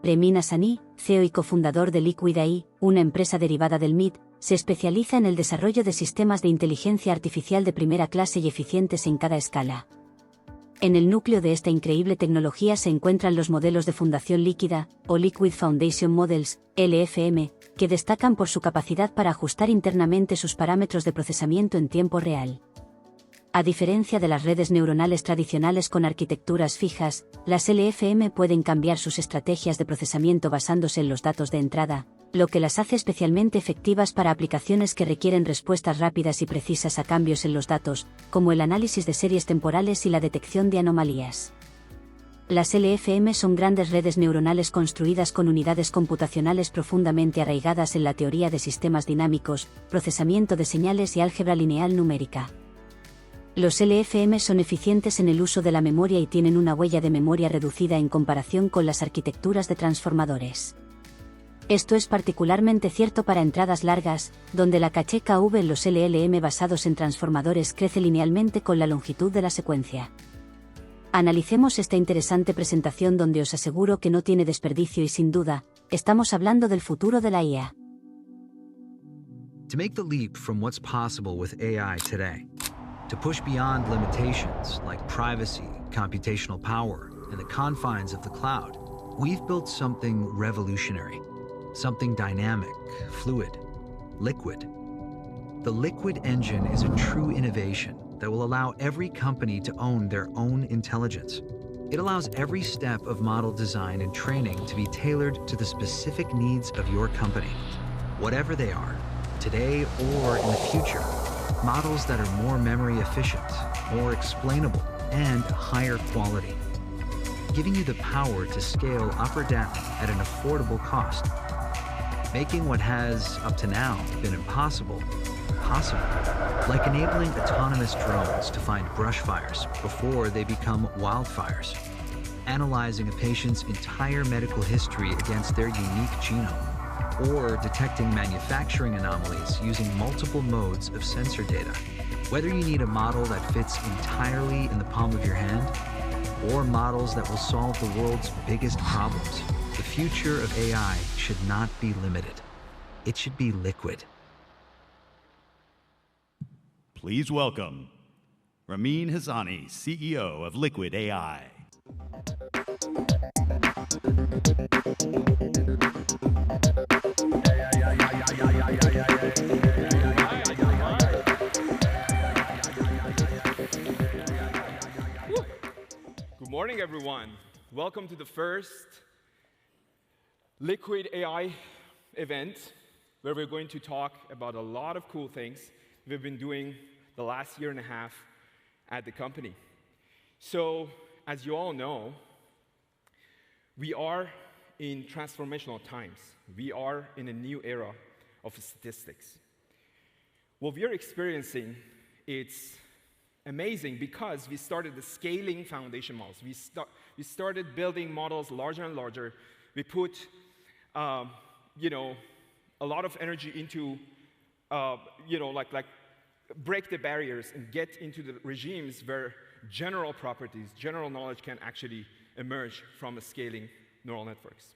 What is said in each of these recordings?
Ramin Hasani, CEO y cofundador de Líquida, una empresa derivada del MIT, se especializa en el desarrollo de sistemas de inteligencia artificial de primera clase y eficientes en cada escala. En el núcleo de esta increíble tecnología se encuentran los modelos de fundación líquida, o Liquid Foundation Models, LFM, que destacan por su capacidad para ajustar internamente sus parámetros de procesamiento en tiempo real. A diferencia de las redes neuronales tradicionales con arquitecturas fijas, las LFM pueden cambiar sus estrategias de procesamiento basándose en los datos de entrada, lo que las hace especialmente efectivas para aplicaciones que requieren respuestas rápidas y precisas a cambios en los datos, como el análisis de series temporales y la detección de anomalías. Las LFM son grandes redes neuronales construidas con unidades computacionales profundamente arraigadas en la teoría de sistemas dinámicos, procesamiento de señales y álgebra lineal numérica. Los LFM son eficientes en el uso de la memoria y tienen una huella de memoria reducida en comparación con las arquitecturas de transformadores. Esto es particularmente cierto para entradas largas, donde la caché KV en los LLM basados en transformadores crece linealmente con la longitud de la secuencia. Analicemos esta interesante presentación donde os aseguro que no tiene desperdicio y sin duda, estamos hablando del futuro de la IA. To make the leap from what's possible with AI today, to push beyond limitations like privacy, computational power, and the confines of the cloud, we've built something revolutionary, something dynamic, fluid, liquid. The Liquid engine is a true innovation that will allow every company to own their own intelligence. It allows every step of model design and training to be tailored to the specific needs of your company, whatever they are, today or in the future. Models that are more memory efficient, more explainable, and higher quality, giving you the power to scale up or down at an affordable cost, making what has, up to now, been impossible, possible, like enabling autonomous drones to find brush fires before they become wildfires, analyzing a patient's entire medical history against their unique genome, or detecting manufacturing anomalies using multiple modes of sensor data. Whether you need a model that fits entirely in the palm of your hand, or models that will solve the world's biggest problems, the future of AI should not be limited. It should be liquid. Please welcome Ramin Hasani, CEO of Liquid AI. Good morning, everyone. Welcome to the first Liquid AI event, where we're going to talk about a lot of cool things we've been doing the last year and a half at the company. So, as you all know, we are in transformational times. We are in a new era of statistics. What we are experiencing, it's amazing because we started the scaling foundation models. We started building models larger and larger. We put, a lot of energy into, break the barriers and get into the regimes where general properties, general knowledge can actually emerge from a scaling neural networks.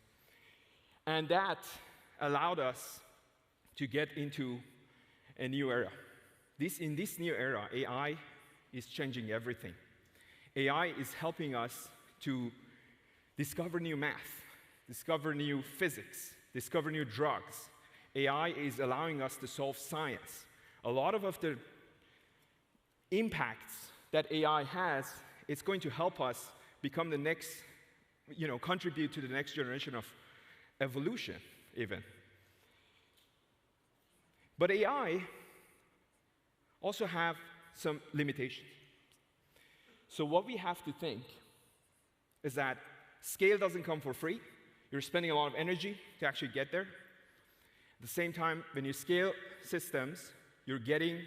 And that allowed us to get into a new era. In this new era, AI is changing everything. AI is helping us to discover new math, discover new physics, discover new drugs. AI is allowing us to solve science. A lot of the impacts that AI has, it's going to help us become the next, contribute to the next generation of evolution, even. But AI also have some limitations. So what we have to think is that scale doesn't come for free. You're spending a lot of energy to actually get there. At the same time, when you scale systems, you're getting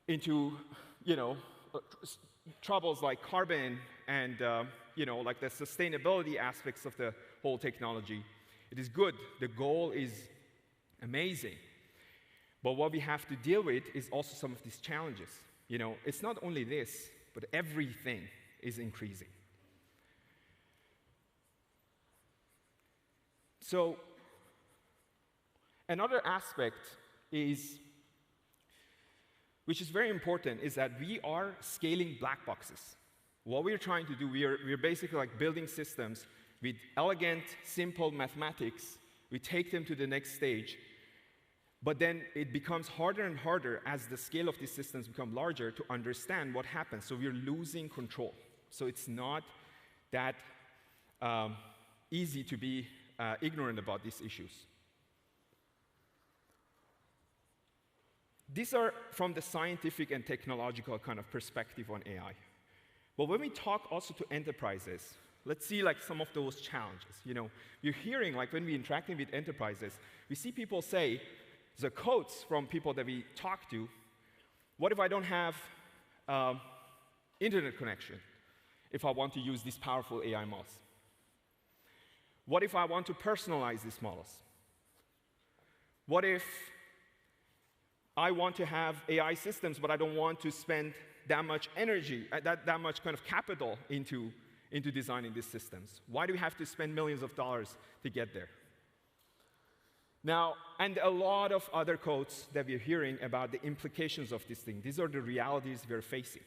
into, troubles like carbon and, like the sustainability aspects of the whole technology. It is good. The goal is amazing. But what we have to deal with is also some of these challenges. It's not only this, but everything is increasing. So another aspect which is very important, is that we are scaling black boxes. What we're trying to do, we're basically like building systems with elegant, simple mathematics. We take them to the next stage, but then it becomes harder and harder as the scale of these systems become larger to understand what happens. So we're losing control. So it's not that easy to be ignorant about these issues. These are from the scientific and technological kind of perspective on AI. But when we talk also to enterprises, let's see like some of those challenges. You know, you're hearing like when we're interacting with enterprises, we see people say, the quotes from people that we talk to, what if I don't have internet connection if I want to use these powerful AI models? What if I want to personalize these models? What if I want to have AI systems, but I don't want to spend that much energy, that much kind of capital into designing these systems? Why do we have to spend millions of dollars to get there? Now, and a lot of other quotes that we're hearing about the implications of this thing. These are the realities we're facing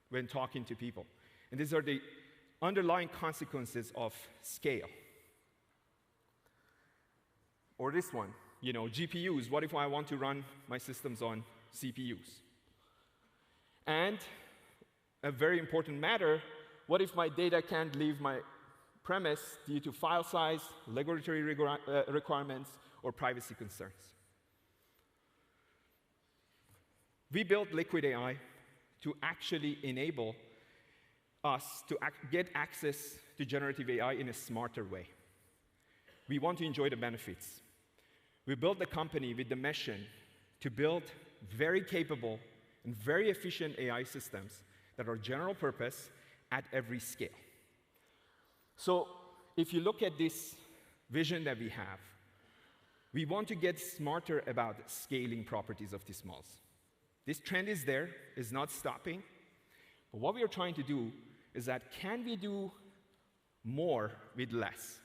when talking to people. And these are the underlying consequences of scale. Or this one, you know, GPUs. What if I want to run my systems on CPUs? And a very important matter, what if my data can't leave my premise due to file size, regulatory requirements, or privacy concerns? We built Liquid AI to actually enable us to get access to generative AI in a smarter way. We want to enjoy the benefits. We built the company with the mission to build very capable and very efficient AI systems that are general purpose at every scale. So if you look at this vision that we have, we want to get smarter about scaling properties of these models. This trend is there, is not stopping. But what we are trying to do is that can we do more with less?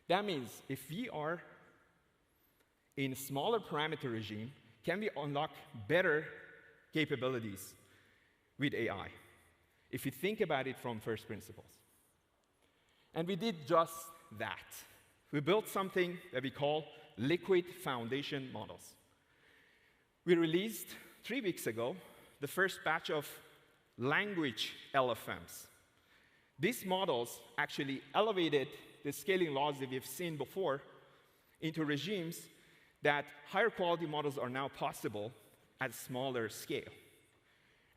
That means if we are in a smaller parameter regime, can we unlock better capabilities with AI? If you think about it from first principles. And we did just that. We built something that we call Liquid Foundation Models. We released 3 weeks ago the first batch of language LFMs. These models actually elevated the scaling laws that we've seen before into regimes that higher quality models are now possible at smaller scale.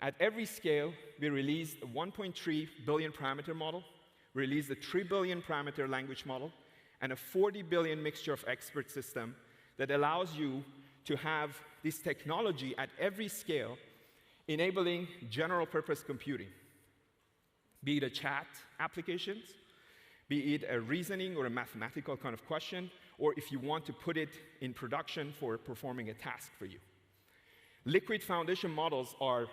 At every scale, we released a 1.3 billion parameter model, released a 3 billion parameter language model, and a 40 billion mixture of expert system that allows you to have this technology at every scale, enabling general purpose computing. Be it a chat applications, be it a reasoning or a mathematical kind of question, or if you want to put it in production for performing a task for you. Liquid foundation models are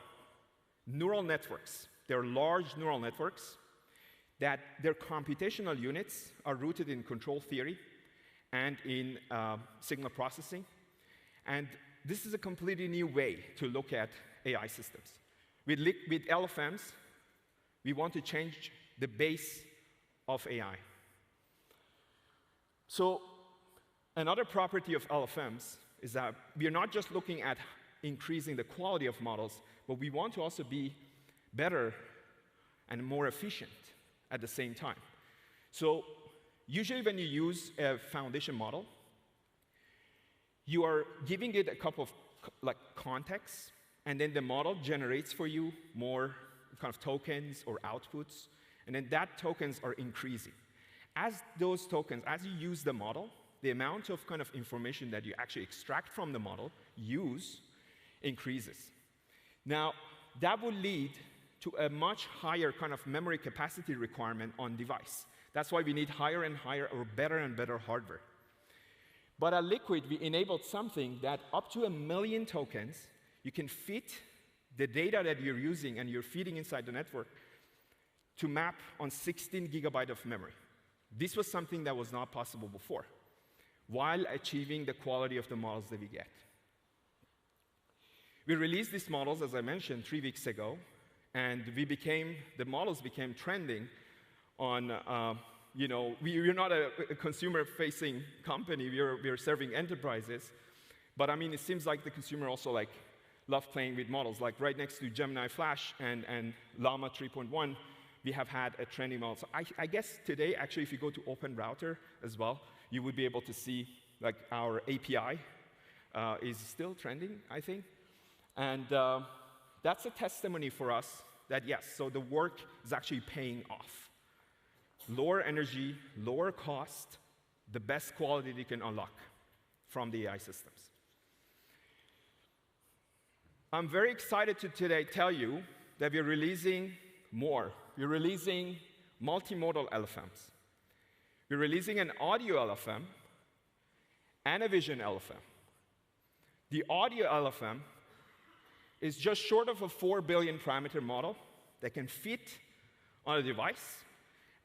neural networks. They're large neural networks that their computational units are rooted in control theory and in signal processing. And this is a completely new way to look at AI systems. With LFMs, we want to change the base of AI. So another property of LFMs is that we are not just looking at increasing the quality of models, but we want to also be better and more efficient at the same time. So usually when you use a foundation model, you are giving it a couple of contexts, and then the model generates for you more kind of tokens or outputs, and then that tokens are increasing. As those tokens, as you use the model, the amount of kind of information that you actually extract from the model, increases. Now, that will lead to a much higher kind of memory capacity requirement on device. That's why we need higher and higher or better and better hardware. But at Liquid, we enabled something that up to 1 million tokens, you can fit the data that you're using and you're feeding inside the network to map on 16 gigabytes of memory. This was something that was not possible before. while achieving the quality of the models that we get. We released these models, as I mentioned, 3 weeks ago, and the models became trending on, we're not a consumer-facing company, we're serving enterprises, but I mean, it seems like the consumer also love playing with models. Like right next to Gemini Flash and Llama 3.1, we have had a trending model. So I guess today, actually, if you go to Open Router as well, you would be able to see our API is still trending, I think. And that's a testimony for us that yes, so the work is actually paying off. Lower energy, lower cost, the best quality you can unlock from the AI systems. I'm very excited to today tell you that we're releasing more. We're releasing multimodal LFMs. We're releasing an audio LFM and a vision LFM. The audio LFM is just short of a 4 billion parameter model that can fit on a device.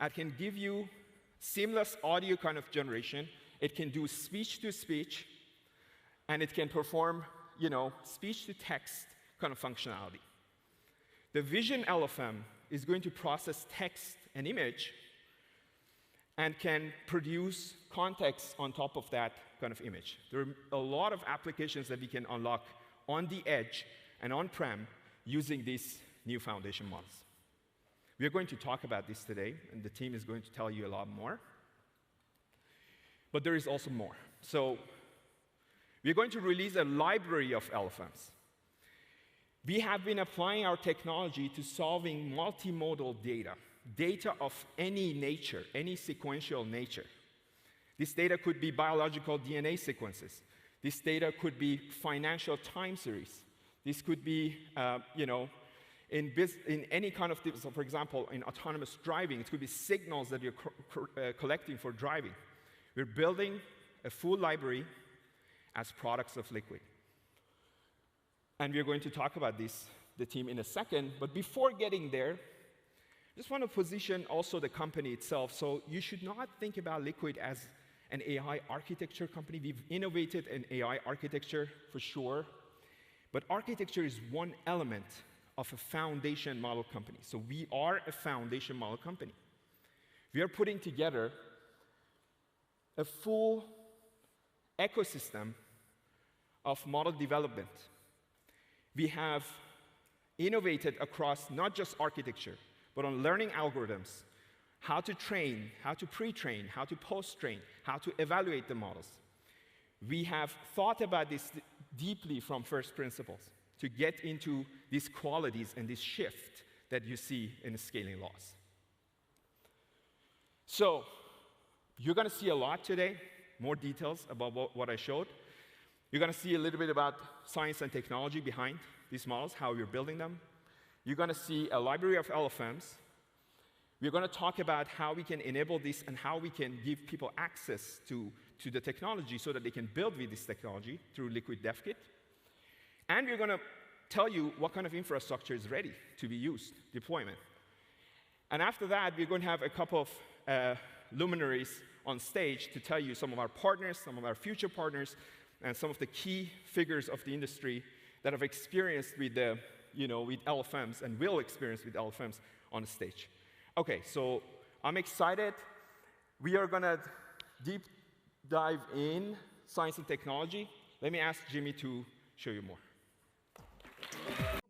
It can give you seamless audio kind of generation. It can do speech-to-speech, and it can perform speech-to-text kind of functionality. The vision LFM is going to process text and image and can produce context on top of that kind of image. There are a lot of applications that we can unlock on the edge and on-prem using these new foundation models. We are going to talk about this today, and the team is going to tell you a lot more. But there is also more. So we're going to release a library of LFMs. We have been applying our technology to solving multimodal data of any nature, any sequential nature. This data could be biological DNA sequences. This data could be financial time series. This could be, in any kind of, so for example, in autonomous driving, it could be signals that you're collecting for driving. We're building a full library as products of Liquid. And we're going to talk about this, the team, in a second. But before getting there, I just want to position also the company itself. So you should not think about Liquid as an AI architecture company. We've innovated an AI architecture for sure. But architecture is one element of a foundation model company. So we are a foundation model company. We are putting together a full ecosystem of model development. We have innovated across not just architecture, but on learning algorithms, how to train, how to pre-train, how to post-train, how to evaluate the models. We have thought about this deeply from first principles to get into these qualities and this shift that you see in the scaling laws. So you're going to see a lot today, more details about what I showed. You're going to see a little bit about science and technology behind these models, how we're building them. You're going to see a library of LFMs. We're going to talk about how we can enable this and how we can give people access to the technology so that they can build with this technology through Liquid Dev Kit. And we're going to tell you what kind of infrastructure is ready to be used, deployment. And after that, we're going to have a couple of luminaries on stage to tell you some of our partners, some of our future partners, and some of the key figures of the industry that have experienced with with LFMs and will experience with LFMs on the stage. Okay, so I'm excited. We are going to deep dive in science and technology. Let me ask Jimmy to show you more.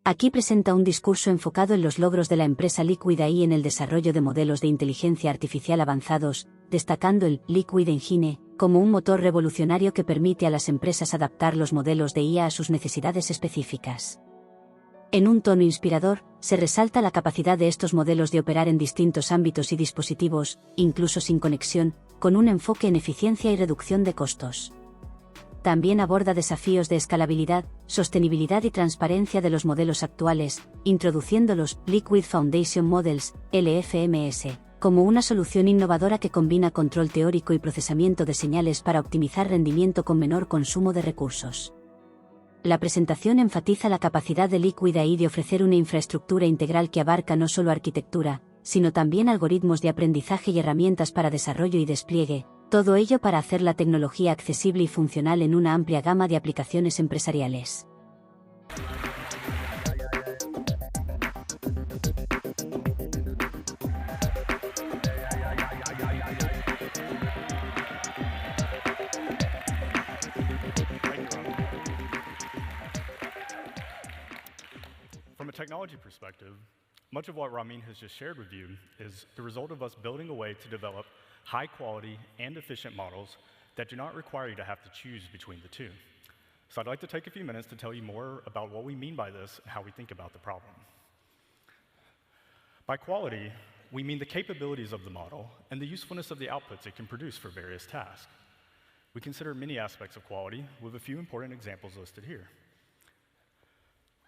Aquí presenta un discurso enfocado en los logros de la empresa Líquida y en el desarrollo de modelos de inteligencia artificial avanzados, destacando el Liquid Engine como un motor revolucionario que permite a las empresas adaptar los modelos de IA a sus necesidades específicas. En un tono inspirador, se resalta la capacidad de estos modelos de operar en distintos ámbitos y dispositivos, incluso sin conexión, con un enfoque en eficiencia y reducción de costos. También aborda desafíos de escalabilidad, sostenibilidad y transparencia de los modelos actuales, introduciendo los Liquid Foundation Models, LFMS, como una solución innovadora que combina control teórico y procesamiento de señales para optimizar rendimiento con menor consumo de recursos. La presentación enfatiza la capacidad de Liquid AI de ofrecer una infraestructura integral que abarca no solo arquitectura, sino también algoritmos de aprendizaje y herramientas para desarrollo y despliegue, Todo ello para hacer la tecnología accesible y funcional en una amplia gama de aplicaciones empresariales. From a technology perspective, much of what Ramin has just shared with you is the result of us building a way to develop high-quality and efficient models that do not require you to have to choose between the two. So I'd like to take a few minutes to tell you more about what we mean by this and how we think about the problem. By quality, we mean the capabilities of the model and the usefulness of the outputs it can produce for various tasks. We consider many aspects of quality, with a few important examples listed here.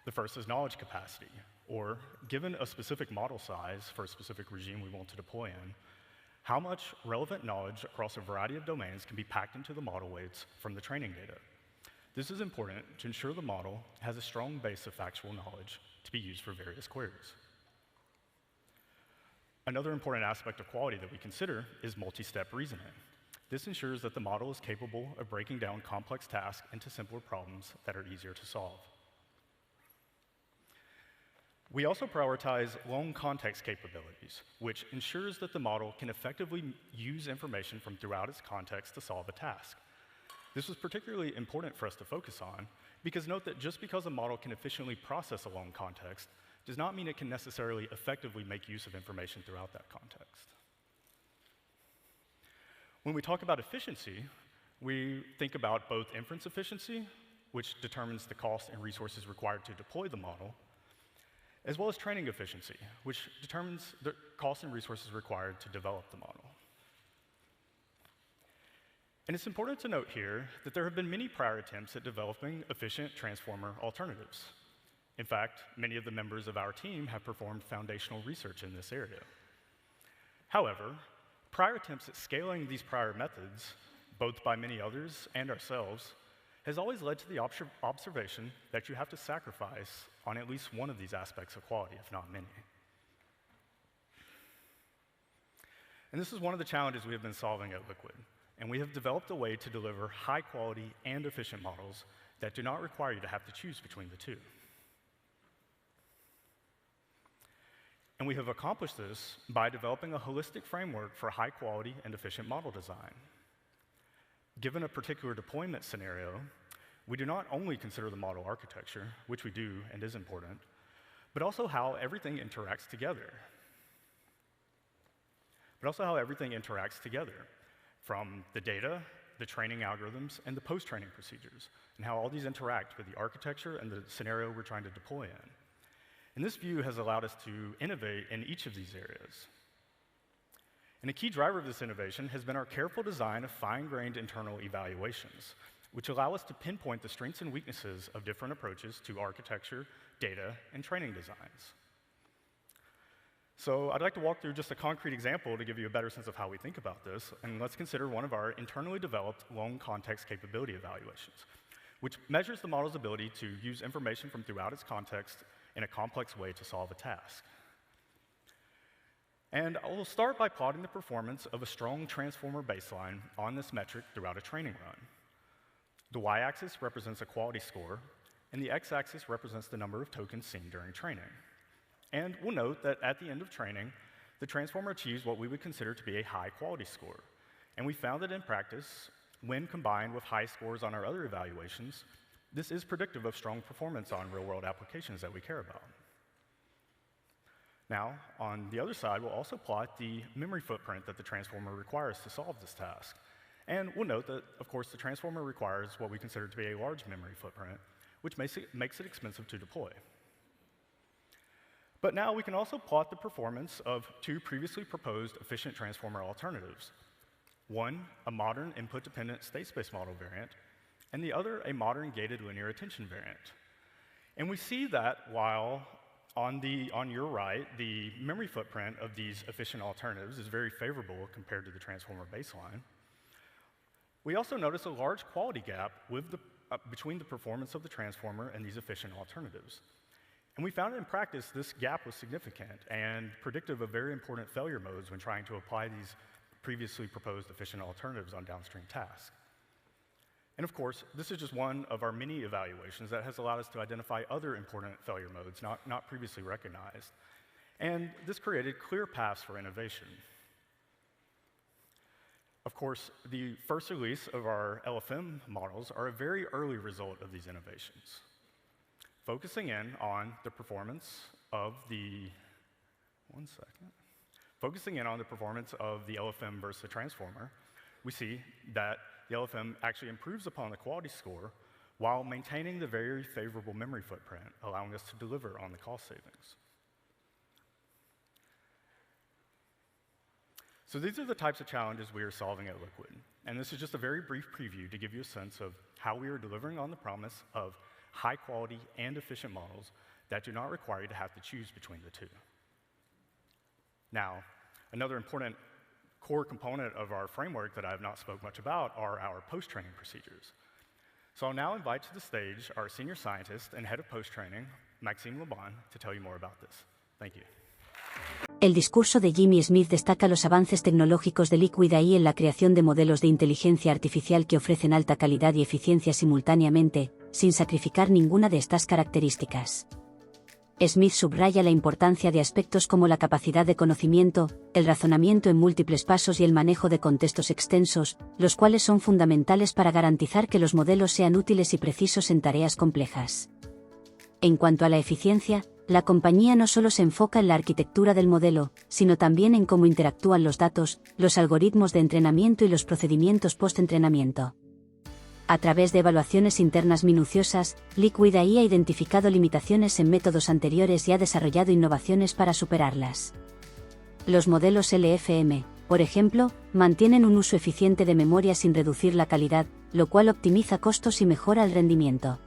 The first is knowledge capacity, or given a specific model size for a specific regime we want to deploy in, how much relevant knowledge across a variety of domains can be packed into the model weights from the training data. This is important to ensure the model has a strong base of factual knowledge to be used for various queries. Another important aspect of quality that we consider is multi-step reasoning. This ensures that the model is capable of breaking down complex tasks into simpler problems that are easier to solve. We also prioritize long context capabilities, which ensures that the model can effectively use information from throughout its context to solve a task. This was particularly important for us to focus on, because note that just because a model can efficiently process a long context does not mean it can necessarily effectively make use of information throughout that context. When we talk about efficiency, we think about both inference efficiency, which determines the cost and resources required to deploy the model, as well as training efficiency, which determines the cost and resources required to develop the model. And it's important to note here that there have been many prior attempts at developing efficient transformer alternatives. In fact, many of the members of our team have performed foundational research in this area. However, prior attempts at scaling these prior methods, both by many others and ourselves, has always led to the observation that you have to sacrifice on at least one of these aspects of quality, if not many. And this is one of the challenges we have been solving at Liquid, and we have developed a way to deliver high-quality and efficient models that do not require you to have to choose between the two. And we have accomplished this by developing a holistic framework for high-quality and efficient model design. Given a particular deployment scenario, we do not only consider the model architecture, which we do and is important, but also how everything interacts together. From the data, the training algorithms, and the post-training procedures, and how all these interact with the architecture and the scenario we're trying to deploy in. And this view has allowed us to innovate in each of these areas. And a key driver of this innovation has been our careful design of fine-grained internal evaluations, which allow us to pinpoint the strengths and weaknesses of different approaches to architecture, data, and training designs. So I'd like to walk through just a concrete example to give you a better sense of how we think about this, and let's consider one of our internally developed long context capability evaluations, which measures the model's ability to use information from throughout its context in a complex way to solve a task. And I will start by plotting the performance of a strong transformer baseline on this metric throughout a training run. The y-axis represents a quality score, and the x-axis represents the number of tokens seen during training. And we'll note that at the end of training, the transformer achieves what we would consider to be a high quality score. And we found that in practice, when combined with high scores on our other evaluations, this is predictive of strong performance on real-world applications that we care about. Now, on the other side, we'll also plot the memory footprint that the transformer requires to solve this task. And we'll note that, of course, the transformer requires what we consider to be a large memory footprint, which makes it expensive to deploy. But now we can also plot the performance of two previously proposed efficient transformer alternatives. One, a modern input-dependent state space model variant, and the other, a modern gated linear attention variant. And we see that while on your right, the memory footprint of these efficient alternatives is very favorable compared to the transformer baseline, we also notice a large quality gap between the performance of the transformer and these efficient alternatives. And we found in practice this gap was significant and predictive of very important failure modes when trying to apply these previously proposed efficient alternatives on downstream tasks. And of course, this is just one of our many evaluations that has allowed us to identify other important failure modes not previously recognized. And this created clear paths for innovation. Of course, the first release of our LFM models are a very early result of these innovations. Focusing in on the performance of the LFM versus the transformer, we see that the LFM actually improves upon the quality score while maintaining the very favorable memory footprint, allowing us to deliver on the cost savings. So these are the types of challenges we are solving at Liquid. And this is just a very brief preview to give you a sense of how we are delivering on the promise of high quality and efficient models that do not require you to have to choose between the two. Now, another important core component of our framework that I have not spoke much about are our post-training procedures. So I'll now invite to the stage our senior scientist and head of post-training, Maxime Labonne, to tell you more about this. Thank you. El discurso de Jimmy Smith destaca los avances tecnológicos de Líquida en la creación de modelos de inteligencia artificial que ofrecen alta calidad y eficiencia simultáneamente, sin sacrificar ninguna de estas características. Smith subraya la importancia de aspectos como la capacidad de conocimiento, el razonamiento en múltiples pasos y el manejo de contextos extensos, los cuales son fundamentales para garantizar que los modelos sean útiles y precisos en tareas complejas. En cuanto a la eficiencia, la compañía no solo se enfoca en la arquitectura del modelo, sino también en cómo interactúan los datos, los algoritmos de entrenamiento y los procedimientos post-entrenamiento. A través de evaluaciones internas minuciosas, Líquida ha identificado limitaciones en métodos anteriores y ha desarrollado innovaciones para superarlas. Los modelos LFM, por ejemplo, mantienen un uso eficiente de memoria sin reducir la calidad, lo cual optimiza costos y mejora el rendimiento.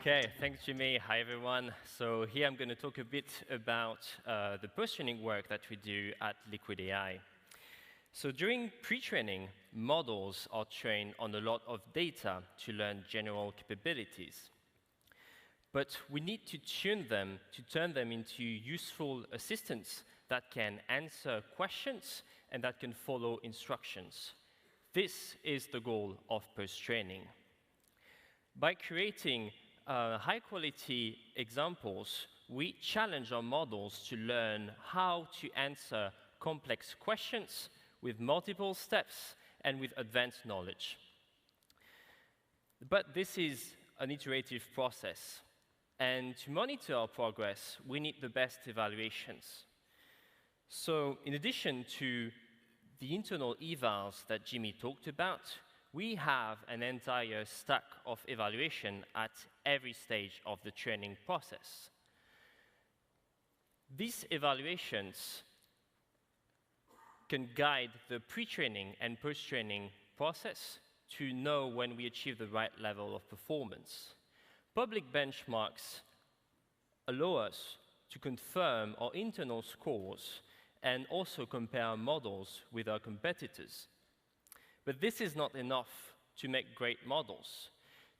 Okay, thanks Jimmy. Hi everyone. So here I'm going to talk a bit about the post-training work that we do at Liquid AI. So during pre-training, models are trained on a lot of data to learn general capabilities. But we need to tune them to turn them into useful assistants that can answer questions and that can follow instructions. This is the goal of post-training. By creating high-quality examples, we challenge our models to learn how to answer complex questions with multiple steps and with advanced knowledge. But this is an iterative process, and to monitor our progress, we need the best evaluations. So in addition to the internal evals that Jimmy talked about, we have an entire stack of evaluation at every stage of the training process. These evaluations can guide the pre-training and post-training process to know when we achieve the right level of performance. Public benchmarks allow us to confirm our internal scores and also compare models with our competitors. But this is not enough to make great models.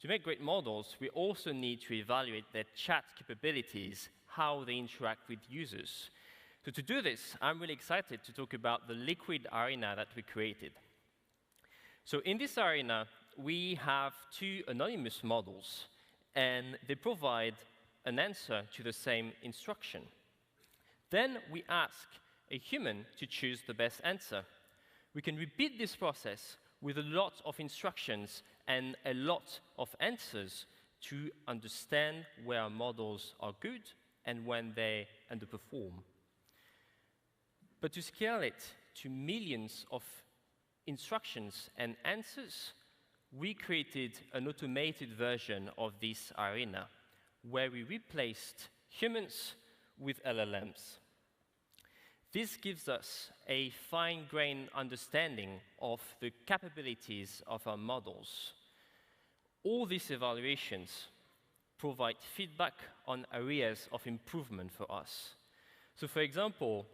To make great models, we also need to evaluate their chat capabilities, how they interact with users. So to do this, I'm really excited to talk about the Liquid arena that we created. So in this arena, we have two anonymous models, and they provide an answer to the same instruction. Then we ask a human to choose the best answer. We can repeat this process with a lot of instructions and a lot of answers to understand where our models are good and when they underperform. But to scale it to millions of instructions and answers, we created an automated version of this arena, where we replaced humans with LLMs. This gives us a fine-grained understanding of the capabilities of our models. All these evaluations provide feedback on areas of improvement for us. So for example,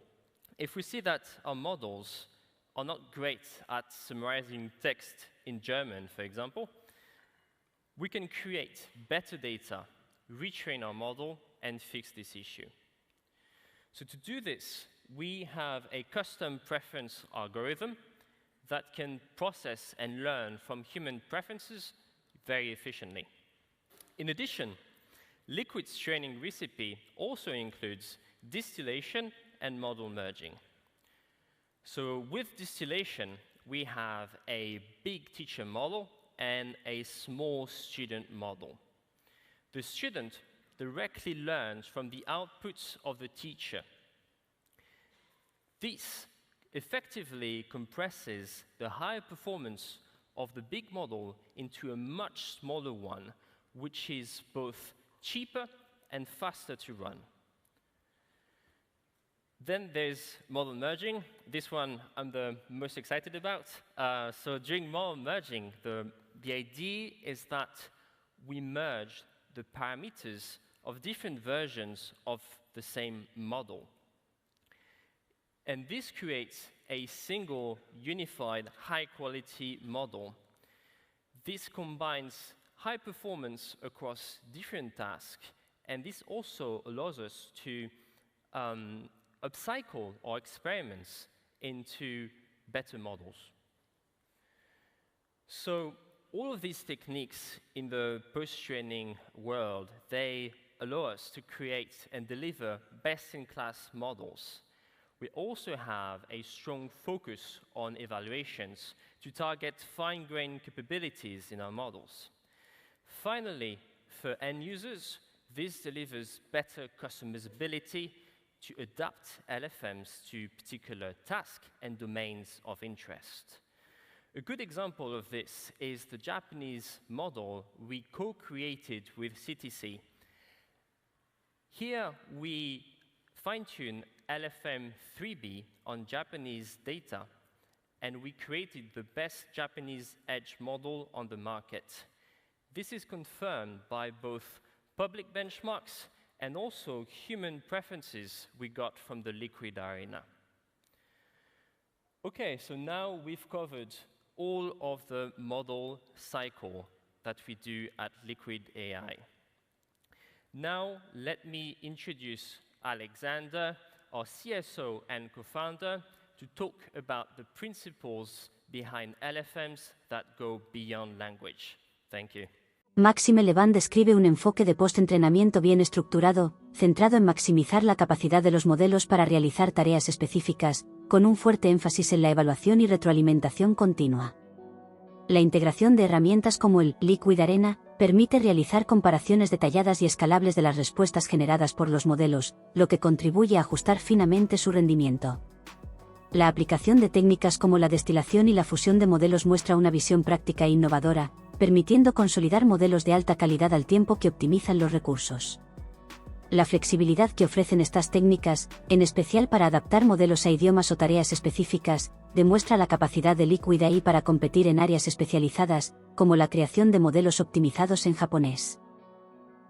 if we see that our models are not great at summarizing text in German, for example, we can create better data, retrain our model, and fix this issue. So to do this, we have a custom preference algorithm that can process and learn from human preferences very efficiently. In addition, Liquid's training recipe also includes distillation and model merging. So with distillation, we have a big teacher model and a small student model. The student directly learns from the outputs of the teacher. This effectively compresses the high performance of the big model into a much smaller one, which is both cheaper and faster to run. Then there's model merging. This one I'm the most excited about. So during model merging, the idea is that we merge the parameters of different versions of the same model. And this creates a single, unified, high-quality model. This combines high performance across different tasks, and this also allows us to upcycle our experiments into better models. So all of these techniques in the post-training world, they allow us to create and deliver best-in-class models. We also have a strong focus on evaluations to target fine-grained capabilities in our models. Finally, for end users, this delivers better customizability to adapt LFMs to particular tasks and domains of interest. A good example of this is the Japanese model we co-created with CTC. Here we fine-tune LFM 3B on Japanese data, and we created the best Japanese edge model on the market. This is confirmed by both public benchmarks and also human preferences we got from the Liquid arena. Okay, so now we've covered all of the model cycle that we do at Liquid AI. Now let me introduce Alexander, our CSO and co-founder, to talk about the principles behind LFMs that go beyond language. Thank you. Maxime Labonne describe un enfoque de post-entrenamiento bien estructurado, centrado en maximizar la capacidad de los modelos para realizar tareas específicas, con un fuerte énfasis en la evaluación y retroalimentación continua. La integración de herramientas como el Liquid Arena permite realizar comparaciones detalladas y escalables de las respuestas generadas por los modelos, lo que contribuye a ajustar finamente su rendimiento. La aplicación de técnicas como la destilación y la fusión de modelos muestra una visión práctica e innovadora, permitiendo consolidar modelos de alta calidad al tiempo que optimizan los recursos. La flexibilidad que ofrecen estas técnicas, en especial para adaptar modelos a idiomas o tareas específicas, demuestra la capacidad de Liquid AI para competir en áreas especializadas, como la creación de modelos optimizados en japonés.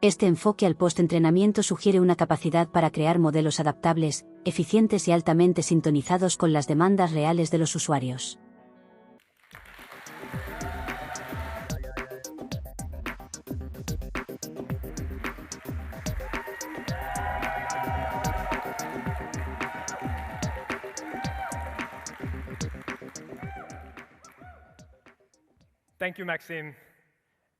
Este enfoque al post-entrenamiento sugiere una capacidad para crear modelos adaptables, eficientes y altamente sintonizados con las demandas reales de los usuarios. Thank you, Maxime.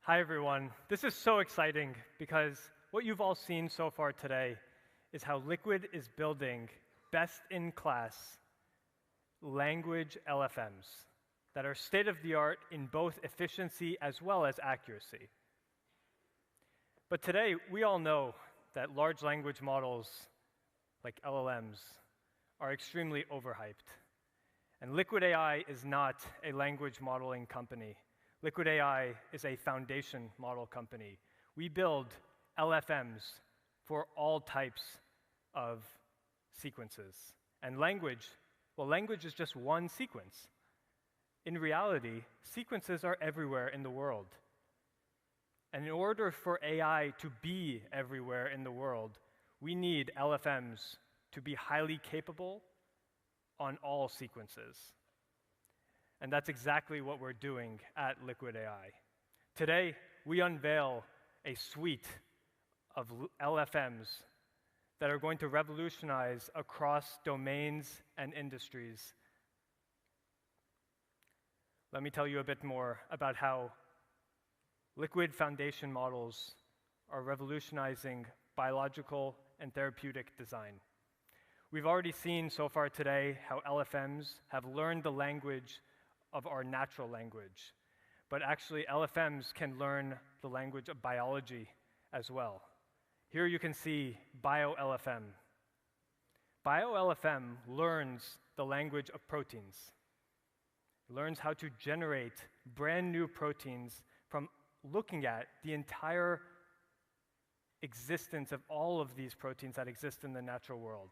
Hi, everyone. This is so exciting because what you've all seen so far today is how Liquid is building best-in-class language LFMs that are state-of-the-art in both efficiency as well as accuracy. But today, we all know that large language models, like LLMs, are extremely overhyped. And Liquid AI is not a language modeling company. Liquid AI is a foundation model company. We build LFMs for all types of sequences. And language, well, language is just one sequence. In reality, sequences are everywhere in the world. And in order for AI to be everywhere in the world, we need LFMs to be highly capable on all sequences. And that's exactly what we're doing at Liquid AI. Today, we unveil a suite of LFMs that are going to revolutionize across domains and industries. Let me tell you a bit more about how liquid foundation models are revolutionizing biological and therapeutic design. We've already seen so far today how LFMs have learned the language of our natural language, but actually LFMs can learn the language of biology as well. Here you can see BioLFM. BioLFM learns the language of proteins. It learns how to generate brand new proteins from looking at the entire existence of all of these proteins that exist in the natural world.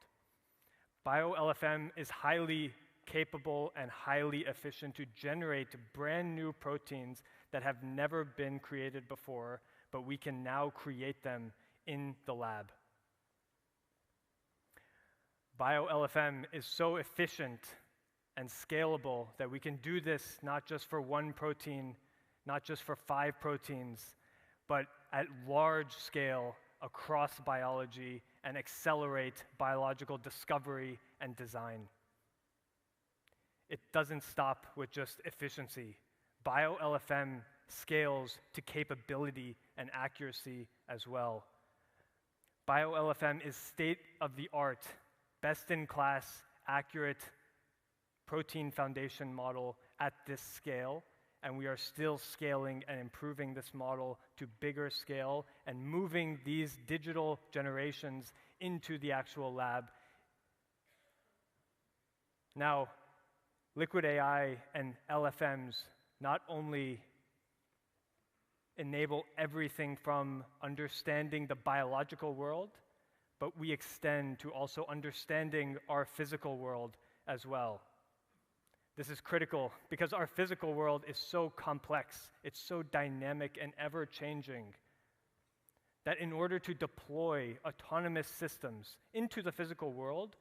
BioLFM is highly capable and highly efficient to generate brand new proteins that have never been created before, but we can now create them in the lab. BioLFM is so efficient and scalable that we can do this not just for one protein, not just for 5 proteins, but at large scale across biology and accelerate biological discovery and design. It doesn't stop with just efficiency. BioLFM scales to capability and accuracy as well. BioLFM is state-of-the-art, best-in-class, accurate protein foundation model at this scale, and we are still scaling and improving this model to bigger scale and moving these digital generations into the actual lab. Now, Liquid AI and LFMs not only enable everything from understanding the biological world, but we extend to also understanding our physical world as well. This is critical because our physical world is so complex, it's so dynamic and ever-changing, that in order to deploy autonomous systems into the physical world,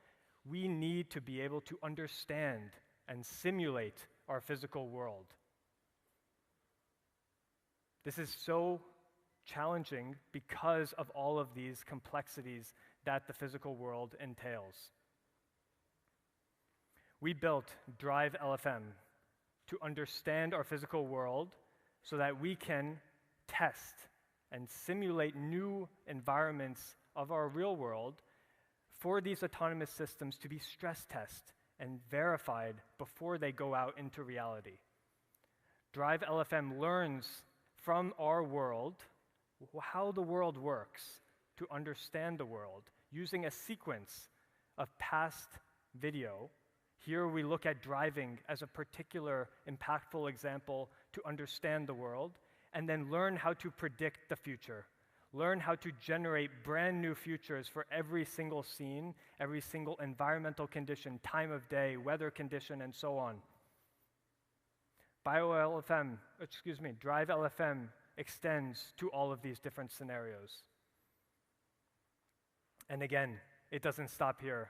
we need to be able to understand and simulate our physical world. This is so challenging because of all of these complexities that the physical world entails. We built Drive LFM to understand our physical world so that we can test and simulate new environments of our real world for these autonomous systems to be stress tested and verified before they go out into reality. Drive LFM learns from our world how the world works to understand the world using a sequence of past video. Here we look at driving as a particular impactful example to understand the world, and then learn how to predict the future. Learn how to generate brand new futures for every single scene, every single environmental condition, time of day, weather condition, and so on. Drive LFM extends to all of these different scenarios. And again, it doesn't stop here.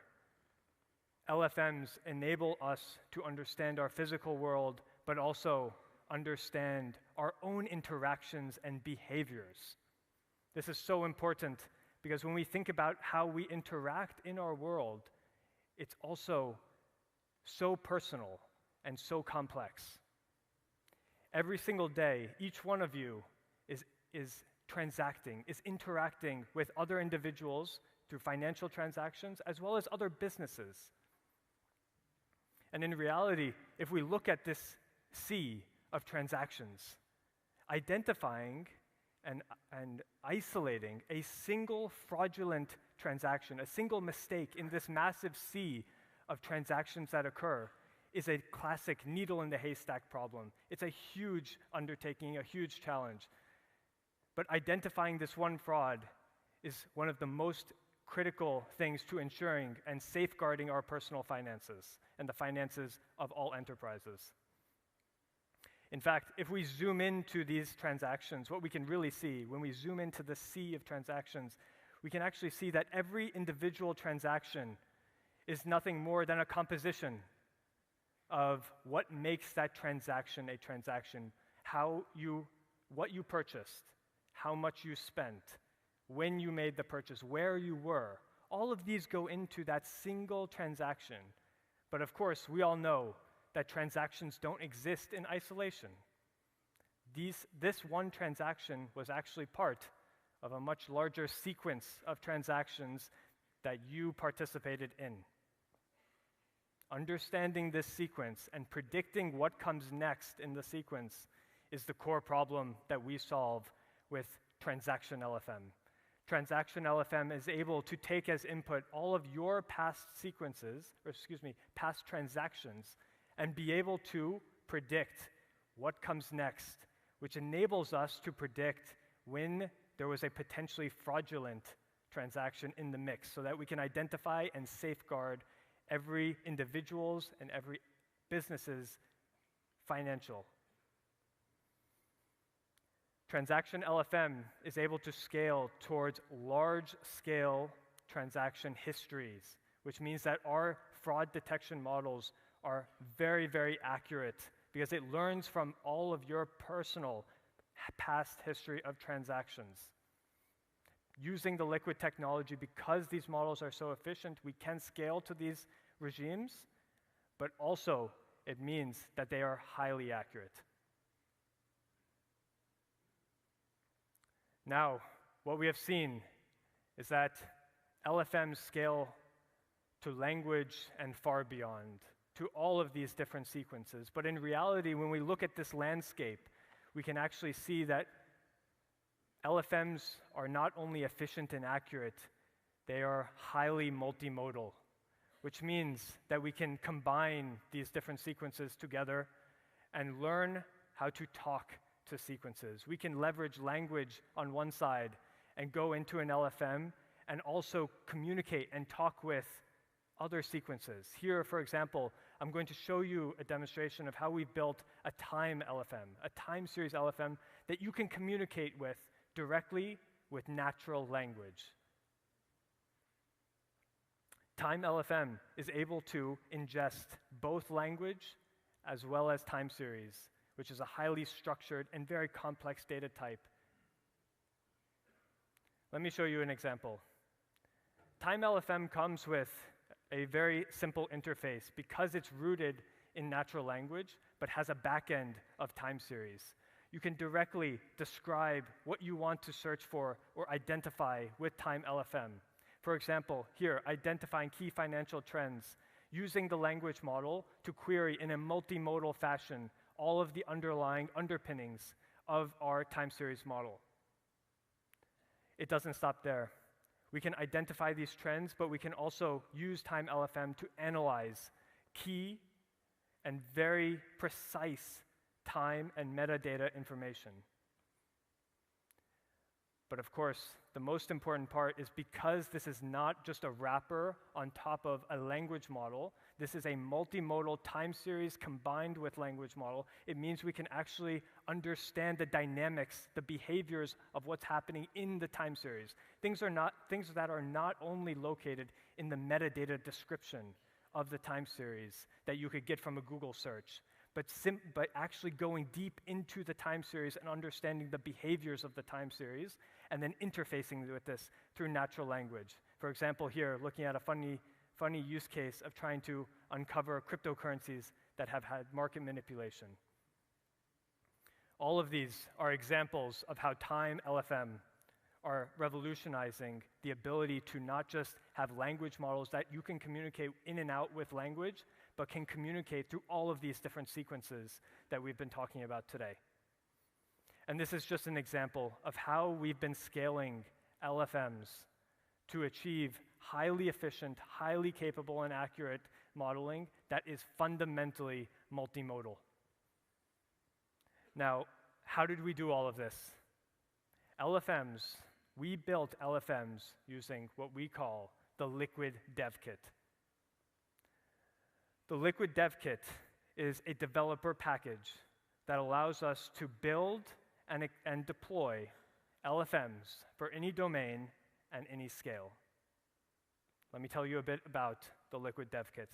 LFMs enable us to understand our physical world, but also understand our own interactions and behaviors. This is so important because when we think about how we interact in our world, it's also so personal and so complex. Every single day, each one of you is transacting, is interacting with other individuals through financial transactions as well as other businesses. And in reality, if we look at this sea of transactions, identifying and isolating a single fraudulent transaction, a single mistake in this massive sea of transactions that occur is a classic needle in the haystack problem. It's a huge undertaking, a huge challenge. But identifying this one fraud is one of the most critical things to ensuring and safeguarding our personal finances and the finances of all enterprises. In fact, if we zoom into these transactions, what we can really see, when we zoom into the sea of transactions, we can actually see that every individual transaction is nothing more than a composition of what makes that transaction a transaction, what you purchased, how much you spent, when you made the purchase, where you were. All of these go into that single transaction. But of course, we all know that transactions don't exist in isolation. This one transaction was actually part of a much larger sequence of transactions that you participated in. Understanding this sequence and predicting what comes next in the sequence is the core problem that we solve with transaction LFM. Transaction LFM is able to take as input all of your past past transactions, and be able to predict what comes next, which enables us to predict when there was a potentially fraudulent transaction in the mix, so that we can identify and safeguard every individual's and every business's financial. Transaction LFM is able to scale towards large-scale transaction histories, which means that our fraud detection models are very, very accurate because it learns from all of your personal past history of transactions. Using the Liquid technology, because these models are so efficient, we can scale to these regimes, but also it means that they are highly accurate. Now, what we have seen is that LFMs scale to language and far beyond, to all of these different sequences. But in reality, when we look at this landscape, we can actually see that LFMs are not only efficient and accurate, they are highly multimodal, which means that we can combine these different sequences together and learn how to talk to sequences. We can leverage language on one side and go into an LFM and also communicate and talk with other sequences. Here, for example, I'm going to show you a demonstration of how we've built a time LFM, a time series LFM that you can communicate with directly with natural language. Time LFM is able to ingest both language as well as time series, which is a highly structured and very complex data type. Let me show you an example. Time LFM comes with a very simple interface because it's rooted in natural language, but has a backend of time series. You can directly describe what you want to search for or identify with time LFM. For example, here, identifying key financial trends, using the language model to query in a multimodal fashion all of the underlying underpinnings of our time series model. It doesn't stop there. We can identify these trends, but we can also use time LFM to analyze key and very precise time and metadata information. But of course, the most important part is because this is not just a wrapper on top of a language model, this is a multimodal time series combined with language model. It means we can actually understand the dynamics, the behaviors of what's happening in the time series. Things that are not only located in the metadata description of the time series that you could get from a Google search, but actually going deep into the time series and understanding the behaviors of the time series, and then interfacing with this through natural language. For example, here, looking at a funny use case of trying to uncover cryptocurrencies that have had market manipulation. All of these are examples of how time LFM are revolutionizing the ability to not just have language models that you can communicate in and out with language, but can communicate through all of these different sequences that we've been talking about today. And this is just an example of how we've been scaling LFMs to achieve highly efficient, highly capable, and accurate modeling that is fundamentally multimodal. Now, how did we do all of this? LFMs, we built LFMs using what we call the Liquid Dev Kit. The Liquid Dev Kit is a developer package that allows us to build and deploy LFMs for any domain and any scale. Let me tell you a bit about the Liquid Dev Kit.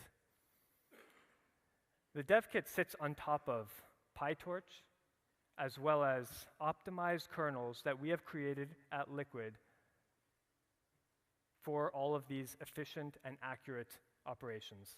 The dev kit sits on top of PyTorch, as well as optimized kernels that we have created at Liquid for all of these efficient and accurate operations.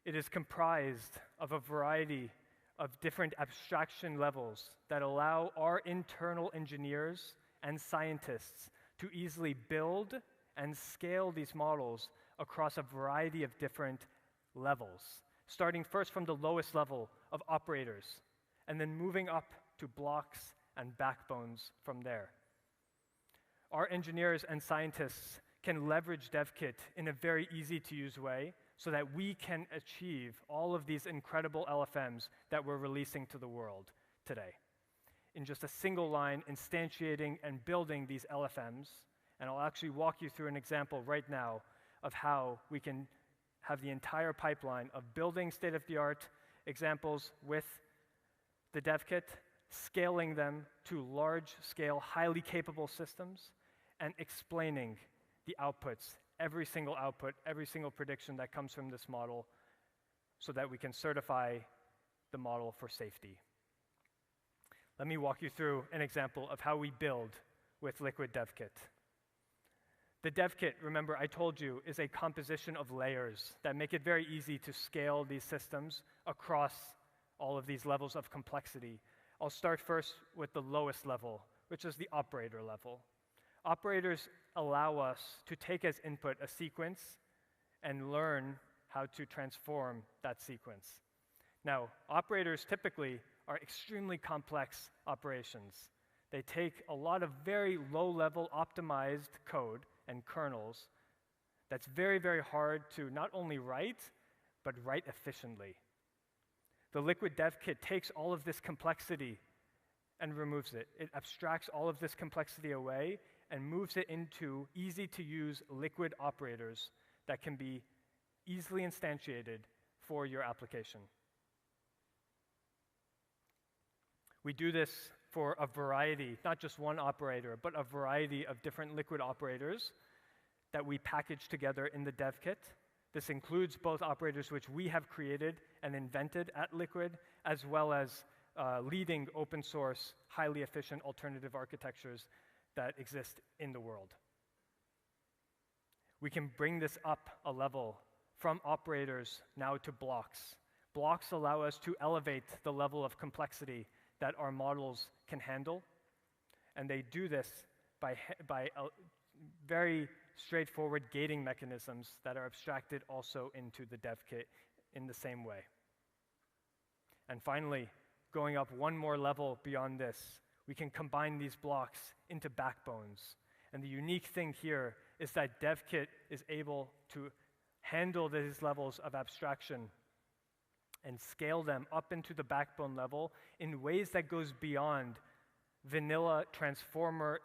It is comprised of a variety of different abstraction levels that allow our internal engineers and scientists to easily build and scale these models across a variety of different levels, starting first from the lowest level of operators, and then moving up to blocks and backbones from there. Our engineers and scientists can leverage DevKit in a very easy-to-use way so that we can achieve all of these incredible LFMs that we're releasing to the world today. In just a single line, instantiating and building these LFMs, and I'll actually walk you through an example right now of how we can have the entire pipeline of building state-of-the-art examples with the dev kit, scaling them to large-scale, highly capable systems, and explaining the outputs, every single output, every single prediction that comes from this model, so that we can certify the model for safety. Let me walk you through an example of how we build with Liquid Dev Kit. The dev kit, remember, I told you, is a composition of layers that make it very easy to scale these systems across all of these levels of complexity. I'll start first with the lowest level, which is the operator level. Operators allow us to take as input a sequence and learn how to transform that sequence. Now, operators typically are extremely complex operations. They take a lot of very low-level optimized code and kernels that's very, very hard to not only write, but write efficiently. The Liquid Dev Kit takes all of this complexity and removes it. It abstracts all of this complexity away and moves it into easy-to-use liquid operators that can be easily instantiated for your application. We do this for a variety, not just one operator, but a variety of different liquid operators that we package together in the dev kit. This includes both operators which we have created and invented at Liquid, as well as leading open source, highly efficient alternative architectures that exist in the world. We can bring this up a level from operators now to blocks. Blocks allow us to elevate the level of complexity that our models can handle, and they do this by very straightforward gating mechanisms that are abstracted also into the dev kit in the same way. And finally, going up one more level beyond this, we can combine these blocks into backbones. And the unique thing here is that dev kit is able to handle these levels of abstraction and scale them up into the backbone level in ways that goes beyond vanilla transformer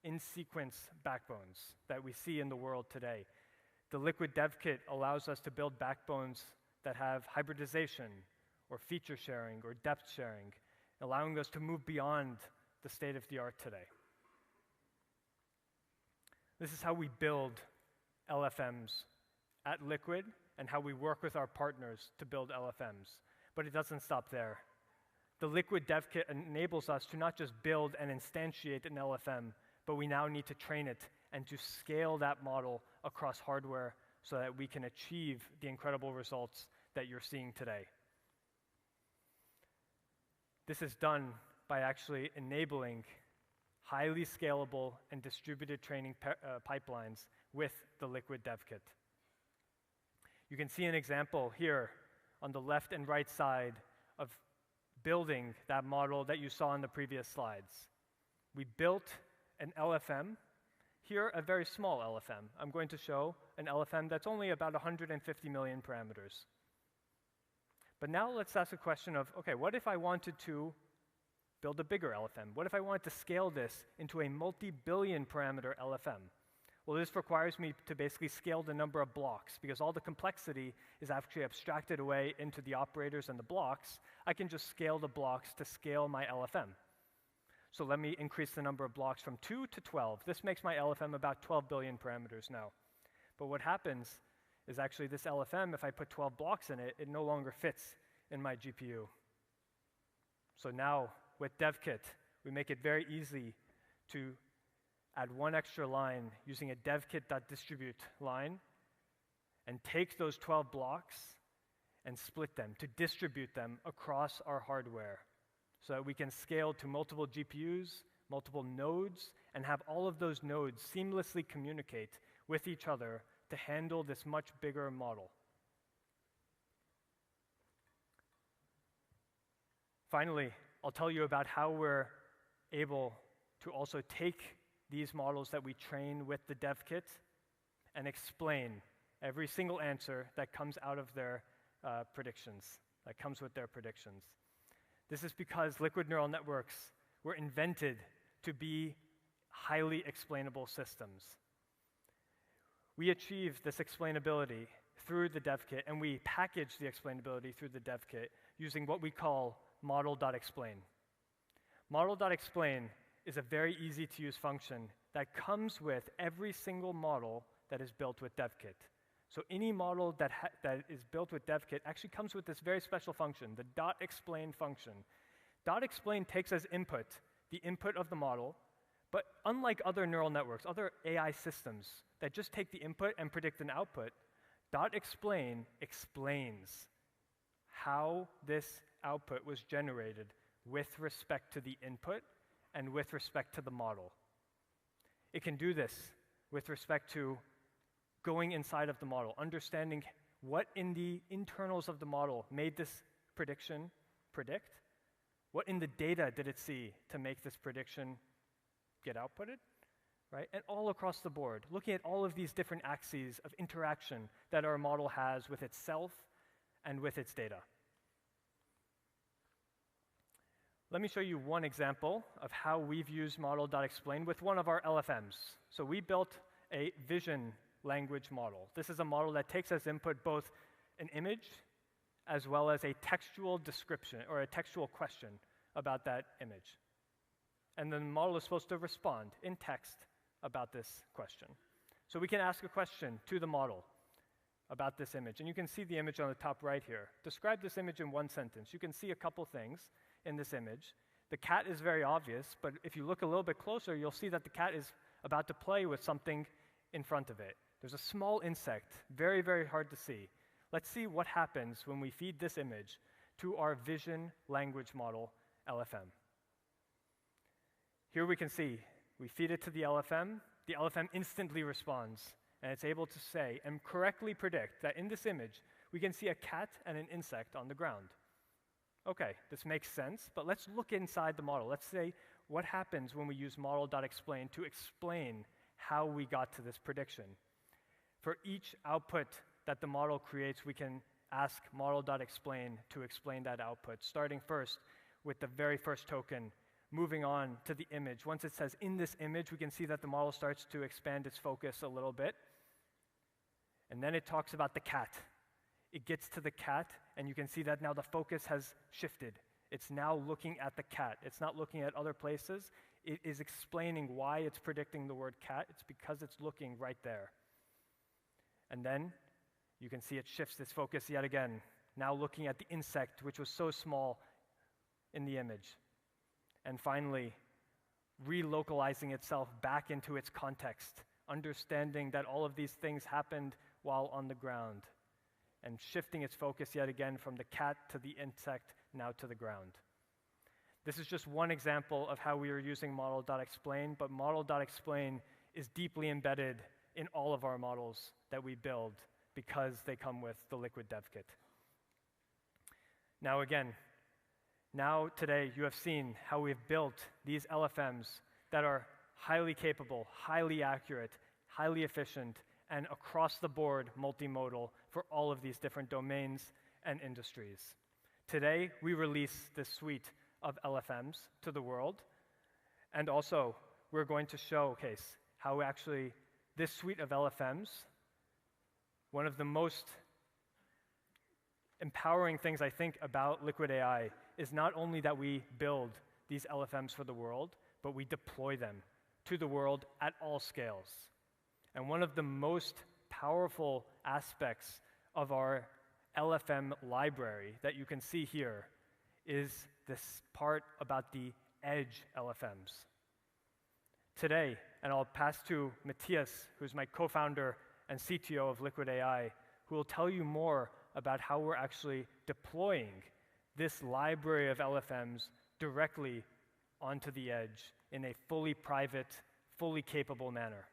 in-sequence backbones that we see in the world today. The Liquid Dev Kit allows us to build backbones that have hybridization or feature sharing or depth sharing, allowing us to move beyond the state-of-the-art today. This is how we build LFMs at Liquid and how we work with our partners to build LFMs. But it doesn't stop there. The Liquid Dev Kit enables us to not just build and instantiate an LFM, but we now need to train it and to scale that model across hardware so that we can achieve the incredible results that you're seeing today. This is done by actually enabling highly scalable and distributed training pipelines with the Liquid Dev Kit. You can see an example here on the left and right side of building that model that you saw in the previous slides. We built an LFM, here a very small LFM. I'm going to show an LFM that's only about 150 million parameters. But now let's ask a question of, okay, what if I wanted to build a bigger LFM? What if I wanted to scale this into a multi-billion parameter LFM? Well, this requires me to basically scale the number of blocks, because all the complexity is actually abstracted away into the operators and the blocks. I can just scale the blocks to scale my LFM. So let me increase the number of blocks from 2 to 12. This makes my LFM about 12 billion parameters now. But what happens is actually this LFM. If I put 12 blocks in it, it no longer fits in my GPU. So now, with DevKit, we make it very easy to add one extra line using a devkit.distribute line and take those 12 blocks and split them to distribute them across our hardware so that we can scale to multiple GPUs, multiple nodes, and have all of those nodes seamlessly communicate with each other to handle this much bigger model. Finally, I'll tell you about how we're able to also take these models that we train with the DevKit and explain every single answer that comes out of their predictions, that comes with their predictions. This is because liquid neural networks were invented to be highly explainable systems. We achieve this explainability through the DevKit, and we package the explainability through the DevKit using what we call model.explain. Model.explain is a very easy-to-use function that comes with every single model that is built with DevKit. So any model that is built with DevKit actually comes with this very special function, the .explain function. .explain takes as input the input of the model, but unlike other neural networks, other AI systems that just take the input and predict an output, .explain explains how this output was generated with respect to the input and with respect to the model. It can do this with respect to going inside of the model, understanding what in the internals of the model made this prediction predict, what in the data did it see to make this prediction get outputted, right? And all across the board, looking at all of these different axes of interaction that our model has with itself and with its data. Let me show you one example of how we've used model.explain with one of our LFMs. So we built a vision language model. This is a model that takes as input both an image as well as a textual description or a textual question about that image. And then the model is supposed to respond in text about this question. So we can ask a question to the model about this image. And you can see the image on the top right here. Describe this image in one sentence. You can see a couple things in this image. The cat is very obvious, but if you look a little bit closer, you'll see that the cat is about to play with something in front of it. There's a small insect, very, very hard to see. Let's see what happens when we feed this image to our vision language model, LFM. Here we can see, we feed it to the LFM instantly responds, and it's able to say and correctly predict that in this image, we can see a cat and an insect on the ground. Okay, this makes sense, but let's look inside the model. Let's say what happens when we use model.explain to explain how we got to this prediction. For each output that the model creates, we can ask model.explain to explain that output, starting first with the very first token, moving on to the image. Once it says in this image, we can see that the model starts to expand its focus a little bit. And then it talks about the cat. It gets to the cat, and you can see that now the focus has shifted. It's now looking at the cat. It's not looking at other places. It is explaining why it's predicting the word cat. It's because it's looking right there. And then you can see it shifts its focus yet again, now looking at the insect, which was so small in the image. And finally, relocalizing itself back into its context, understanding that all of these things happened while on the ground, and shifting its focus yet again from the cat to the insect, now to the ground. This is just one example of how we are using model.explain, but model.explain is deeply embedded in all of our models that we build because they come with the Liquid DevKit. Now again, today you have seen how we've built these LFMs that are highly capable, highly accurate, highly efficient, and across the board multimodal for all of these different domains and industries. Today, we release this suite of LFMs to the world, and also we're going to showcase how actually this suite of LFMs, one of the most empowering things I think about Liquid AI is not only that we build these LFMs for the world, but we deploy them to the world at all scales. And one of the most powerful aspects of our LFM library that you can see here is this part about the edge LFMs. Today, and I'll pass to Mathias, who's my co-founder and CTO of Liquid AI, who will tell you more about how we're actually deploying this library of LFMs directly onto the edge in a fully private, fully capable manner.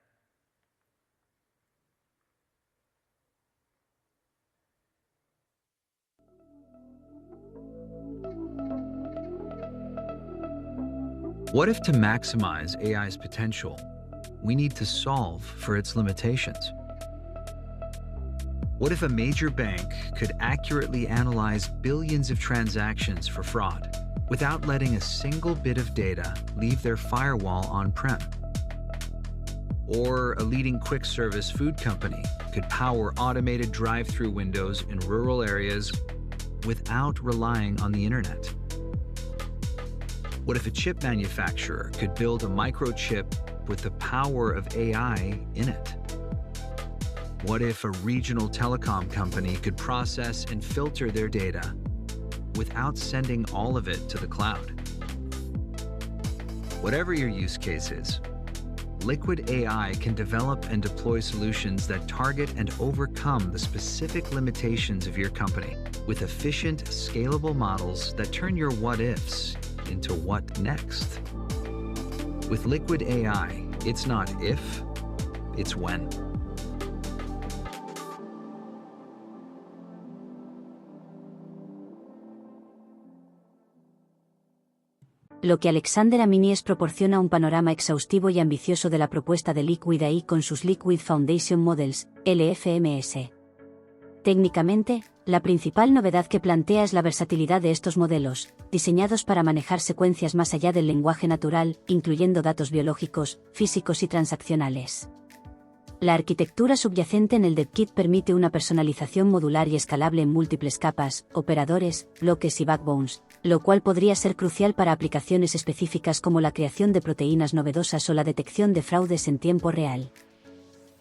What if to maximize AI's potential, we need to solve for its limitations? What if a major bank could accurately analyze billions of transactions for fraud without letting a single bit of data leave their firewall on-prem? Or a leading quick-service food company could power automated drive-through windows in rural areas without relying on the internet? What if a chip manufacturer could build a microchip with the power of AI in it? What if a regional telecom company could process and filter their data without sending all of it to the cloud? Whatever your use case is, Liquid AI can develop and deploy solutions that target and overcome the specific limitations of your company with efficient, scalable models that turn your what-ifs into what next. With Liquid AI, it's not if, it's when. Lo que Alexander Amini es proporciona un panorama exhaustivo y ambicioso de la propuesta de Liquid AI con sus Liquid Foundation Models, LFMS. Técnicamente, la principal novedad que plantea es la versatilidad de estos modelos, diseñados para manejar secuencias más allá del lenguaje natural, incluyendo datos biológicos, físicos y transaccionales. La arquitectura subyacente en el DevKit permite una personalización modular y escalable en múltiples capas, operadores, bloques y backbones, lo cual podría ser crucial para aplicaciones específicas como la creación de proteínas novedosas o la detección de fraudes en tiempo real.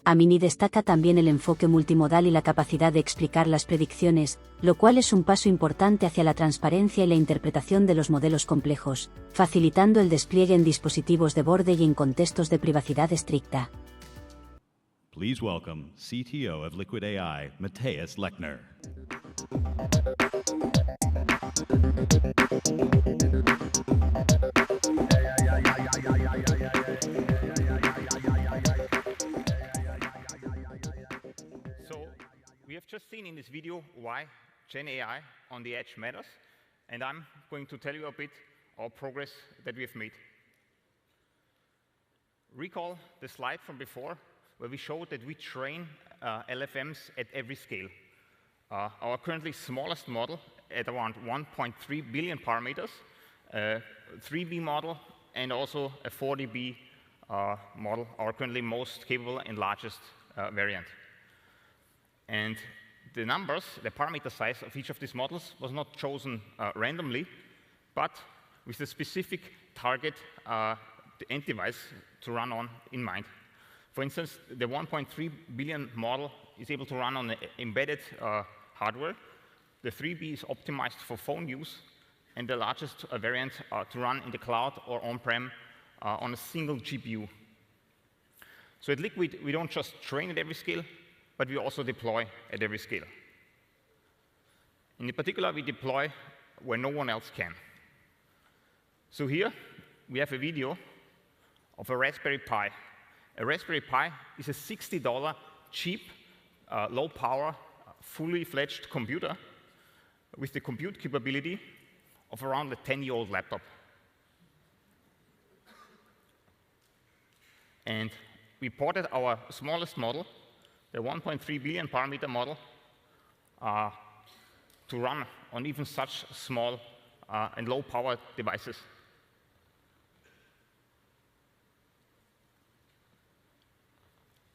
Amini destaca también el enfoque multimodal y la capacidad de explicar las predicciones, lo cual es un paso importante hacia la transparencia y la interpretación de los modelos complejos, facilitando el despliegue en dispositivos de borde y en contextos de privacidad estricta. Please welcome CTO of Liquid AI, Mathias Lechner. We have just seen in this video why Gen AI on the edge matters, and I'm going to tell you a bit our progress that we have made. Recall the slide from before where we showed that we train LFMs at every scale. Our currently smallest model at around 1.3 billion parameters, a 3B model, and also a 4DB model, our currently most capable and largest variant. And the numbers, the parameter size of each of these models was not chosen randomly, but with a specific target end device to run on in mind. For instance, the 1.3 billion model is able to run on embedded hardware. The 3B is optimized for phone use, and the largest variant to run in the cloud or on-prem on a single GPU. So at Liquid, we don't just train at every scale, but we also deploy at every scale. In particular, we deploy where no one else can. So here, we have a video of a Raspberry Pi. A Raspberry Pi is a $60 cheap, low-power, fully-fledged computer with the compute capability of around a 10-year-old laptop. And we ported our smallest model, the 1.3 billion parameter model, to run on even such small and low-power devices.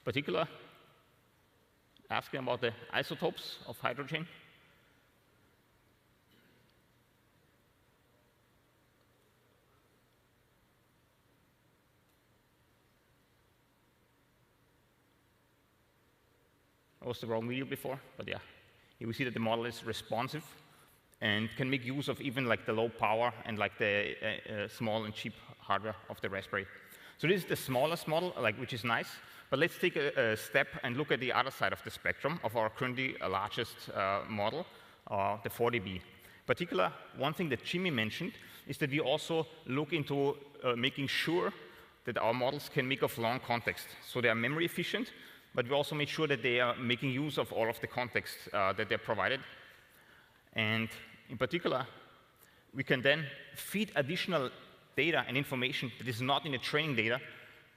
Particular, asking about the isotopes of hydrogen. That was the wrong video before, but yeah. Here we see that the model is responsive and can make use of even like the low power and like the small and cheap hardware of the Raspberry. So this is the smallest model, like, which is nice. But let's take a step and look at the other side of the spectrum of our currently largest model, the 40B. In particular, one thing that Jimmy mentioned is that we also look into making sure that our models can make of long context. So they are memory efficient, but we also make sure that they are making use of all of the context that they're provided. And in particular, we can then feed additional data and information that is not in the training data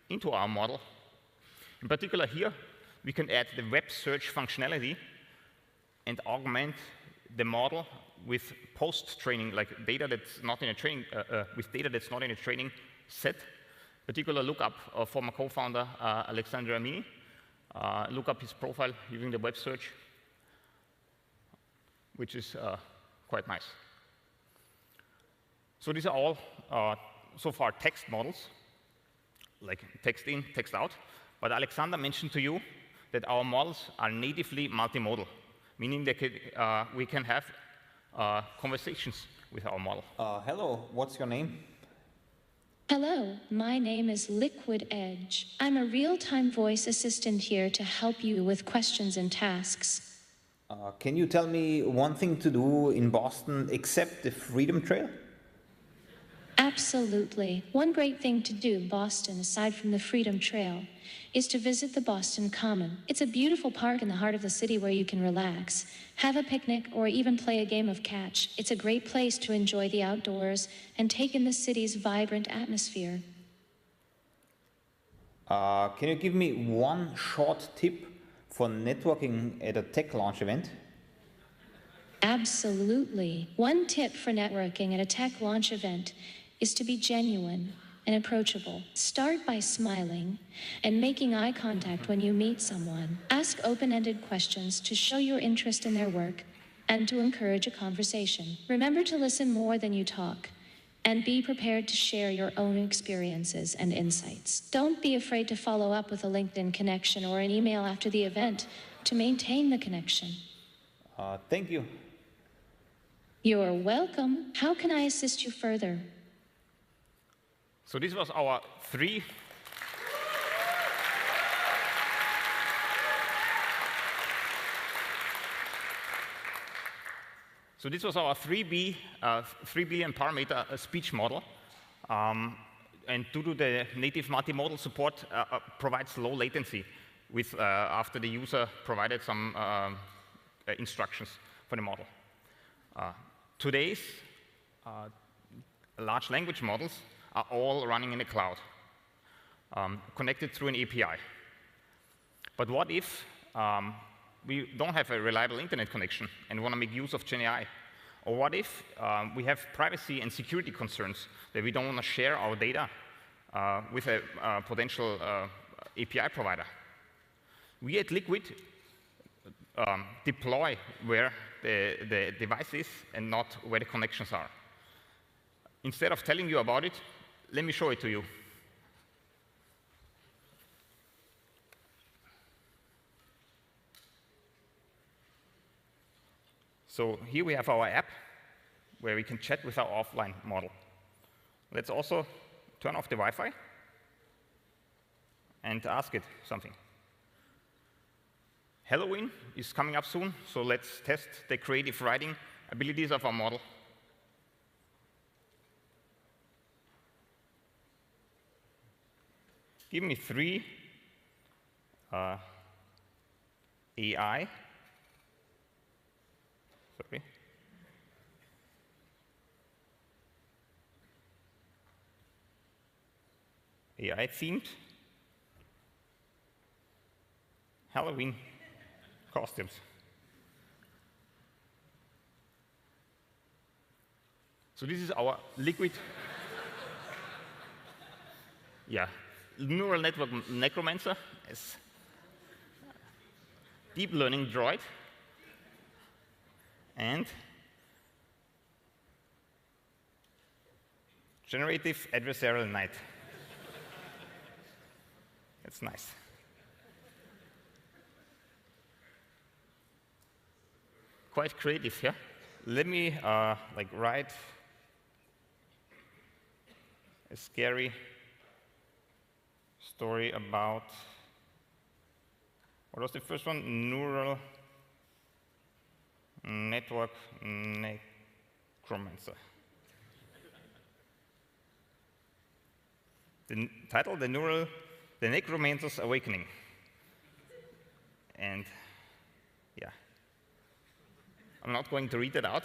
into our model. In particular here, we can add the web search functionality and augment the model with post-training, like data that's not in a training, with data that's not in a training set. In particular, look up our former co-founder, Alexander Amini. Look up his profile using the web search, which is quite nice. So these are all, so far, text models, like text in, text out. But Alexander mentioned to you that our models are natively multimodal, meaning that we can have conversations with our model. Hello, what's your name? Hello, my name is Liquid Edge. I'm a real-time voice assistant here to help you with questions and tasks. Can you tell me one thing to do in Boston except the Freedom Trail? Absolutely. One great thing to do in Boston, aside from the Freedom Trail, is to visit the Boston Common. It's a beautiful park in the heart of the city where you can relax, have a picnic, or even play a game of catch. It's a great place to enjoy the outdoors and take in the city's vibrant atmosphere. Can you give me one short tip for networking at a tech launch event? Absolutely. One tip for networking at a tech launch event is to be genuine and approachable. Start by smiling and making eye contact when you meet someone. Ask open-ended questions to show your interest in their work and to encourage a conversation. Remember to listen more than you talk, and be prepared to share your own experiences and insights. Don't be afraid to follow up with a LinkedIn connection or an email after the event to maintain the connection. Thank you. You're welcome. How can I assist you further? So this was our three So this was our 3 billion parameter speech model. And due to the native multimodal support, provides low latency with, after the user provided some instructions for the model. Today's large language models are all running in the cloud, connected through an API. But what if we don't have a reliable internet connection and want to make use of GenAI? Or what if we have privacy and security concerns that we don't want to share our data with a potential API provider? We at Liquid deploy where the device is and not where the connections are. Instead of telling you about it, let me show it to you. So here we have our app where we can chat with our offline model. Let's also turn off the Wi-Fi and ask it something. Halloween is coming up soon, so let's test the creative writing abilities of our model. Give me 3 AI. Sorry. AI-themed Halloween costumes. So this is our Liquid neural network necromancer, as deep learning droid, and generative adversarial knight. That's nice. quite creative here. Let me like write a scary story about, what was the first one? Neural network necromancer. The title, the Necromancer's Awakening. And yeah, I'm not going to read it out,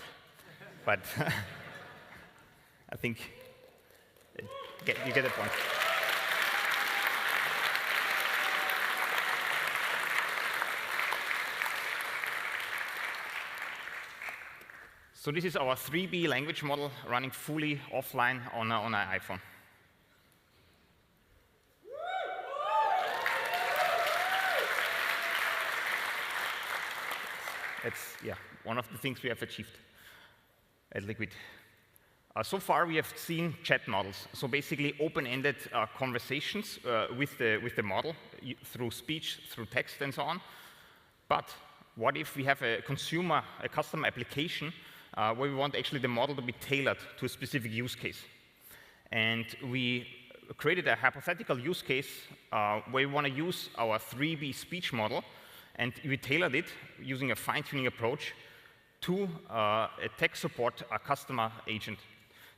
but I think you get the point. So this is our 3B language model running fully offline on an iPhone. It's one of the things we have achieved at Liquid. So far, we have seen chat models, so basically open-ended conversations with the model through speech, through text, and so on. But what if we have a custom application where we want actually the model to be tailored to a specific use case? And we created a hypothetical use case where we want to use our 3B speech model, and we tailored it using a fine-tuning approach to a tech support customer agent.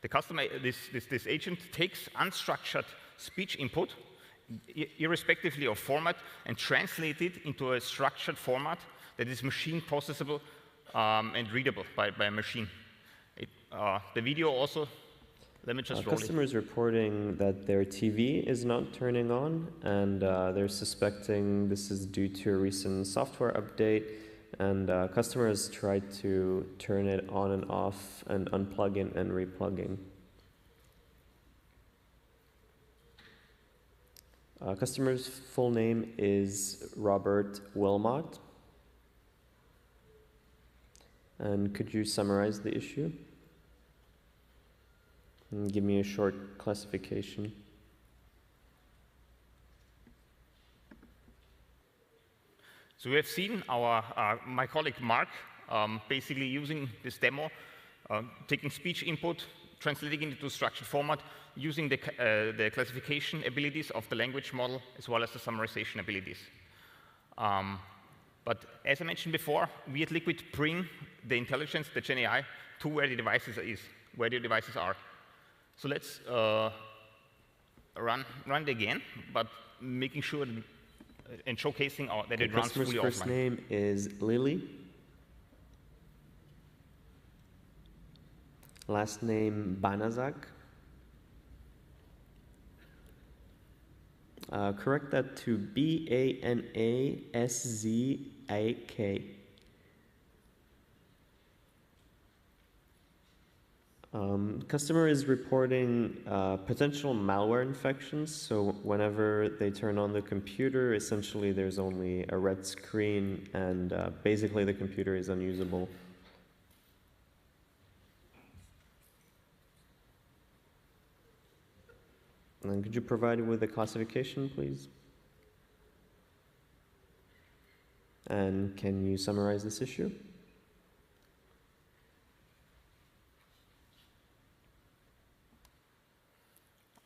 This agent takes unstructured speech input, irrespectively of format, and translates it into a structured format that is machine processable and readable by a machine. The video also, let me just roll it. Customers reporting that their TV is not turning on, and they're suspecting this is due to a recent software update, and customers tried to turn it on and off and unplugging and replugging. Customer's full name is Robert Wilmot. And could you summarize the issue? And give me a short classification. So we have seen my colleague Mark basically using this demo, taking speech input, translating it into structured format, using the classification abilities of the language model as well as the summarization abilities. But as I mentioned before, we at Liquid bring the intelligence, the Gen AI, to where the devices are. So let's run it again, but making sure and showcasing that it runs fully offline. Customer's first name is Lily. Last name Banazak. Correct that to B-A-N-A-S-Z-A-K. Customer is reporting potential malware infections, so whenever they turn on the computer, essentially there's only a red screen, and basically the computer is unusable. And could you provide it with a classification, please? And can you summarize this issue?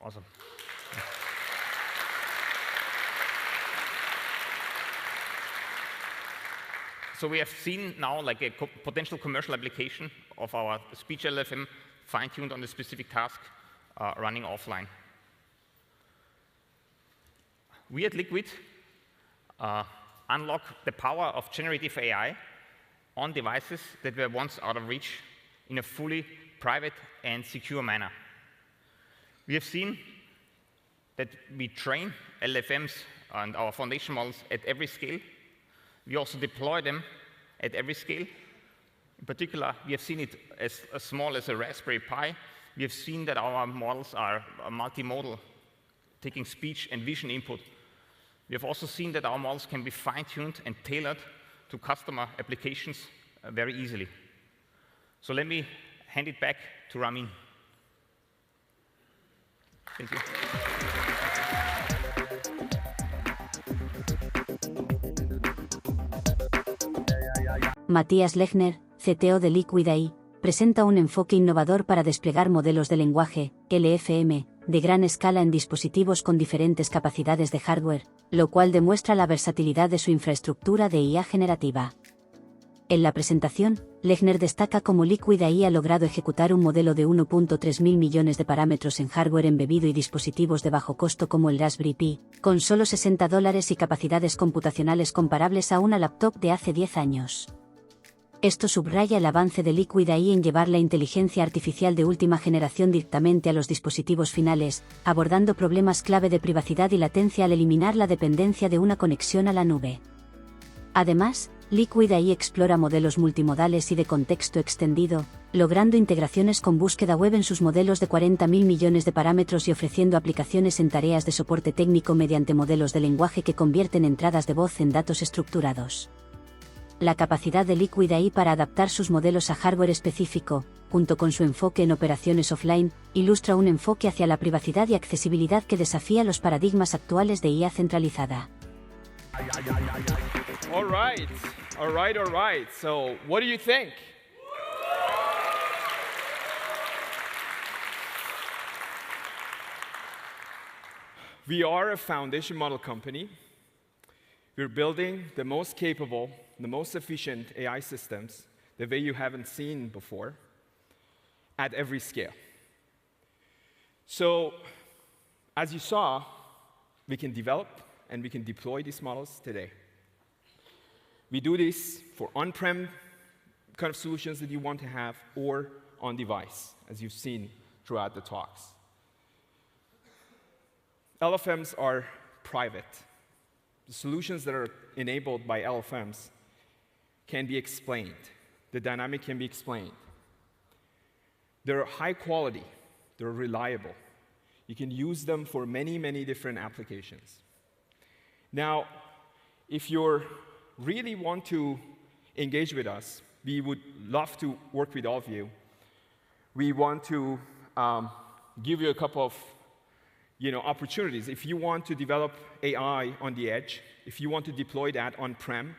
Awesome. So we have seen now like a potential commercial application of our speech LFM fine-tuned on the specific task running offline. We at Liquid unlock the power of generative AI on devices that were once out of reach in a fully private and secure manner. We have seen that we train LFMs and our foundation models at every scale. We also deploy them at every scale. In particular, we have seen it as small as a Raspberry Pi. We have seen that our models are multimodal, taking speech and vision input. We have also seen that our models can be fine-tuned and tailored to customer applications very easily. So let me hand it back to Ramin. Thank you. Mathias Lechner, CTO de Líquida, presenta un enfoque innovador para desplegar modelos de lenguaje, LFM, de gran escala en dispositivos con diferentes capacidades de hardware, lo cual demuestra la versatilidad de su infraestructura de IA generativa. En la presentación, Lechner destaca cómo Líquida ha logrado ejecutar un modelo de 1.3 mil millones de parámetros en hardware embebido y dispositivos de bajo costo como el Raspberry Pi, con solo $60 y capacidades computacionales comparables a una laptop de hace 10 años. Esto subraya el avance de Líquida en llevar la inteligencia artificial de última generación directamente a los dispositivos finales, abordando problemas clave de privacidad y latencia al eliminar la dependencia de una conexión a la nube. Además, Líquida explora modelos multimodales y de contexto extendido, logrando integraciones con búsqueda web en sus modelos de 40.000 millones de parámetros y ofreciendo aplicaciones en tareas de soporte técnico mediante modelos de lenguaje que convierten entradas de voz en datos estructurados. La capacidad de Líquida para adaptar sus modelos a hardware específico, junto con su enfoque en operaciones offline, ilustra un enfoque hacia la privacidad y accesibilidad que desafía los paradigmas actuales de IA centralizada. All right. So, what do you think? We are a foundation model company. We're building the most capable, the most efficient AI systems, the way you haven't seen before, at every scale. So, as you saw, we can develop and we can deploy these models today. We do this for on-prem kind of solutions that you want to have or on device, as you've seen throughout the talks. LFMs are private. The solutions that are enabled by LFMs can be explained. The dynamic can be explained. They're high quality. They're reliable. You can use them for many, many different applications. Now, if you really want to engage with us, we would love to work with all of you. We want to give you a couple of opportunities. If you want to develop AI on the edge, if you want to deploy that on-prem,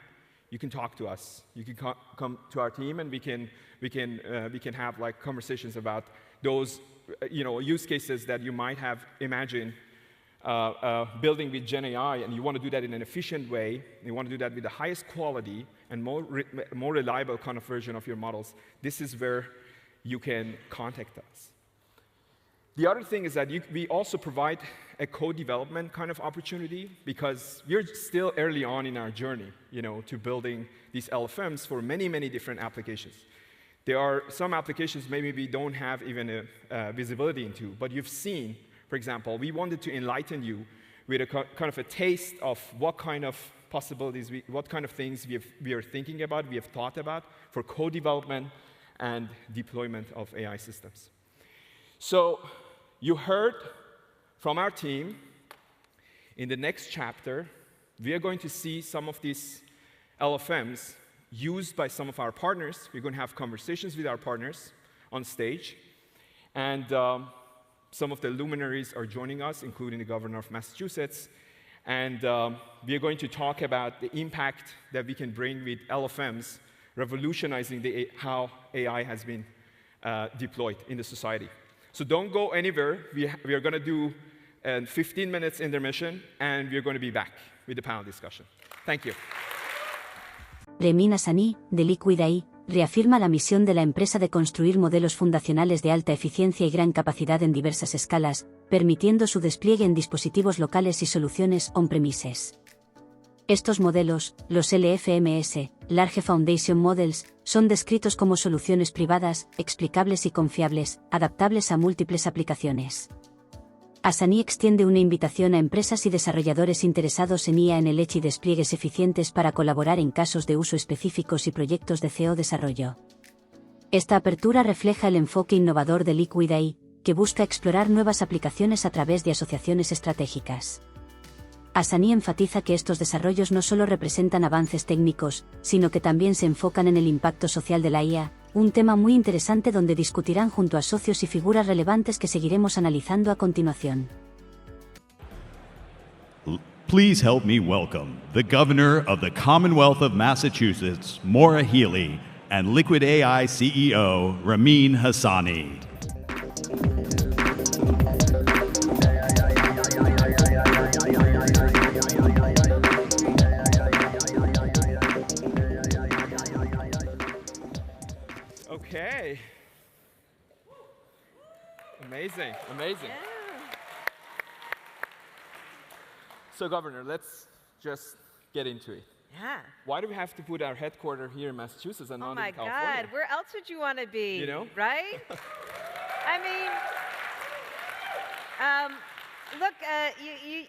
you can talk to us. You can come to our team, and we can have like conversations about those use cases that you might have imagined building with Gen AI, and you want to do that in an efficient way. You want to do that with the highest quality and more reliable kind of version of your models. This is where you can contact us. The other thing is that we also provide a co-development kind of opportunity, because we're still early on in our journey, to building these LFMs for many, many different applications. There are some applications maybe we don't have even a visibility into, but you've seen, for example, we wanted to enlighten you with a kind of a taste of what kind of possibilities, what kind of things we are thinking about, we have thought about for co-development and deployment of AI systems. So you heard from our team, in the next chapter, we are going to see some of these LFMs used by some of our partners. We're going to have conversations with our partners on stage, and some of the luminaries are joining us, including the governor of Massachusetts, and we are going to talk about the impact that we can bring with LFMs, revolutionizing how AI has been deployed in the society. So don't go anywhere. We are going to do a 15 minutes intermission, and we're going to be back with the panel discussion. Thank you. Ramin Hasani, de Líquida, reafirma la misión de la empresa de construir modelos fundacionales de alta eficiencia y gran capacidad en diversas escalas, permitiendo su despliegue en dispositivos locales y soluciones on-premises. Estos modelos, los LFMS, Large Foundation Models, son descritos como soluciones privadas, explicables y confiables, adaptables a múltiples aplicaciones. Hasani extiende una invitación a empresas y desarrolladores interesados en IA en el edge y despliegues eficientes para colaborar en casos de uso específicos y proyectos de CEO desarrollo. Esta apertura refleja el enfoque innovador de Líquida, que busca explorar nuevas aplicaciones a través de asociaciones estratégicas. Hasani enfatiza que estos desarrollos no solo representan avances técnicos, sino que también se enfocan en el impacto social de la IA, un tema muy interesante donde discutirán junto a socios y figuras relevantes que seguiremos analizando a continuación. Please help me welcome the Governor of the Commonwealth of Massachusetts, Maura Healey, and Liquid AI CEO Ramin Hasani. Okay. Amazing, amazing. Yeah. So, Governor, let's just get into it. Yeah. Why do we have to put our headquarters here in Massachusetts and Oh not my in California? God, where else would you want to be? You know? Right? I mean, look,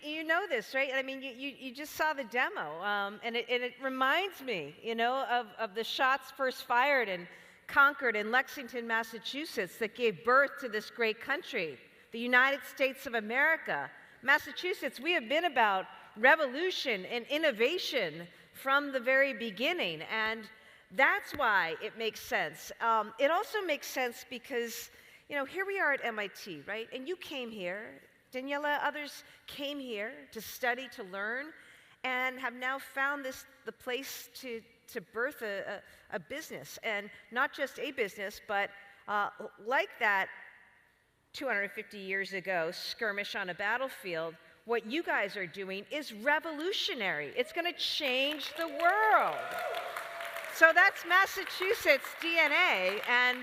you know this, right? I mean, you just saw the demo, and it reminds me, you know, of the shots first fired in Concord and Lexington, Massachusetts, that gave birth to this great country, the United States of America. Massachusetts, we have been about revolution and innovation from the very beginning, and that's why it makes sense. It also makes sense because, you know, here we are at MIT, right? And you came here, Daniela, others came here to study, to learn, and have now found the place to birth a business, and not just a business, but like that 250 years ago, skirmish on a battlefield, what you guys are doing is revolutionary. It's going to change the world. So that's Massachusetts DNA, and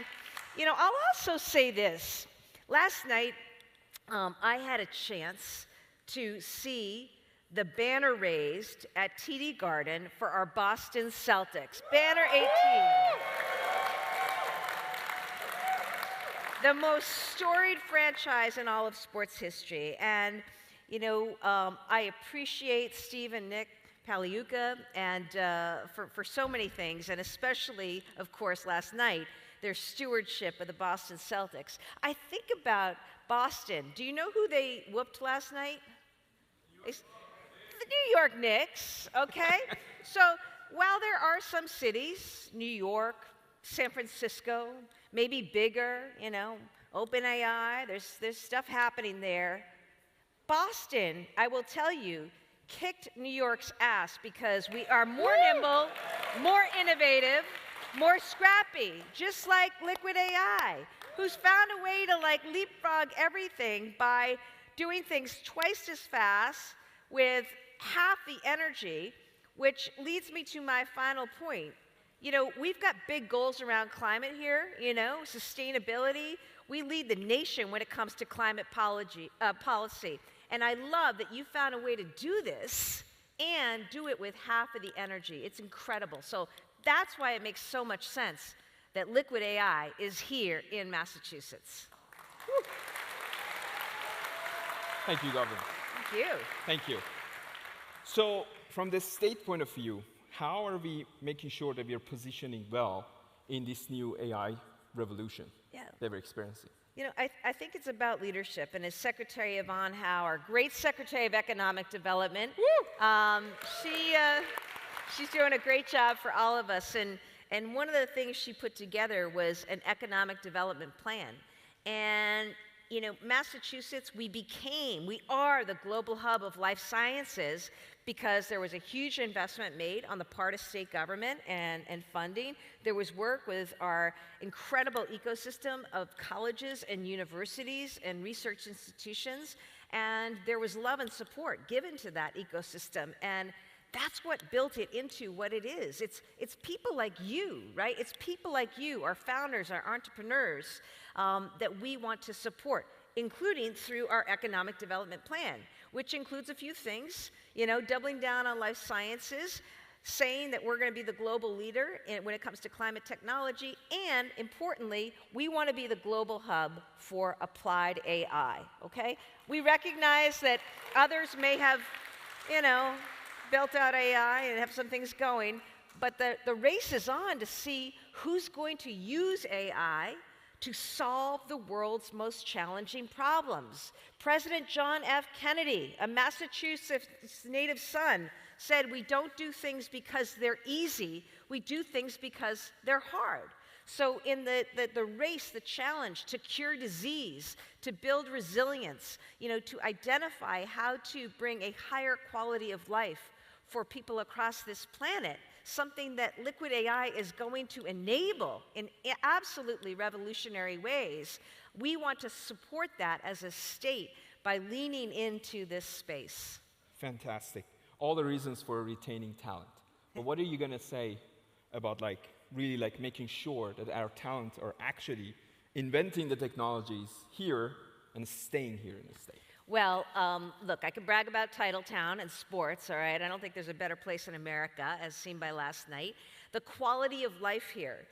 you know, I'll also say this. Last night, I had a chance to see the banner raised at TD Garden for our Boston Celtics. Banner 18. The most storied franchise in all of sports history. And, you know, I appreciate Steve and Nick Pagliuca and for so many things, and especially, of course, last night, their stewardship of the Boston Celtics. I think about Boston. Do you know who they whooped last night? The New York Knicks, okay? So while there are some cities, New York, San Francisco, maybe bigger, you know, OpenAI, there's stuff happening there. Boston, I will tell you, kicked New York's ass because we are more nimble, more innovative, more scrappy, just like Liquid AI, who's found a way to like leapfrog everything by doing things twice as fast with half the energy, which leads me to my final point. You know, we've got big goals around climate here, you know, sustainability. We lead the nation when it comes to climate policy. And I love that you found a way to do this and do it with half of the energy. It's incredible. So that's why it makes so much sense that Liquid AI is here in Massachusetts. Woo. Thank you, Governor. Thank you. Thank you. So from the state point of view, how are we making sure that we are positioning well in this new AI revolution that we're experiencing? You know, I think it's about leadership. And as Secretary Yvonne Howe, our great Secretary of Economic Development, she's doing a great job for all of us. And one of the things she put together was an economic development plan. And you know, Massachusetts, we are the global hub of life sciences because there was a huge investment made on the part of state government and funding. There was work with our incredible ecosystem of colleges and universities and research institutions, and there was love and support given to that ecosystem. And that's what built it into what it is. It's people like you, right? It's people like you, our founders, our entrepreneurs, that we want to support, including through our economic development plan, which includes a few things, you know, doubling down on life sciences, saying that we're going to be the global leader when it comes to climate technology, and importantly, we want to be the global hub for applied AI, okay? We recognize that others may have, you know, built out AI and have some things going, but the race is on to see who's going to use AI to solve the world's most challenging problems. President John F. Kennedy, a Massachusetts native son, said we don't do things because they're easy, we do things because they're hard. So in the race, the challenge to cure disease, to build resilience, you know, to identify how to bring a higher quality of life for people across this planet, something that Liquid AI is going to enable in absolutely revolutionary ways, we want to support that as a state by leaning into this space. Fantastic. All the reasons for retaining talent. But what are you going to say about really making sure that our talent are actually inventing the technologies here and staying here in the States? Well, look, I can brag about Titletown and sports, all right? I don't think there's a better place in America, as seen by last night. The quality of life here.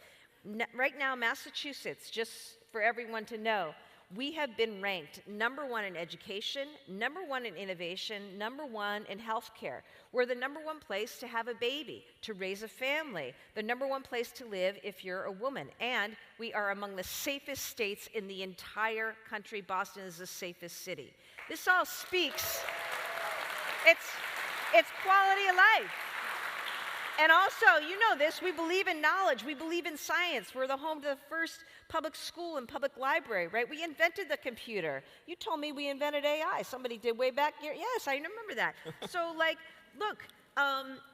Right now, Massachusetts, just for everyone to know, we have been ranked #1 in education, #1 in innovation, #1 in healthcare. We're the #1 place to have a baby, to raise a family, the #1 place to live if you're a woman. And we are among the safest states in the entire country. Boston is the safest city. This all speaks, it's quality of life. And also, you know this, we believe in knowledge, we believe in science. We're the home to the first public school and public library, right? We invented the computer. You told me we invented AI. Somebody did way back here. Yes, I remember that. So look,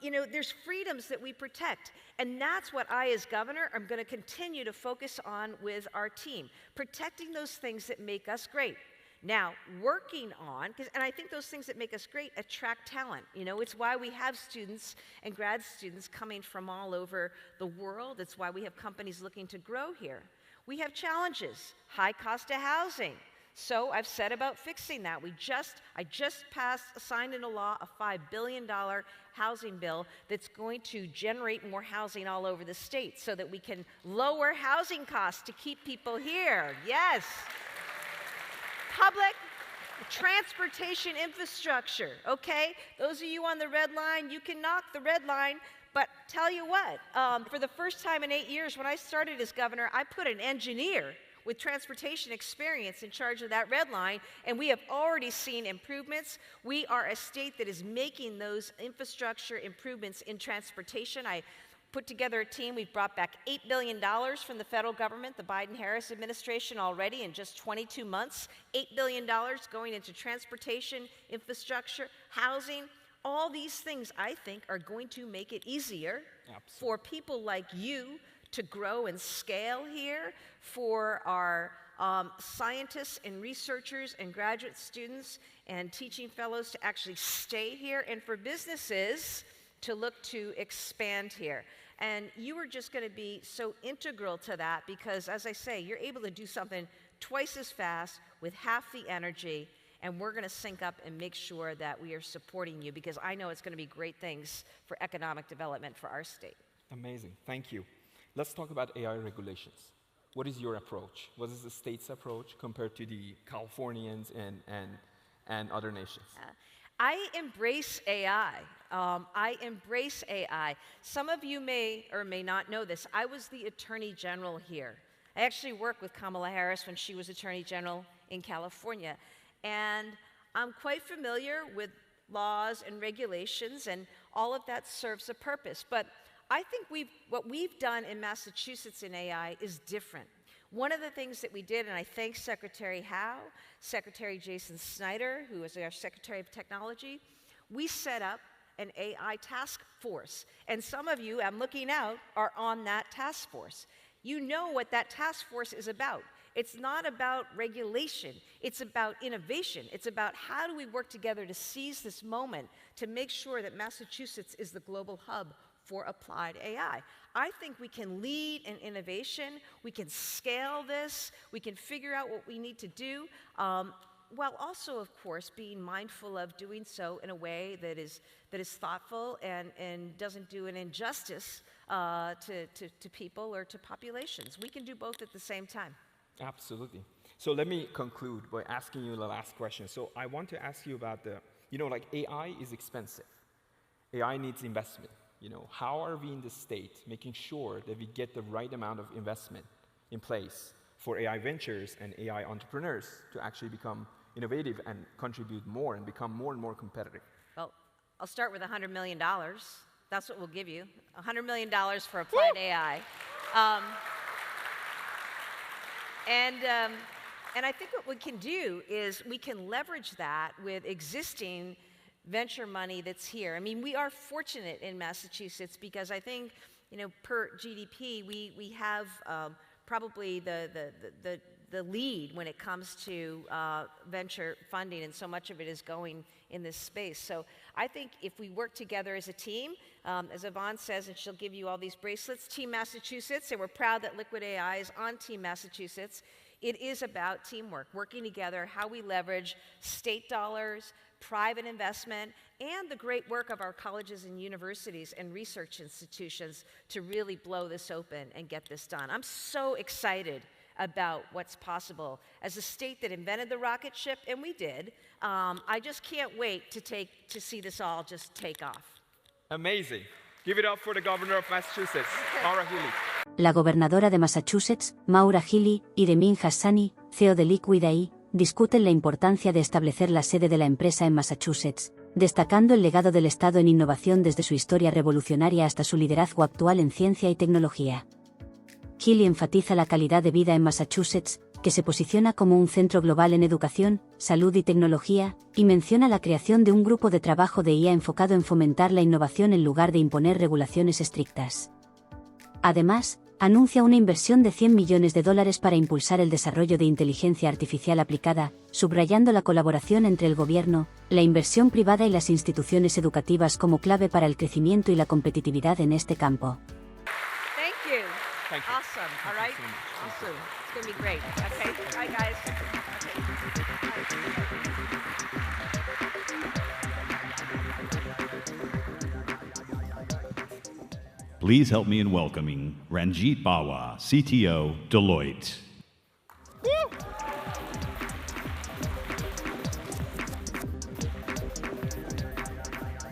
there's freedoms that we protect. And that's what I, as governor, am going to continue to focus on with our team, protecting those things that make us great. Now, working on, and I think those things that make us great attract talent. It's why we have students and grad students coming from all over the world. It's why we have companies looking to grow here. We have challenges, high cost of housing. So I've said about fixing that. I just signed into law a $5 billion housing bill that's going to generate more housing all over the state so that we can lower housing costs to keep people here. Yes. Public transportation infrastructure, okay? Those of you on the red line, you can knock the red line, but tell you what, for the first time in 8 years, when I started as governor, I put an engineer with transportation experience in charge of that red line, and we have already seen improvements. We are a state that is making those infrastructure improvements in transportation. I put together a team. We've brought back $8 billion from the federal government, the Biden-Harris administration already in just 22 months. $8 billion going into transportation, infrastructure, housing. All these things, I think, are going to make it easier for people like you to grow and scale here, for our scientists and researchers and graduate students and teaching fellows to actually stay here, and for businesses to look to expand here. And you are just going to be so integral to that because, as I say, you're able to do something twice as fast with half the energy, and we're going to sync up and make sure that we are supporting you because I know it's going to be great things for economic development for our state. Amazing. Thank you. Let's talk about AI regulations. What is your approach? What is the state's approach compared to the Californians and other nations? I embrace AI. I embrace AI. Some of you may or may not know this. I was the Attorney General here. I actually worked with Kamala Harris when she was Attorney General in California. And I'm quite familiar with laws and regulations, and all of that serves a purpose. But I think what we've done in Massachusetts in AI is different. One of the things that we did, and I thank Secretary Howe, Secretary Jason Snyder, who is our Secretary of Technology, we set up an AI task force. And some of you, I'm looking out, are on that task force. You know what that task force is about. It's not about regulation. It's about innovation. It's about how do we work together to seize this moment to make sure that Massachusetts is the global hub for applied AI. I think we can lead in innovation, we can scale this, we can figure out what we need to do, while also, of course, being mindful of doing so in a way that is thoughtful and doesn't do an injustice to people or to populations. We can do both at the same time. Absolutely. So let me conclude by asking you the last question. So I want to ask you about AI is expensive. AI needs investment. How are we in the state making sure that we get the right amount of investment in place for AI ventures and AI entrepreneurs to actually become innovative and contribute more and become more and more competitive? Well, I'll start with $100 million. That's what we'll give you, $100 million for applied AI. And I think what we can do is we can leverage that with existing venture money that's here. I mean, we are fortunate in Massachusetts because I think, per GDP, we have probably the lead when it comes to venture funding, and so much of it is going in this space. So I think if we work together as a team, as Yvonne says, and she'll give you all these bracelets, Team Massachusetts, and we're proud that Liquid AI is on Team Massachusetts. It is about teamwork, working together, how we leverage state dollars, private investment, and the great work of our colleges and universities and research institutions to really blow this open and get this done. I'm so excited about what's possible. As a state that invented the rocket ship, and we did, I just can't wait to see this all just take off. Amazing. Give it up for the governor of Massachusetts, Maura Healey. La gobernadora de Massachusetts, Maura Healey, y Ramin Hasani, CEO de Liquid AI, discuten la importancia de establecer la sede de la empresa en Massachusetts, destacando el legado del Estado en innovación desde su historia revolucionaria hasta su liderazgo actual en ciencia y tecnología. Healey enfatiza la calidad de vida en Massachusetts, que se posiciona como un centro global en educación, salud y tecnología, y menciona la creación de un grupo de trabajo de IA enfocado en fomentar la innovación en lugar de imponer regulaciones estrictas. Además, anuncia una inversión de $100 millones para impulsar el desarrollo de inteligencia artificial aplicada, subrayando la colaboración entre el gobierno, la inversión privada y las instituciones educativas como clave para el crecimiento y la competitividad en este campo. Thank you. Awesome. All right. Awesome. It's going to be great. Okay. Bye, guys. Please help me in welcoming Ranjit Bawa, CTO, Deloitte. Woo!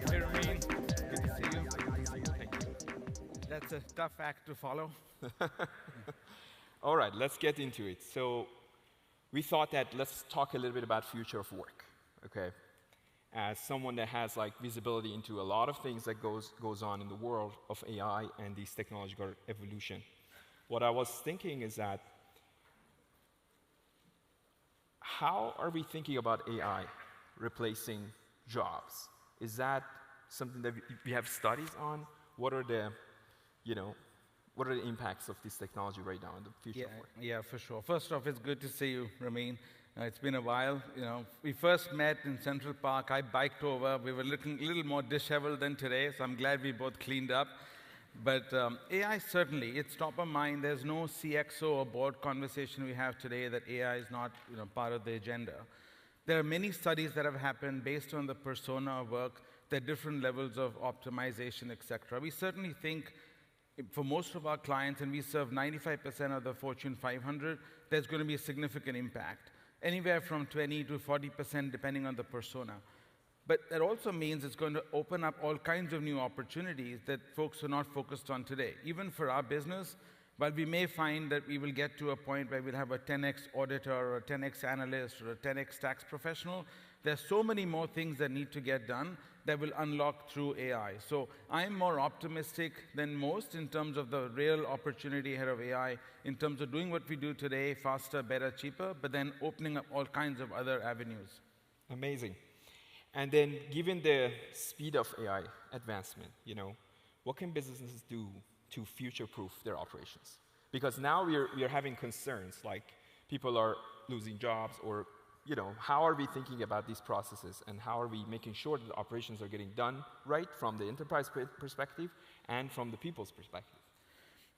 Hey, Ramin. Good to see you. Thank you. That's a tough act to follow. All right, let's get into it. So we thought that let's talk a little bit about future of work, okay? As someone that has visibility into a lot of things that goes on in the world of AI and these technological evolution. What I was thinking is that how are we thinking about AI replacing jobs? Is that something that we have studies on? What are the, what are the impacts of this technology right now in the future of work? Yeah, for sure. First off, it's good to see you, Ramin. It's been a while. We first met in Central Park. I biked over. We were looking a little more disheveled than today, so I'm glad we both cleaned up. But AI, certainly, it's top of mind. There's no CXO or board conversation we have today that AI is not part of the agenda. There are many studies that have happened based on the persona of work, the different levels of optimization, et cetera. We certainly think for most of our clients, and we serve 95% of the Fortune 500, there's going to be a significant impact. Anywhere from 20 to 40% depending on the persona. But that also means it's going to open up all kinds of new opportunities that folks are not focused on today. Even for our business, while we may find that we will get to a point where we'll have a 10x auditor or a 10x analyst or a 10x tax professional, there's so many more things that need to get done that will unlock through AI. So I'm more optimistic than most in terms of the real opportunity ahead of AI, in terms of doing what we do today, faster, better, cheaper, but then opening up all kinds of other avenues. Amazing. And then given the speed of AI advancement, what can businesses do to future-proof their operations? Because now we are having concerns, like people are losing jobs, or how are we thinking about these processes, and how are we making sure that the operations are getting done right from the enterprise perspective and from the people's perspective?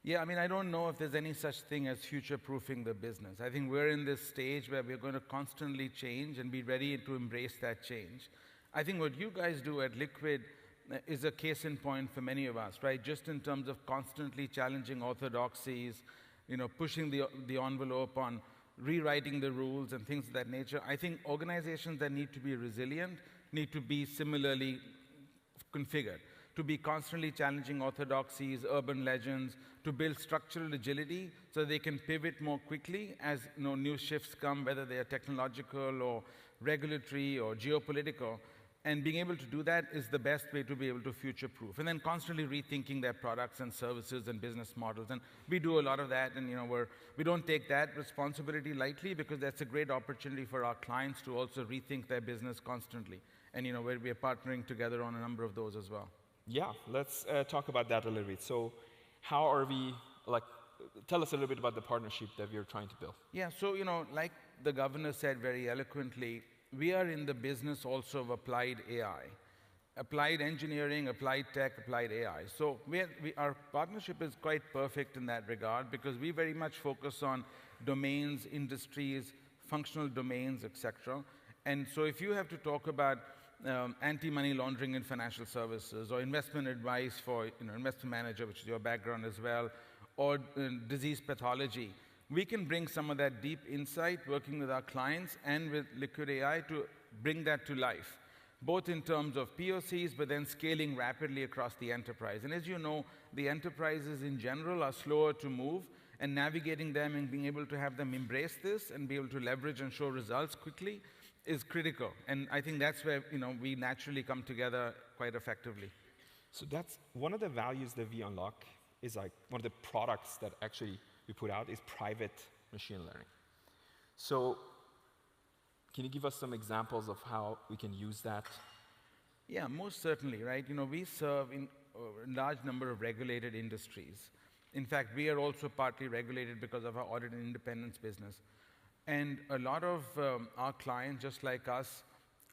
Yeah, I don't know if there's any such thing as future-proofing the business. I think we're in this stage where we're going to constantly change and be ready to embrace that change. I think what you guys do at Liquid is a case in point for many of us, right? Just in terms of constantly challenging orthodoxies, pushing the envelope on rewriting the rules and things of that nature. I think organizations that need to be resilient need to be similarly configured, to be constantly challenging orthodoxies, urban legends, to build structural agility so they can pivot more quickly as new shifts come, whether they are technological or regulatory or geopolitical. And being able to do that is the best way to be able to future-proof. And then constantly rethinking their products and services and business models. And we do a lot of that, and we don't take that responsibility lightly, because that's a great opportunity for our clients to also rethink their business constantly. And where we are partnering together on a number of those as well. Yeah, let's talk about that a little bit. So how are we, tell us a little bit about the partnership that we're trying to build. Yeah, so, like the governor said very eloquently, we are in the business also of applied AI. Applied engineering, applied tech, applied AI. So our partnership is quite perfect in that regard, because we very much focus on domains, industries, functional domains, etc. And so if you have to talk about anti-money laundering in financial services, or investment advice for investment manager, which is your background as well, or disease pathology, we can bring some of that deep insight working with our clients and with Liquid AI to bring that to life, both in terms of POCs, but then scaling rapidly across the enterprise. And as you know, the enterprises in general are slower to move, and navigating them and being able to have them embrace this and be able to leverage and show results quickly is critical. And I think that's where we naturally come together quite effectively. So that's one of the values that we unlock, is one of the products that actually we put out is private machine learning. So can you give us some examples of how we can use that? Yeah, most certainly, right? We serve in a large number of regulated industries. In fact, we are also partly regulated because of our audit and independence business. And a lot of our clients, just like us,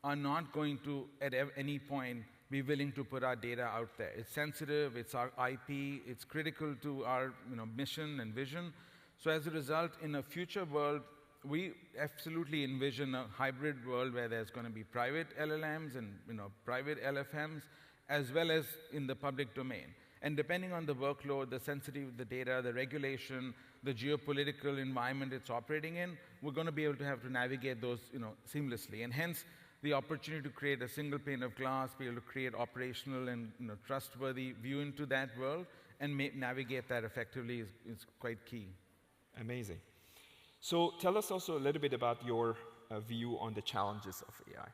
are not going to, at any point, be willing to put our data out there. It's sensitive, it's our IP, it's critical to our mission and vision. So as a result, in a future world, we absolutely envision a hybrid world where there's going to be private LLMs and private LFMs, as well as in the public domain. And depending on the workload, the sensitivity of the data, the regulation, the geopolitical environment it's operating in, we're going to be able to have to navigate those seamlessly. And hence, the opportunity to create a single pane of glass, be able to create operational and trustworthy view into that world, and navigate that effectively is quite key. Amazing. So tell us also a little bit about your view on the challenges of AI.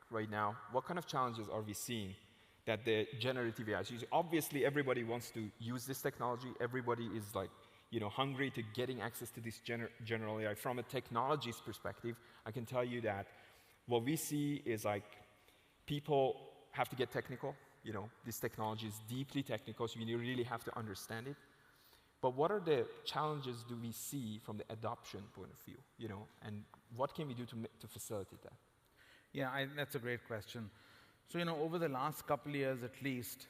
Right now, what kind of challenges are we seeing that the generative AI is using? Obviously, everybody wants to use this technology. Everybody is hungry to getting access to this general AI. From a technology's perspective, I can tell you that what we see is people have to get technical. This technology is deeply technical, so you really have to understand it. But what are the challenges do we see from the adoption point of view? And what can we do to facilitate that? Yeah, that's a great question. So, over the last couple of years at least,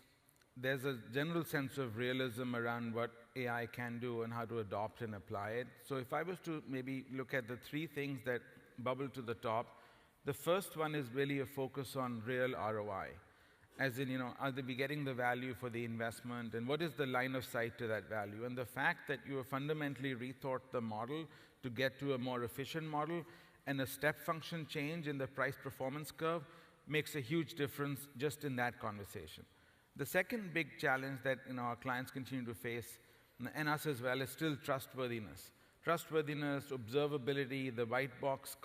there's a general sense of realism around what AI can do and how to adopt and apply it. So if I was to maybe look at the three things that bubble to the top, the first one is really a focus on real ROI. As in, are we getting the value for the investment, and what is the line of sight to that value? And the fact that you have fundamentally rethought the model to get to a more efficient model and a step function change in the price performance curve makes a huge difference just in that conversation. The second big challenge that our clients continue to face, and us as well, is still trustworthiness. Trustworthiness, observability, the white box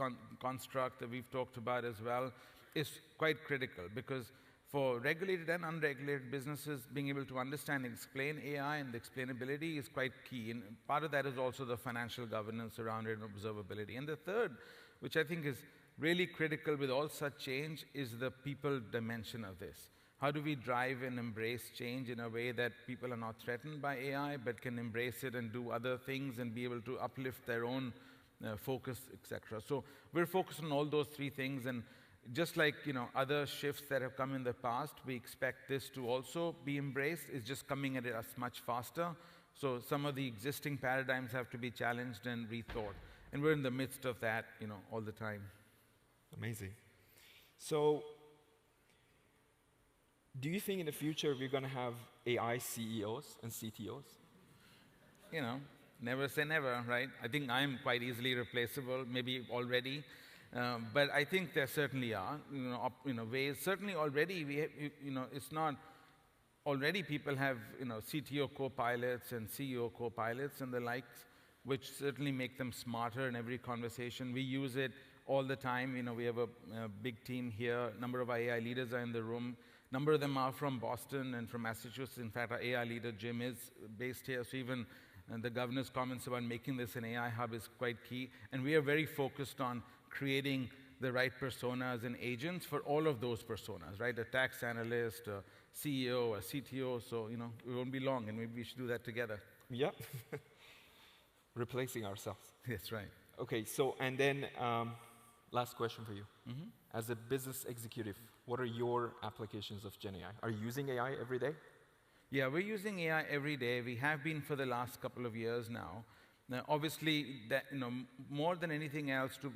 construct that we've talked about as well is quite critical, because for regulated and unregulated businesses, being able to understand and explain AI and the explainability is quite key. And part of that is also the financial governance around it and observability. And the third, which I think is really critical with all such change, is the people dimension of this. How do we drive and embrace change in a way that people are not threatened by AI, but can embrace it and do other things and be able to uplift their own focus, etc. So we're focused on all those three things, and just like other shifts that have come in the past, we expect this to also be embraced. It's just coming at us much faster. So some of the existing paradigms have to be challenged and rethought, and we're in the midst of that, all the time. Amazing. So, do you think in the future we're going to have AI CEOs and CTOs? Never say never, right? I think I'm quite easily replaceable, maybe already. But I think there certainly are, ways. Certainly already, it's not, already people have, CTO co-pilots and CEO co-pilots and the likes, which certainly make them smarter in every conversation. We use it all the time. We have a big team here. A number of our AI leaders are in the room. A number of them are from Boston and from Massachusetts. In fact, our AI leader, Jim, is based here. So even the governor's comments about making this an AI hub is quite key. And we are very focused on creating the right personas and agents for all of those personas, right? A tax analyst, a CEO, a CTO. So, we won't be long, and maybe we should do that together. Yeah. Replacing ourselves. That's right. Okay, so, and then last question for you. As a business executive, what are your applications of Gen AI? Are you using AI every day? Yeah, we're using AI every day. We have been for the last couple of years now. Now, obviously, that, more than anything else, to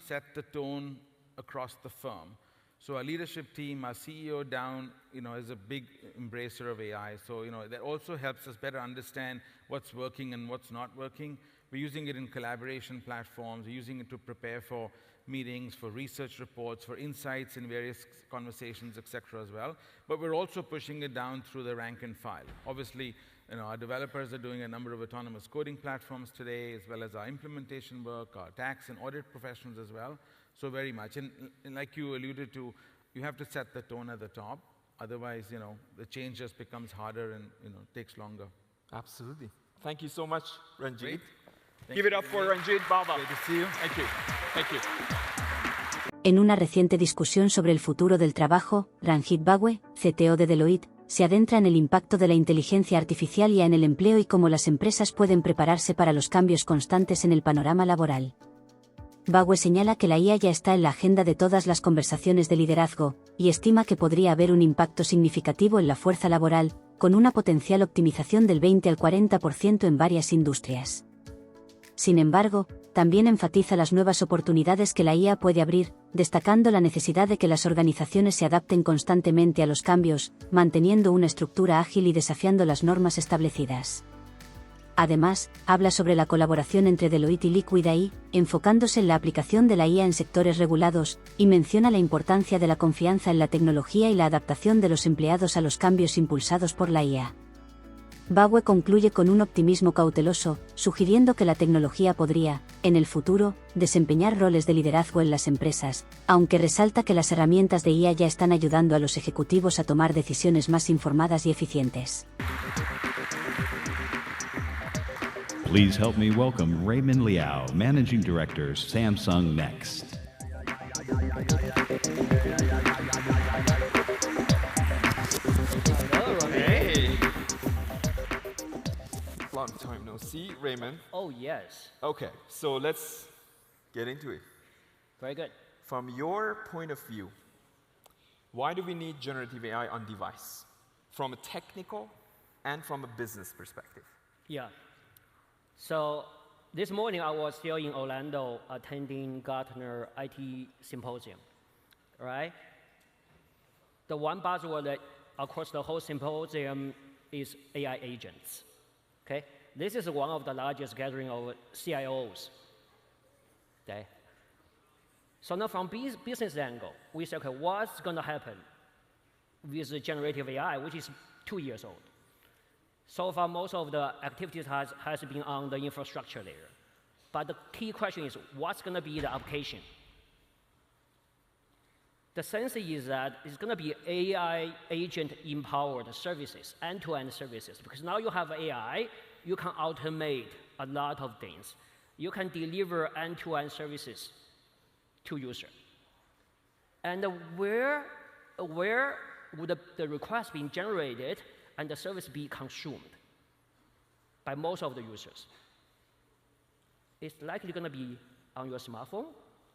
set the tone across the firm. So our leadership team, our CEO down, is a big embracer of AI. So, that also helps us better understand what's working and what's not working. We're using it in collaboration platforms. We're using it to prepare for meetings, for research reports, for insights in various conversations, et cetera, as well. But we're also pushing it down through the rank and file. Obviously, our developers are doing a number of autonomous coding platforms today, as well as our implementation work, our tax and audit professionals as well. So very much. And like you alluded to, you have to set the tone at the top. Otherwise, the change just becomes harder and, takes longer. Absolutely. Thank you so much, Ranjit. Great. Give it up for Ranjit Bawa. Great to see you. Thank you. Thank you. En una reciente discusión sobre el futuro del trabajo, Ranjit Bawa, CTO de Deloitte, se adentra en el impacto de la inteligencia artificial y en el empleo y cómo las empresas pueden prepararse para los cambios constantes en el panorama laboral. Bawa señala que la IA ya está en la agenda de todas las conversaciones de liderazgo, y estima que podría haber un impacto significativo en la fuerza laboral, con una potencial optimización del 20 al 40% en varias industrias. Sin embargo, también enfatiza las nuevas oportunidades que la IA puede abrir, destacando la necesidad de que las organizaciones se adapten constantemente a los cambios, manteniendo una estructura ágil y desafiando las normas establecidas. Además, habla sobre la colaboración entre Deloitte y Líquida, enfocándose en la aplicación de la IA en sectores regulados, y menciona la importancia de la confianza en la tecnología y la adaptación de los empleados a los cambios impulsados por la IA. Bawa concluye con un optimismo cauteloso, sugiriendo que la tecnología podría, en el futuro, desempeñar roles de liderazgo en las empresas, aunque resalta que las herramientas de IA ya están ayudando a los ejecutivos a tomar decisiones más informadas y eficientes. Please help me welcome Raymond Liao, Managing Director, Samsung Next. Hey! Long time no see, Raymond. Oh, yes. Okay, so let's get into it. Very good. From your point of view, why do we need generative AI on device? From a technical and from a business perspective. Yeah. So this morning I was still in Orlando attending Gartner IT Symposium, right? The one buzzword that across the whole symposium is AI agents, okay? This is one of the largest gathering of CIOs, okay? So now from business angle, we say, okay, what's gonna happen with generative AI, which is 2 years old? So far, most of the activities has been on the infrastructure layer. But the key question is, what's going to be the application? The sense is that it's going to be AI agent-empowered services, end-to-end services. Because now you have AI, you can automate a lot of things. You can deliver end-to-end services to user. And where would the request be generated and the service be consumed by most of the users? It's likely going to be on your smartphone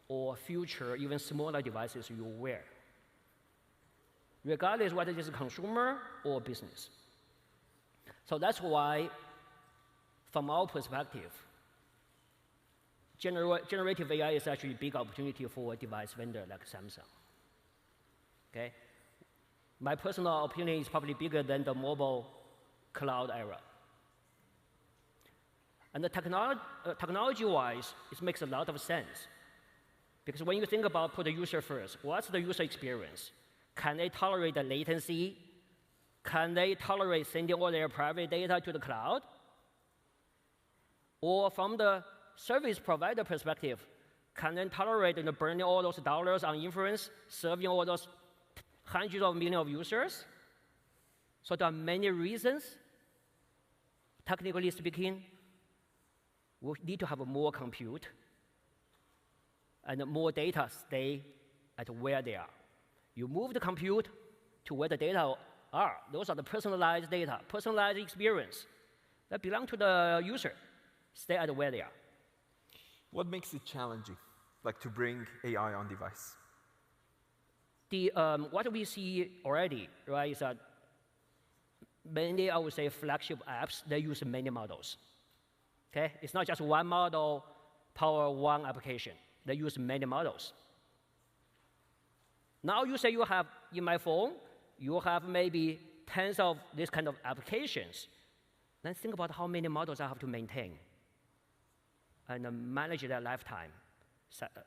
or future, even smaller devices you wear, regardless whether it is a consumer or business. So that's why, from our perspective, generative AI is actually a big opportunity for a device vendor like Samsung. Okay? My personal opinion is probably bigger than the mobile cloud era. And the technology-wise, it makes a lot of sense. Because when you think about put the user first, what's the user experience? Can they tolerate the latency? Can they tolerate sending all their private data to the cloud? Or from the service provider perspective, can then tolerate burning all those dollars on inference, serving all those hundreds of millions of users? So there are many reasons. Technically speaking, we need to have more compute and more data stay at where they are. You move the compute to where the data are. Those are the personalized data, personalized experience that belong to the user. Stay at where they are. What makes it challenging, like to bring AI on device? What we see already, right, is that many, I would say, flagship apps, they use many models. Okay? It's not just one model, power one application. They use many models. Now you say you have, in my phone, you have maybe tens of these kind of applications. Then think about how many models I have to maintain and manage their lifetime,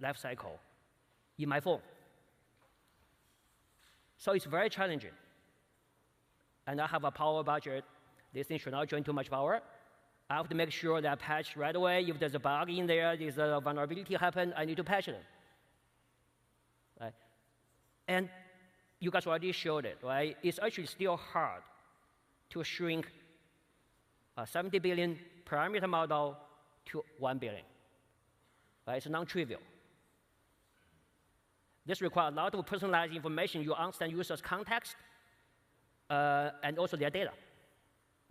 life cycle in my phone. So it's very challenging. And I have a power budget. This thing should not drain too much power. I have to make sure that I patch right away. If there's a bug in there, there's a vulnerability happen, I need to patch them. Right? And you guys already showed it, right? It's actually still hard to shrink a 70 billion parameter model to 1 billion. Right? It's non-trivial. This requires a lot of personalized information. You understand users' context and also their data.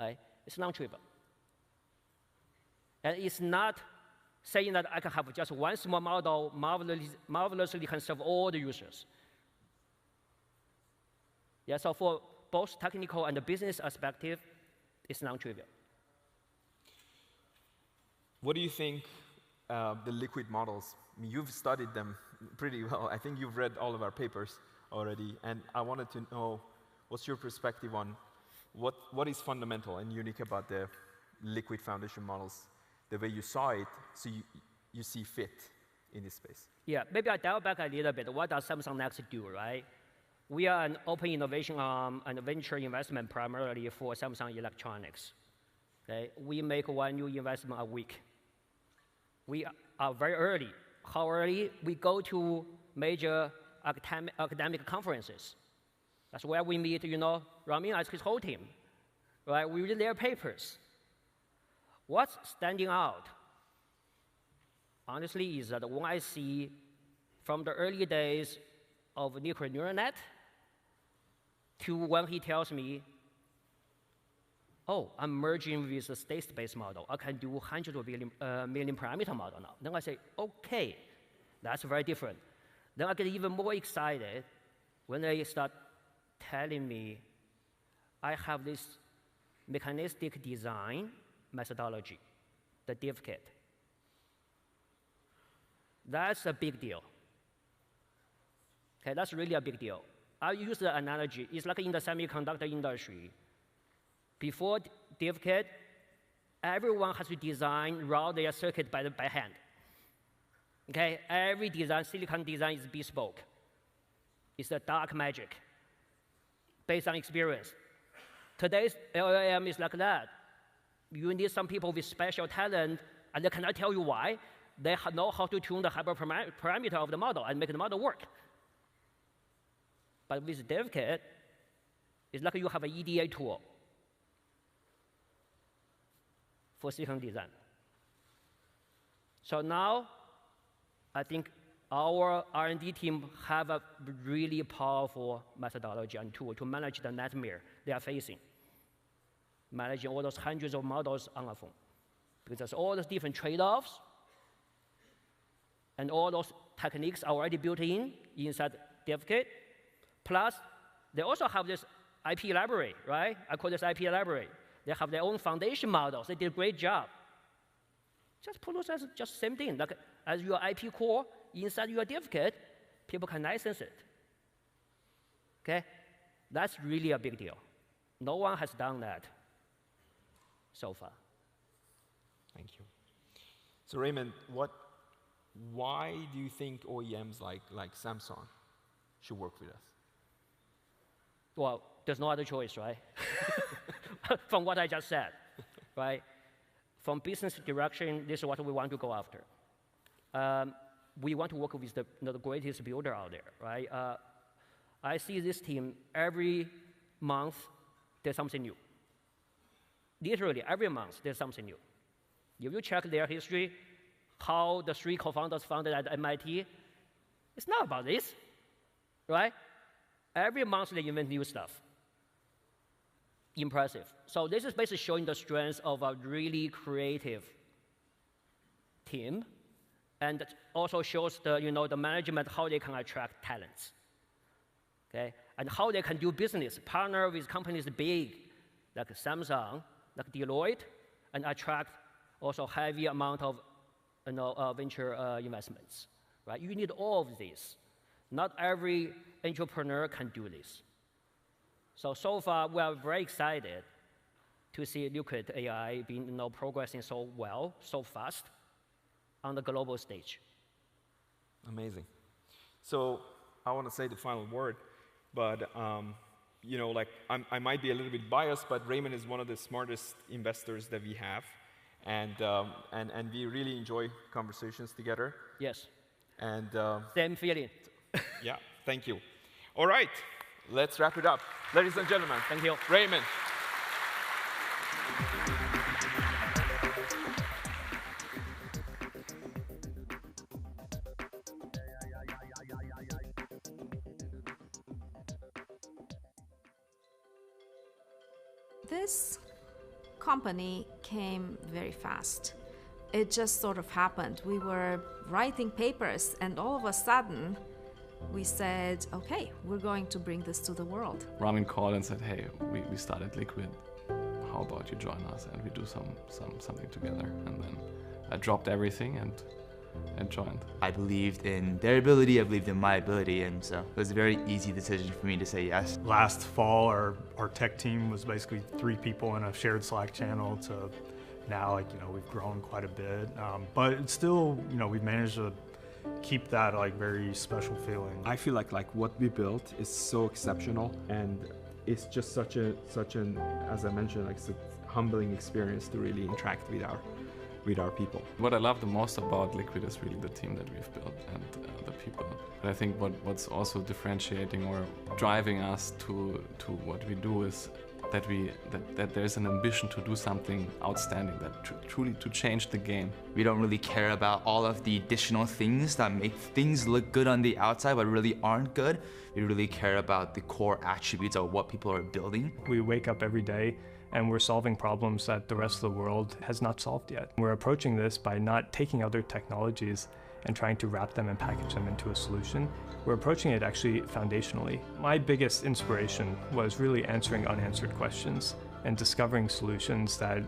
Right? It's non-trivial. And it's not saying that I can have just one small model marvelously can serve all the users. Yeah, so for both technical and the business perspective, it's non-trivial. What do you think the liquid models? I mean, you've studied them pretty well. I think you've read all of our papers already, and I wanted to know what's your perspective on what is fundamental and unique about the liquid foundation models, the way you saw it, so you see fit in this space. Yeah, maybe I'll dial back a little bit. What does Samsung Next do, right? We are an open innovation and venture investment primarily for Samsung Electronics. Okay? We make one new investment a week. We are very early. How early? We go to major academic conferences. That's where we meet, Ramin and his whole team. Right? We read their papers. What's standing out, honestly, is that when I see from the early days of liquid neural net to when he tells me, oh, I'm merging with a state space model. I can do hundreds of million parameter model now. Then I say, okay, that's very different. Then I get even more excited when they start telling me I have this mechanistic design methodology, the div kit. That's a big deal. Okay, that's really a big deal. I use the analogy. It's like in the semiconductor industry. Before div kit, everyone has to design, route their circuit by hand. Okay, every design, silicon design is bespoke. It's a dark magic based on experience. Today's LLM is like that. You need some people with special talent, and they cannot tell you why. They know how to tune the hyperparameter of the model and make the model work. But with div kit, it's like you have an EDA tool for silicon design. So now, I think our R&D team have a really powerful methodology and tool to manage the nightmare they are facing, managing all those hundreds of models on a phone. Because there's all those different trade-offs, and all those techniques are already built inside div kit. Plus, they also have this IP library, right? I call this IP library. They have their own foundation models. They did a great job. Just put those as just same thing. Like as your IP core inside your div kit, people can license it. Okay? That's really a big deal. No one has done that so far. Thank you. So Raymond, why do you think OEMs like Samsung should work with us? Well, there's no other choice, right? From what I just said, right? From business direction, this is what we want to go after. we want to work with the greatest builder out there, right? I see this team every month, there's something new. Literally, every month, there's something new. If you check their history, how the 3 co-founders founded at MIT, it's not about this, right? Every month, they invent new stuff. Impressive. So this is basically showing the strength of a really creative team, and also shows the, the management, how they can attract talents, okay? And how they can do business, partner with companies big, like Samsung, like Deloitte, and attract also heavy amount of venture investments, right? You need all of this. Not every entrepreneur can do this. So far, we are very excited to see Liquid AI being progressing so well, so fast on the global stage. Amazing. So I want to say the final word, but I might be a little bit biased, but Raymond is one of the smartest investors that we have, and we really enjoy conversations together. Yes. And same feeling. Yeah. Thank you. All right. Let's wrap it up. Ladies and gentlemen, thank you. Raymond. This company came very fast. It just sort of happened. We were writing papers, and all of a sudden, we said, okay, we're going to bring this to the world. Ramin called and said, hey, we started Liquid. How about you join us and we do something together? And then I dropped everything and joined. I believed in their ability, I believed in my ability, and so it was a very easy decision for me to say yes. Last fall, our tech team was basically 3 people in a shared Slack channel to now, we've grown quite a bit. But it's still, we've managed to keep that very special feeling. I feel like what we built is so exceptional, and it's just such an, as I mentioned, it's a humbling experience to really interact with our people. What I love the most about Liquid is really the team that we've built and the people. But I think what's also differentiating or driving us to what we do is that there's an ambition to do something outstanding, that truly to change the game. We don't really care about all of the additional things that make things look good on the outside but really aren't good. We really care about the core attributes of what people are building. We wake up every day and we're solving problems that the rest of the world has not solved yet. We're approaching this by not taking other technologies and trying to wrap them and package them into a solution. We're approaching it actually foundationally. My biggest inspiration was really answering unanswered questions and discovering solutions that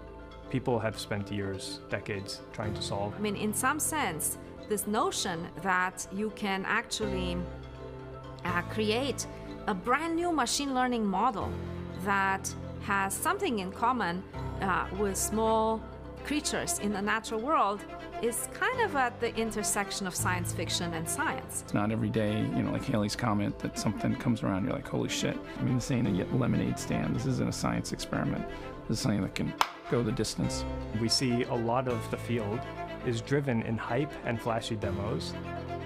people have spent years, decades trying to solve. I mean, in some sense, this notion that you can actually create a brand new machine learning model that has something in common with small creatures in the natural world is kind of at the intersection of science fiction and science. It's not every day, like Haley's comment, that something comes around, you're like, holy shit. I mean, this ain't a lemonade stand. This isn't a science experiment. This is something that can go the distance. We see a lot of the field is driven in hype and flashy demos,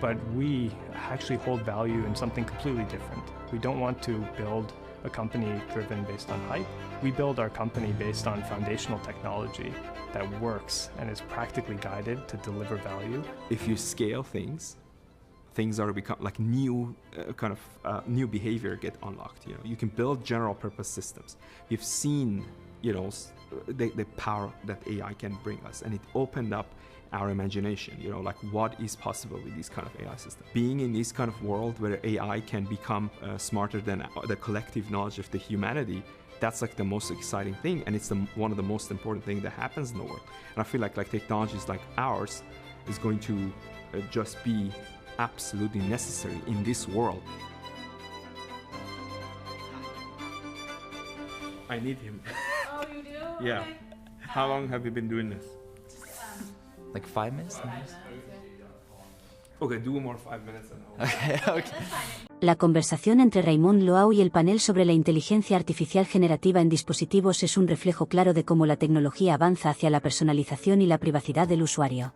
but we actually hold value in something completely different. We don't want to build a company driven based on hype. We build our company based on foundational technology that works and is practically guided to deliver value. If you scale things are become like new new behavior get unlocked. You can build general purpose systems. You've seen the power that AI can bring us, and it opened up our imagination, like what is possible with these kind of AI systems. Being in this kind of world where AI can become smarter than the collective knowledge of the humanity, that's like the most exciting thing, and it's one of the most important things that happens in the world. And I feel like technologies like ours is going to just be absolutely necessary in this world. I need him. Oh, you do? Yeah. Okay. How long have you been doing this? Like 5 minutes? Okay, do more 5 minutes. Okay. La conversación entre Raymond Liao y el panel sobre la inteligencia artificial generativa en dispositivos es un reflejo claro de cómo la tecnología avanza hacia la personalización y la privacidad del usuario.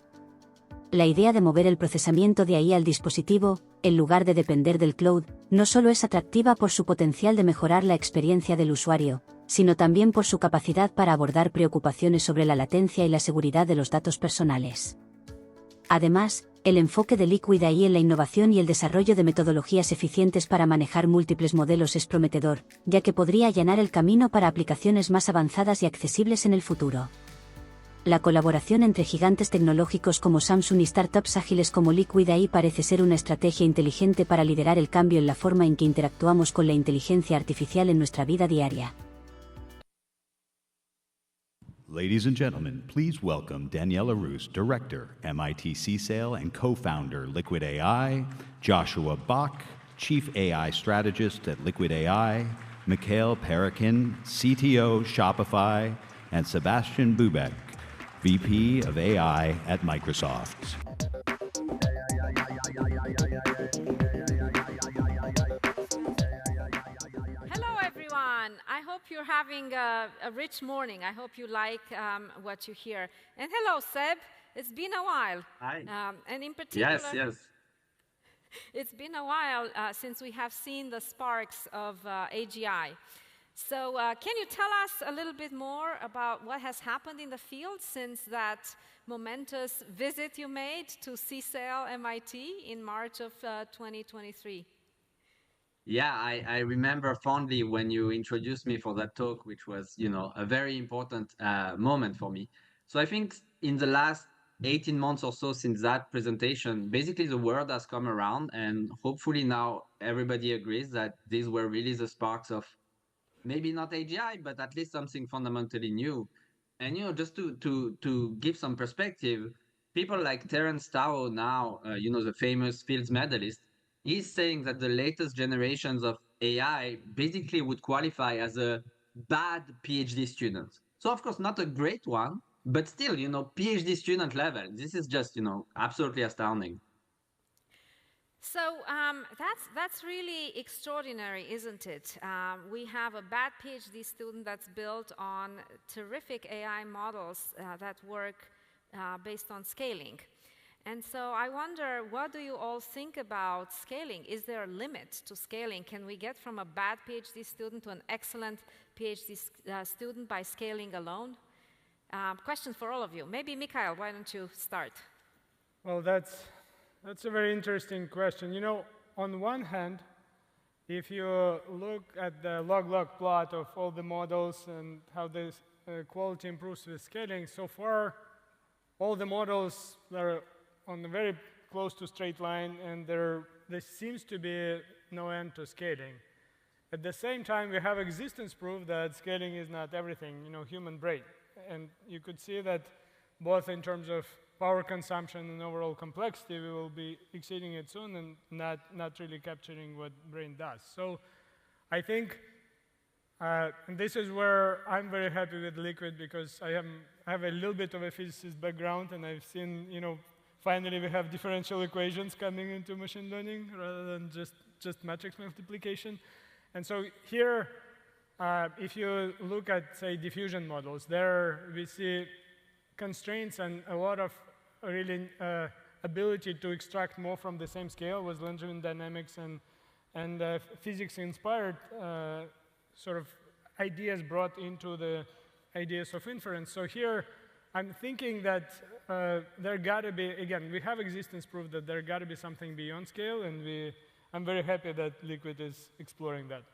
La idea de mover el procesamiento de AI al dispositivo, en lugar de depender del cloud, no solo es atractiva por su potencial de mejorar la experiencia del usuario, sino también por su capacidad para abordar preocupaciones sobre la latencia y la seguridad de los datos personales. Además, el enfoque de Líquida AI en la innovación y el desarrollo de metodologías eficientes para manejar múltiples modelos es prometedor, ya que podría allanar el camino para aplicaciones más avanzadas y accesibles en el futuro. La colaboración entre gigantes tecnológicos como Samsung y startups ágiles como Líquida AI parece ser una estrategia inteligente para liderar el cambio en la forma en que interactuamos con la inteligencia artificial en nuestra vida diaria. Ladies and gentlemen, please welcome Daniela Rus, Director, MIT CSAIL and co-founder Liquid AI, Joscha Bach, Chief AI Strategist at Liquid AI, Mikhail Parakhin, CTO Shopify, and Sebastien Bubeck, VP of AI at Microsoft. Hello, everyone. I hope you're having a rich morning. I hope you like what you hear. And hello, Seb. It's been a while. Hi. And in particular, Yes. It's been a while since we have seen the sparks of AGI. So can you tell us a little bit more about what has happened in the field since that momentous visit you made to CSAIL MIT in March of 2023? Yeah, I remember fondly when you introduced me for that talk, which was, a very important moment for me. So I think in the last 18 months or so since that presentation, basically the world has come around, and hopefully now everybody agrees that these were really the sparks of maybe not AGI, but at least something fundamentally new. And just to give some perspective, people like Terence Tao now, the famous Fields medalist, he's saying that the latest generations of AI basically would qualify as a bad PhD student. So of course not a great one, but still, PhD student level. This is just, absolutely astounding. So that's really extraordinary, isn't it? We have a bad PhD student that's built on terrific AI models that work based on scaling. And so I wonder, what do you all think about scaling? Is there a limit to scaling? Can we get from a bad PhD student to an excellent PhD student by scaling alone? Question for all of you. Maybe Mikhail, why don't you start? Well, that's a very interesting question. On one hand, if you look at the log-log plot of all the models and how this quality improves with scaling, so far all the models are on a very close to straight line, and there seems to be no end to scaling. At the same time, we have existence proof that scaling is not everything, human brain. And you could see that both in terms of power consumption and overall complexity, we will be exceeding it soon and not really capturing what brain does. So I think and this is where I'm very happy with Liquid, because I have a little bit of a physicist background, and I've seen, finally we have differential equations coming into machine learning rather than just matrix multiplication. And so here, if you look at, say, diffusion models, there we see constraints and a lot of really ability to extract more from the same scale with Langevin dynamics and physics-inspired sort of ideas brought into the ideas of inference. So here, I'm thinking that there got to be, again, we have existence proof that there got to be something beyond scale, and I'm very happy that Liquid is exploring that.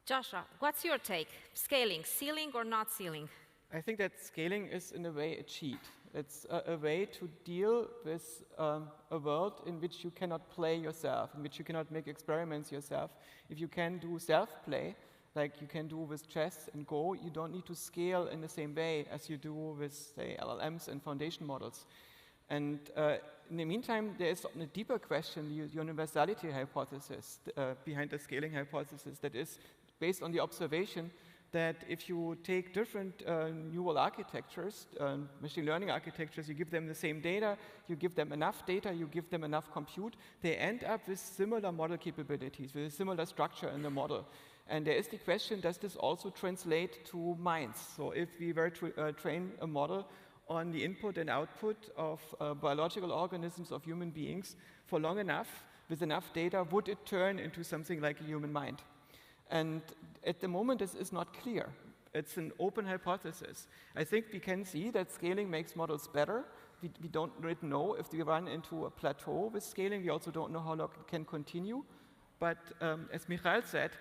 Joscha, what's your take? Scaling, ceiling or not ceiling? I think that scaling is, in a way, a cheat. It's a way to deal with a world in which you cannot play yourself, in which you cannot make experiments yourself. If you can do self-play, like you can do with chess and Go, you don't need to scale in the same way as you do with, say, LLMs and foundation models. And in the meantime, there is a deeper question, the universality hypothesis behind the scaling hypothesis, that is based on the observation that if you take different neural architectures, machine learning architectures, you give them the same data, you give them enough data, you give them enough compute, they end up with similar model capabilities, with a similar structure in the model. And there is the question, does this also translate to minds? So if we were to train a model on the input and output of biological organisms of human beings for long enough, with enough data, would it turn into something like a human mind? And at the moment, this is not clear. It's an open hypothesis. I think we can see that scaling makes models better. We don't really know if we run into a plateau with scaling. We also don't know how long it can continue. But as Mikhail said,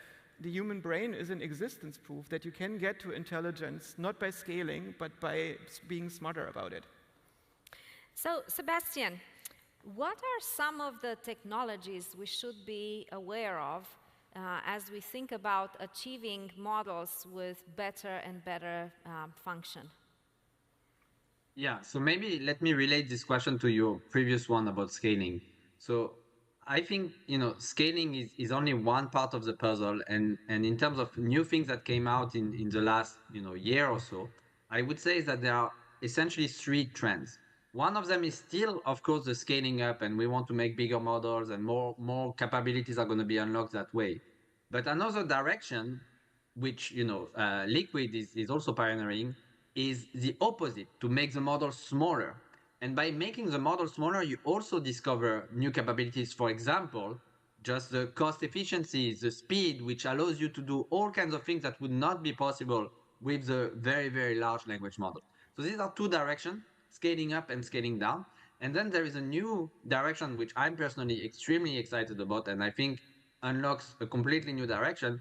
the human brain is an existence proof that you can get to intelligence not by scaling, but by being smarter about it. So, Sebastien, what are some of the technologies we should be aware of as we think about achieving models with better and better function? Yeah, so maybe let me relate this question to your previous one about scaling. So I think, scaling is only one part of the puzzle. And in terms of new things that came out in the last, year or so, I would say that there are essentially three trends. One of them is still, of course, the scaling up, and we want to make bigger models and more capabilities are going to be unlocked that way. But another direction, which, Liquid is also pioneering, is the opposite, to make the model smaller. And by making the model smaller, you also discover new capabilities. For example, just the cost efficiency, the speed, which allows you to do all kinds of things that would not be possible with the very, very large language model. So these are two directions, scaling up and scaling down. And then there is a new direction, which I'm personally extremely excited about, and I think unlocks a completely new direction,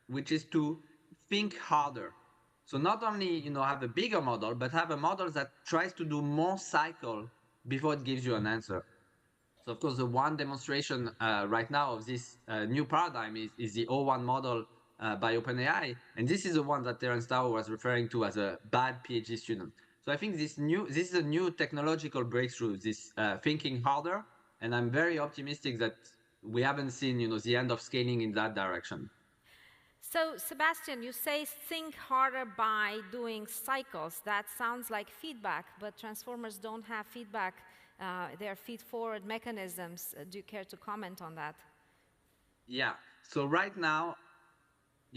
which is to think harder. So not only have a bigger model, but have a model that tries to do more cycle before it gives you an answer. So of course, the one demonstration right now of this new paradigm is the O1 model by OpenAI, and this is the one that Terence Tao was referring to as a bad PhD student. So I think this is a new technological breakthrough, this thinking harder, and I'm very optimistic that we haven't seen the end of scaling in that direction. So, Sebastien, you say think harder by doing cycles. That sounds like feedback, but transformers don't have feedback. They're feed-forward mechanisms. Do you care to comment on that? Yeah. So right now,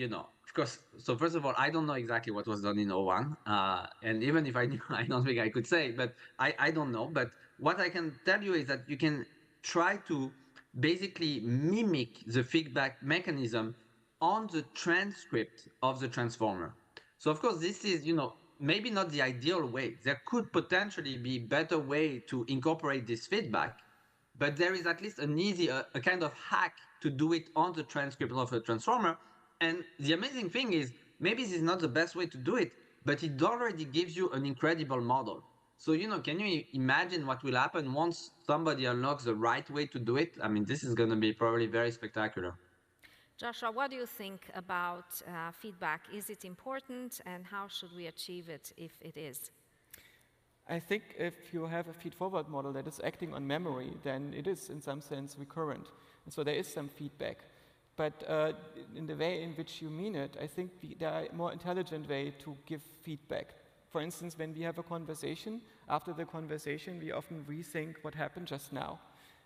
of course, so first of all, I don't know exactly what was done in O1. And even if I knew, I don't think I could say, but I don't know. But what I can tell you is that you can try to basically mimic the feedback mechanism on the transcript of the transformer. So of course, this is, maybe not the ideal way. There could potentially be better way to incorporate this feedback, but there is at least an easy, a kind of hack to do it on the transcript of a transformer. And the amazing thing is, maybe this is not the best way to do it, but it already gives you an incredible model. So, can you imagine what will happen once somebody unlocks the right way to do it? I mean, this is going to be probably very spectacular. Joshua, what do you think about feedback? Is it important, and how should we achieve it if it is? I think if you have a feed-forward model that is acting on memory, then it is in some sense recurrent. And so there is some feedback. But in the way in which you mean it, I think there are a more intelligent way to give feedback. For instance, when we have a conversation, after the conversation, we often rethink what happened just now.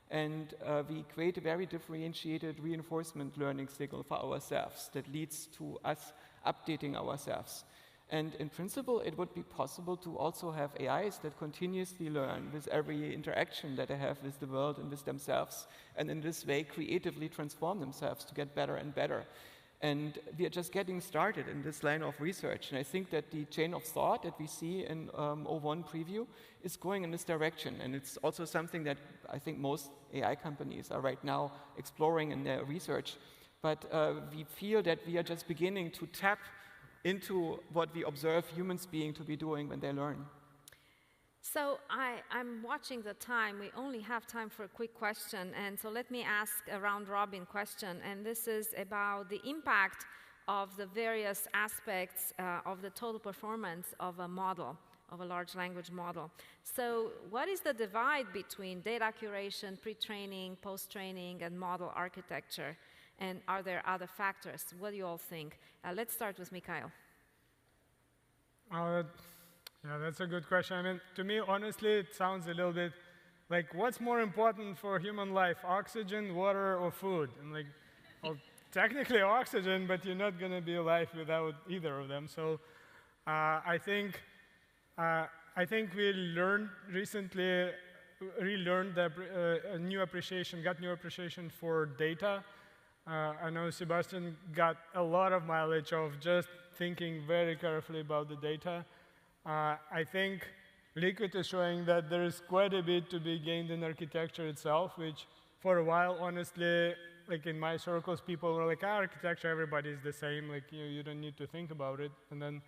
And we create a very differentiated reinforcement learning signal for ourselves that leads to us updating ourselves. And in principle, it would be possible to also have AIs that continuously learn with every interaction that they have with the world and with themselves, and in this way creatively transform themselves to get better and better. And we are just getting started in this line of research. And I think that the chain of thought that we see in O1 preview is going in this direction. And it's also something that I think most AI companies are right now exploring in their research. But we feel that we are just beginning to tap into what we observe humans being to be doing when they learn. So I'm watching the time. We only have time for a quick question. And so let me ask a round-robin question. And this is about the impact of the various aspects of the total performance of a model, of a large language model. So what is the divide between data curation, pre-training, post-training, and model architecture? And are there other factors? What do you all think? Let's start with Mikhail. Yeah, that's a good question. I mean, to me, honestly, it sounds a little bit like, what's more important for human life, oxygen, water, or food? And like, well, technically oxygen, but you're not going to be alive without either of them. So I think I think we learned recently, relearned a new appreciation, got new appreciation for data. I know Sebastien got a lot of mileage of just thinking very carefully about the data. I think Liquid is showing that there is quite a bit to be gained in architecture itself, which for a while, honestly, like in my circles, people were like, architecture, everybody is the same, like you don't need to think about it. And then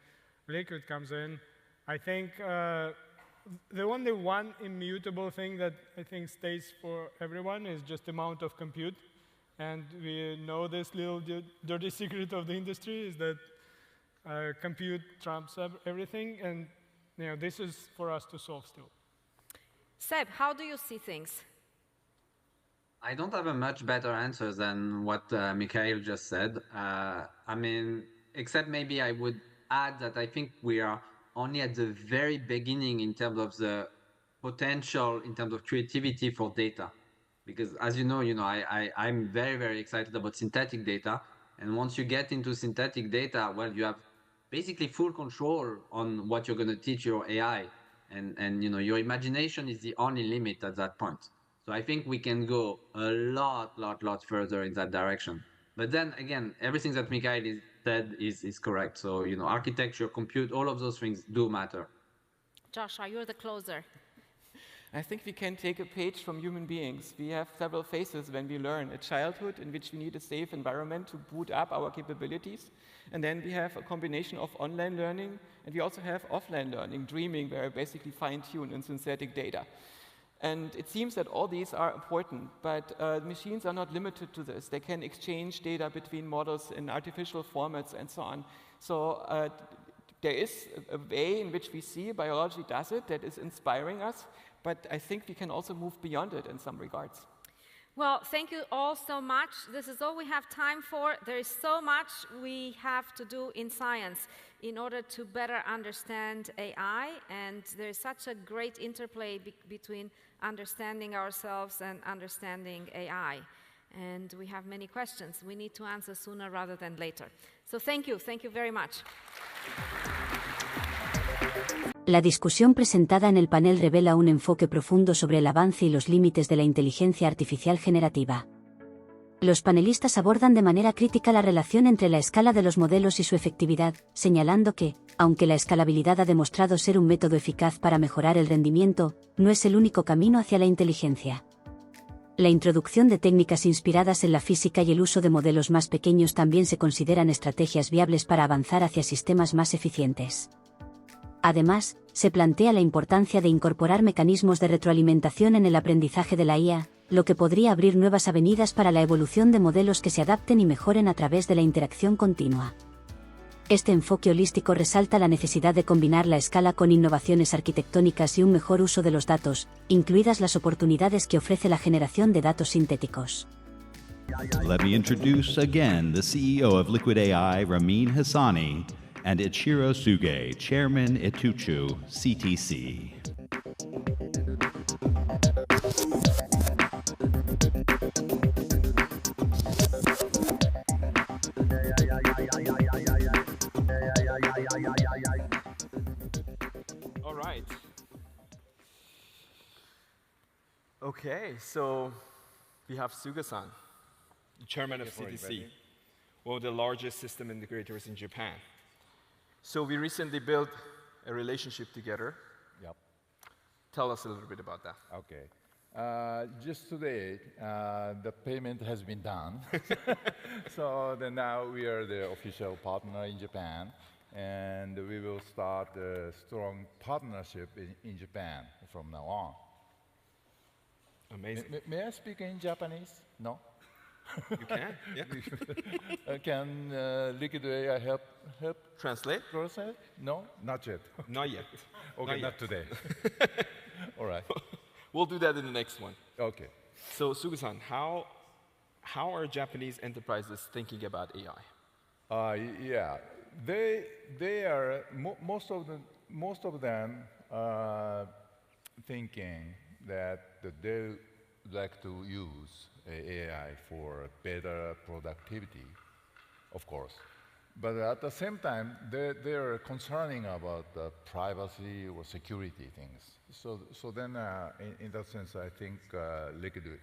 Liquid comes in. I think the only one immutable thing that I think stays for everyone is just the amount of compute. And we know this little dirty secret of the industry is that compute trumps everything. And this is for us to solve still. Seb, how do you see things? I don't have a much better answer than what Mikhail just said. I mean, except maybe I would add that I think we are only at the very beginning in terms of the potential, in terms of creativity for data. Because as you know, I'm very, very excited about synthetic data. And once you get into synthetic data, well, you have basically full control on what you're going to teach your AI. And your imagination is the only limit at that point. So I think we can go a lot further in that direction. But then again, everything that Mikhail said is correct. So, architecture, compute, all of those things do matter. Joscha, you're the closer. I think we can take a page from human beings. We have several phases when we learn. A childhood in which we need a safe environment to boot up our capabilities. And then we have a combination of online learning, and we also have offline learning, dreaming, where I basically fine-tune in synthetic data. And it seems that all these are important, but machines are not limited to this. They can exchange data between models in artificial formats and so on. So there is a way in which we see biology does it that is inspiring us, but I think we can also move beyond it in some regards. Well, thank you all so much. This is all we have time for. There is so much we have to do in science in order to better understand AI, and there is such a great interplay between understanding ourselves and understanding AI. And we have many questions we need to answer sooner rather than later. So thank you very much. La discusión presentada en el panel revela un enfoque profundo sobre el avance y los límites de la inteligencia artificial generativa. Los panelistas abordan de manera crítica la relación entre la escala de los modelos y su efectividad, señalando que, aunque la escalabilidad ha demostrado ser un método eficaz para mejorar el rendimiento, no es el único camino hacia la inteligencia. La introducción de técnicas inspiradas en la física y el uso de modelos más pequeños también se consideran estrategias viables para avanzar hacia sistemas más eficientes. Además, se plantea la importancia de incorporar mecanismos de retroalimentación en el aprendizaje de la IA, lo que podría abrir nuevas avenidas para la evolución de modelos que se adapten y mejoren a través de la interacción continua. Este enfoque holístico resalta la necesidad de combinar la escala con innovaciones arquitectónicas y un mejor uso de los datos, incluidas las oportunidades que ofrece la generación de datos sintéticos. Let me introduce again the CEO of Liquid AI, Ramin Hasani, and Ichiro Suge, Chairman Ituchu, CTC. All right. Okay, so we have Suga-san, the chairman of CTC, one of the largest system integrators in Japan. So we recently built a relationship together. Yep. Tell us a little bit about that. Okay. Just today, the payment has been done. So then now we are the official partner in Japan, and we will start a strong partnership in Japan from now on. Amazing. May I speak in Japanese? No? You can, yeah. Can Liquid AI help translate? No, not yet. Not yet. Okay, not today. All right. We'll do that in the next one. Okay. So Suga-san, how are Japanese enterprises thinking about AI? Yeah, they are most of them thinking that they like to use AI for better productivity, of course. But at the same time, they're concerning about privacy or security things. So then, in that sense, I think Liquid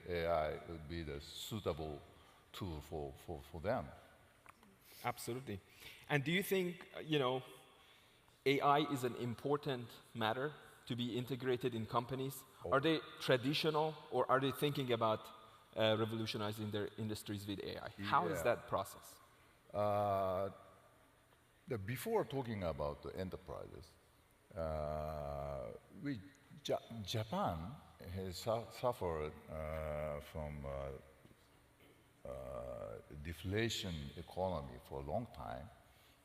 AI would be the suitable tool for them. Absolutely. And do you think, AI is an important matter to be integrated in companies? Are they traditional, or are they thinking about revolutionizing their industries with AI? How is that process? Before talking about the enterprises, Japan has suffered from deflation economy for a long time,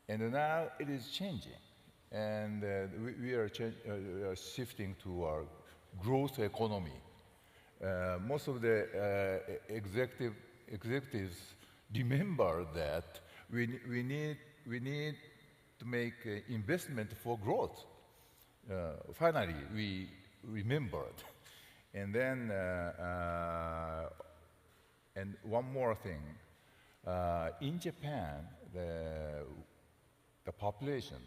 and now it is changing, and we are shifting to our growth economy. Most of the executives remember that we need to make investment for growth. Finally, we remembered. And then, and one more thing. In Japan, the population,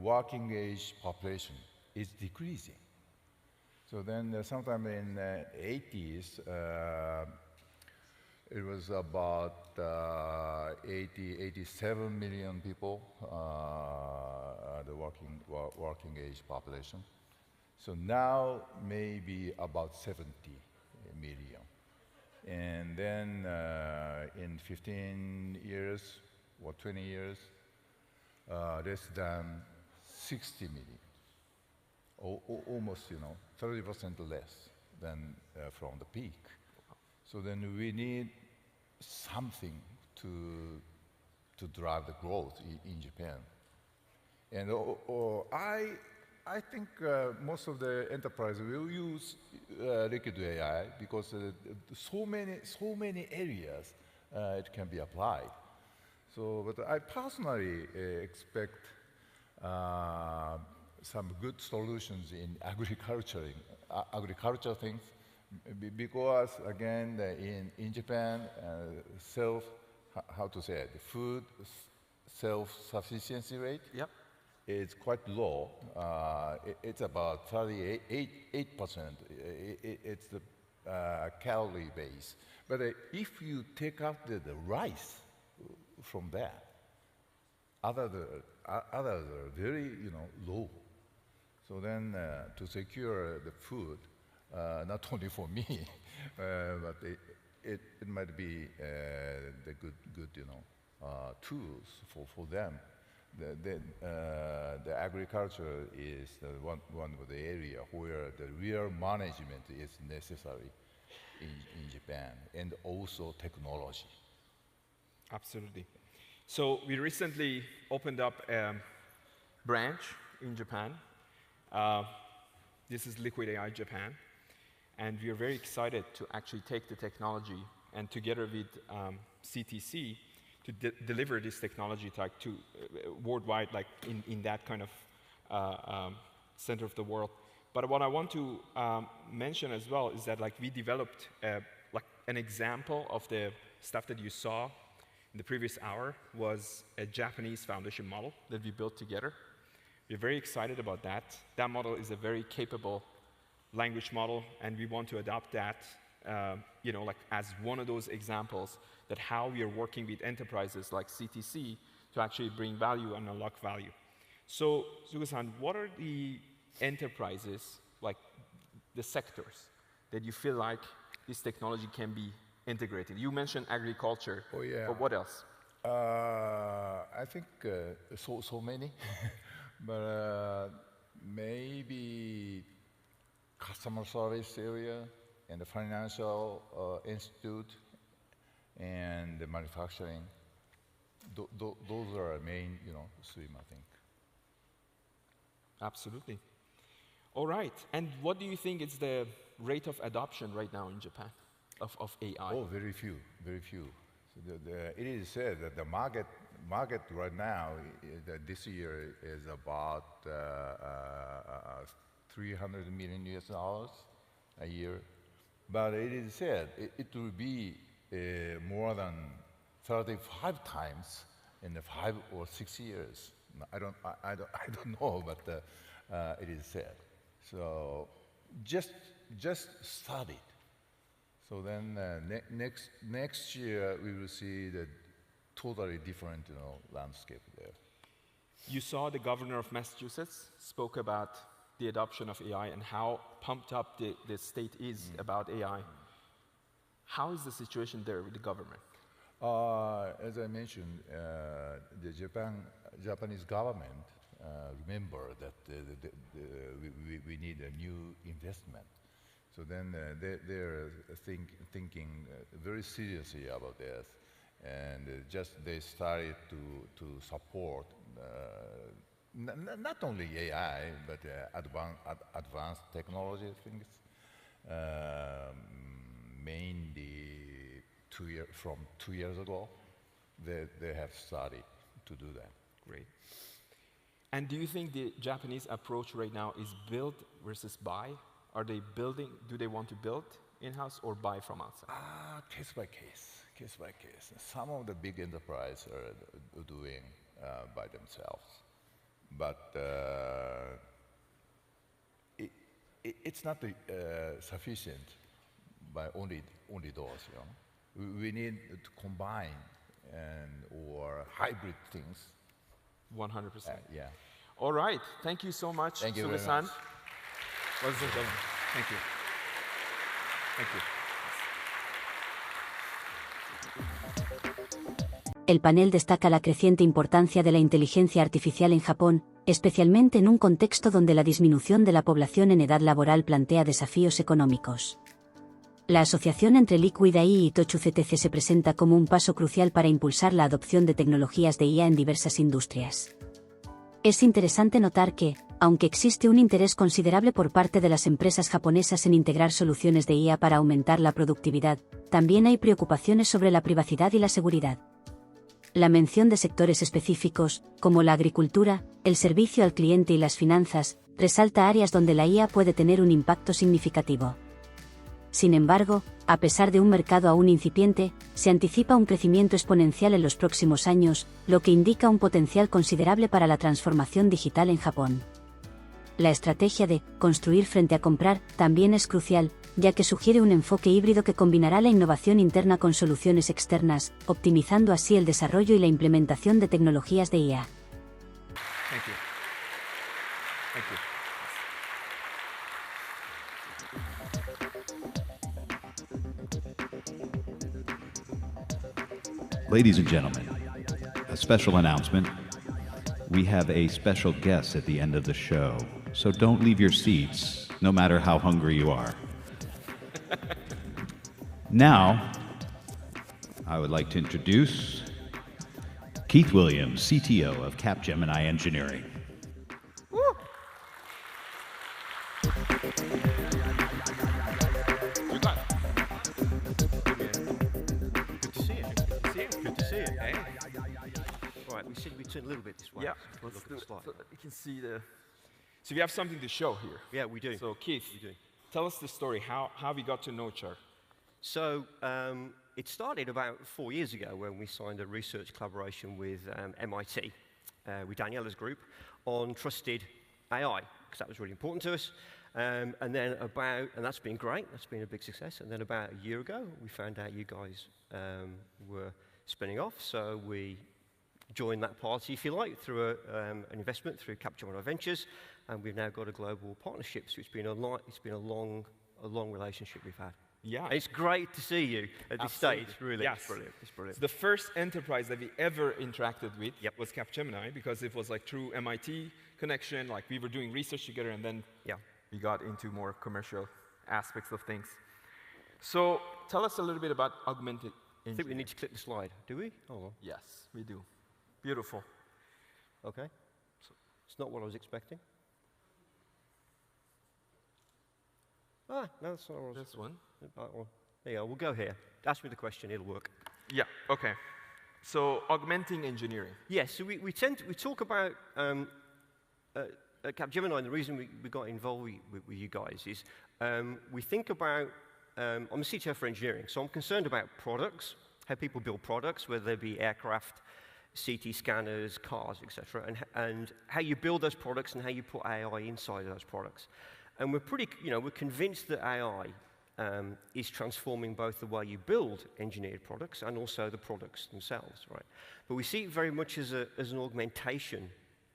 working age population is decreasing. So then sometime in the 80s, it was about 87 million people, the working age population. So now maybe about 70 million. And then in 15 years or 20 years, less than 60 million. Almost, 30% less than from the peak. So then we need something to drive the growth in Japan. And I think most of the enterprises will use Liquid AI because so many areas it can be applied. So, but I personally expect some good solutions in agriculture things, because again, in Japan, food self-sufficiency rate is quite low. It's about 38%. It's the calorie base. But if you take out the rice from that, others are very low. So then to secure the food, not only for me, but it might be the good tools for them. The agriculture is one of the area where the real management is necessary in Japan, and also technology. Absolutely. So we recently opened up a branch in Japan. This is Liquid AI Japan. And we are very excited to actually take the technology and together with CTC to deliver this technology to worldwide, like in that kind of center of the world. But what I want to mention as well is that we developed an example of the stuff that you saw in the previous hour was a Japanese foundation model that we built together. We're very excited about that. That model is a very capable language model, and we want to adopt that as one of those examples that how we are working with enterprises like CTC to actually bring value and unlock value. So, Suga-san, what are the enterprises, like the sectors, that you feel like this technology can be integrated? You mentioned agriculture, but what else? I think so many, but maybe customer service area, and the financial institute, and the manufacturing. Those are our main, stream, I think. Absolutely. All right. And what do you think is the rate of adoption right now in Japan of AI? Oh, very few, very few. So it is said that the market right now, this year, is about $300 million a year. But it is said it will be more than 35 times in the 5 or 6 years. I don't know, but it is said. So just start it. So then next year we will see the totally different landscape there. You saw the governor of Massachusetts spoke about the adoption of AI and how pumped up the state is about AI. How is the situation there with the government? As I mentioned, the Japanese government remember that we need a new investment. So then they're thinking very seriously about this, and they started to support not only AI but advanced technology things. Mainly from 2 years ago, they have started to do that. Great. And do you think the Japanese approach right now is build versus buy? Are they building? Do they want to build in-house or buy from outside? Case by case. Some of the big enterprises are doing by themselves, but it's not sufficient by only those. We need to combine or hybrid things. 100%. Yeah. All right. Thank you so much, Thank you very Sube-san. much. Thank you. Thank you. El panel destaca la creciente importancia de la inteligencia artificial en Japón, especialmente en un contexto donde la disminución de la población en edad laboral plantea desafíos económicos. La asociación entre Líquida y Itochu CTC se presenta como un paso crucial para impulsar la adopción de tecnologías de IA en diversas industrias. Es interesante notar que, aunque existe un interés considerable por parte de las empresas japonesas en integrar soluciones de IA para aumentar la productividad, también hay preocupaciones sobre la privacidad y la seguridad. La mención de sectores específicos, como la agricultura, el servicio al cliente y las finanzas, resalta áreas donde la IA puede tener un impacto significativo. Sin embargo, a pesar de un mercado aún incipiente, se anticipa un crecimiento exponencial en los próximos años, lo que indica un potencial considerable para la transformación digital en Japón. La estrategia de construir frente a comprar también es crucial, ya que sugiere un enfoque híbrido que combinará la innovación interna con soluciones externas, optimizando así el desarrollo y la implementación de tecnologías de IA. Thank you. Thank you. Ladies and gentlemen, a special announcement. We have a special guest at the end of the show, so don't leave your seats, no matter how hungry you are. Now, I would like to introduce Keith Williams, CTO of Capgemini Engineering. We said we turn a little bit this way. Yeah, Let's look at the slide. so that we can see the. So we have something to show here. Yeah, we do. So Keith, We do. tell us the story. How we got to know Char? So it started about 4 years ago when we signed a research collaboration with MIT, with Daniela's group, on trusted AI, because that was really important to us. And that's been great. That's been a big success. And then about a year ago, we found out you guys were spinning off, so we joined that party, if you like, through an investment through Capgemini Ventures, and we've now got a global partnership. So it's been a long relationship we've had. Yeah, and it's great to see you at this Absolutely. stage. Really, Yes. it's brilliant. It's brilliant. So the first enterprise that we ever interacted with was Capgemini, because it was like through MIT connection. Like we were doing research together, and then we got into more commercial aspects of things. So tell us a little bit about augmented engineering. I think we need to click the slide. Do we? Hold on. Yes, we do. Beautiful. Okay. So it's not what I was expecting. No, that's not what I was. This one. That one. There you go. We'll go here. Ask me the question. It'll work. Yeah. Okay. So augmenting engineering. Yes. So we talk about at Capgemini, and the reason we got involved with you guys is we think about. I'm a CTO for engineering, so I'm concerned about products how people build products, whether they be aircraft, CT scanners, cars, etc., and how you build those products and how you put AI inside of those products. And we're we're convinced that AI is transforming both the way you build engineered products and also the products themselves, right? But we see it very much as an augmentation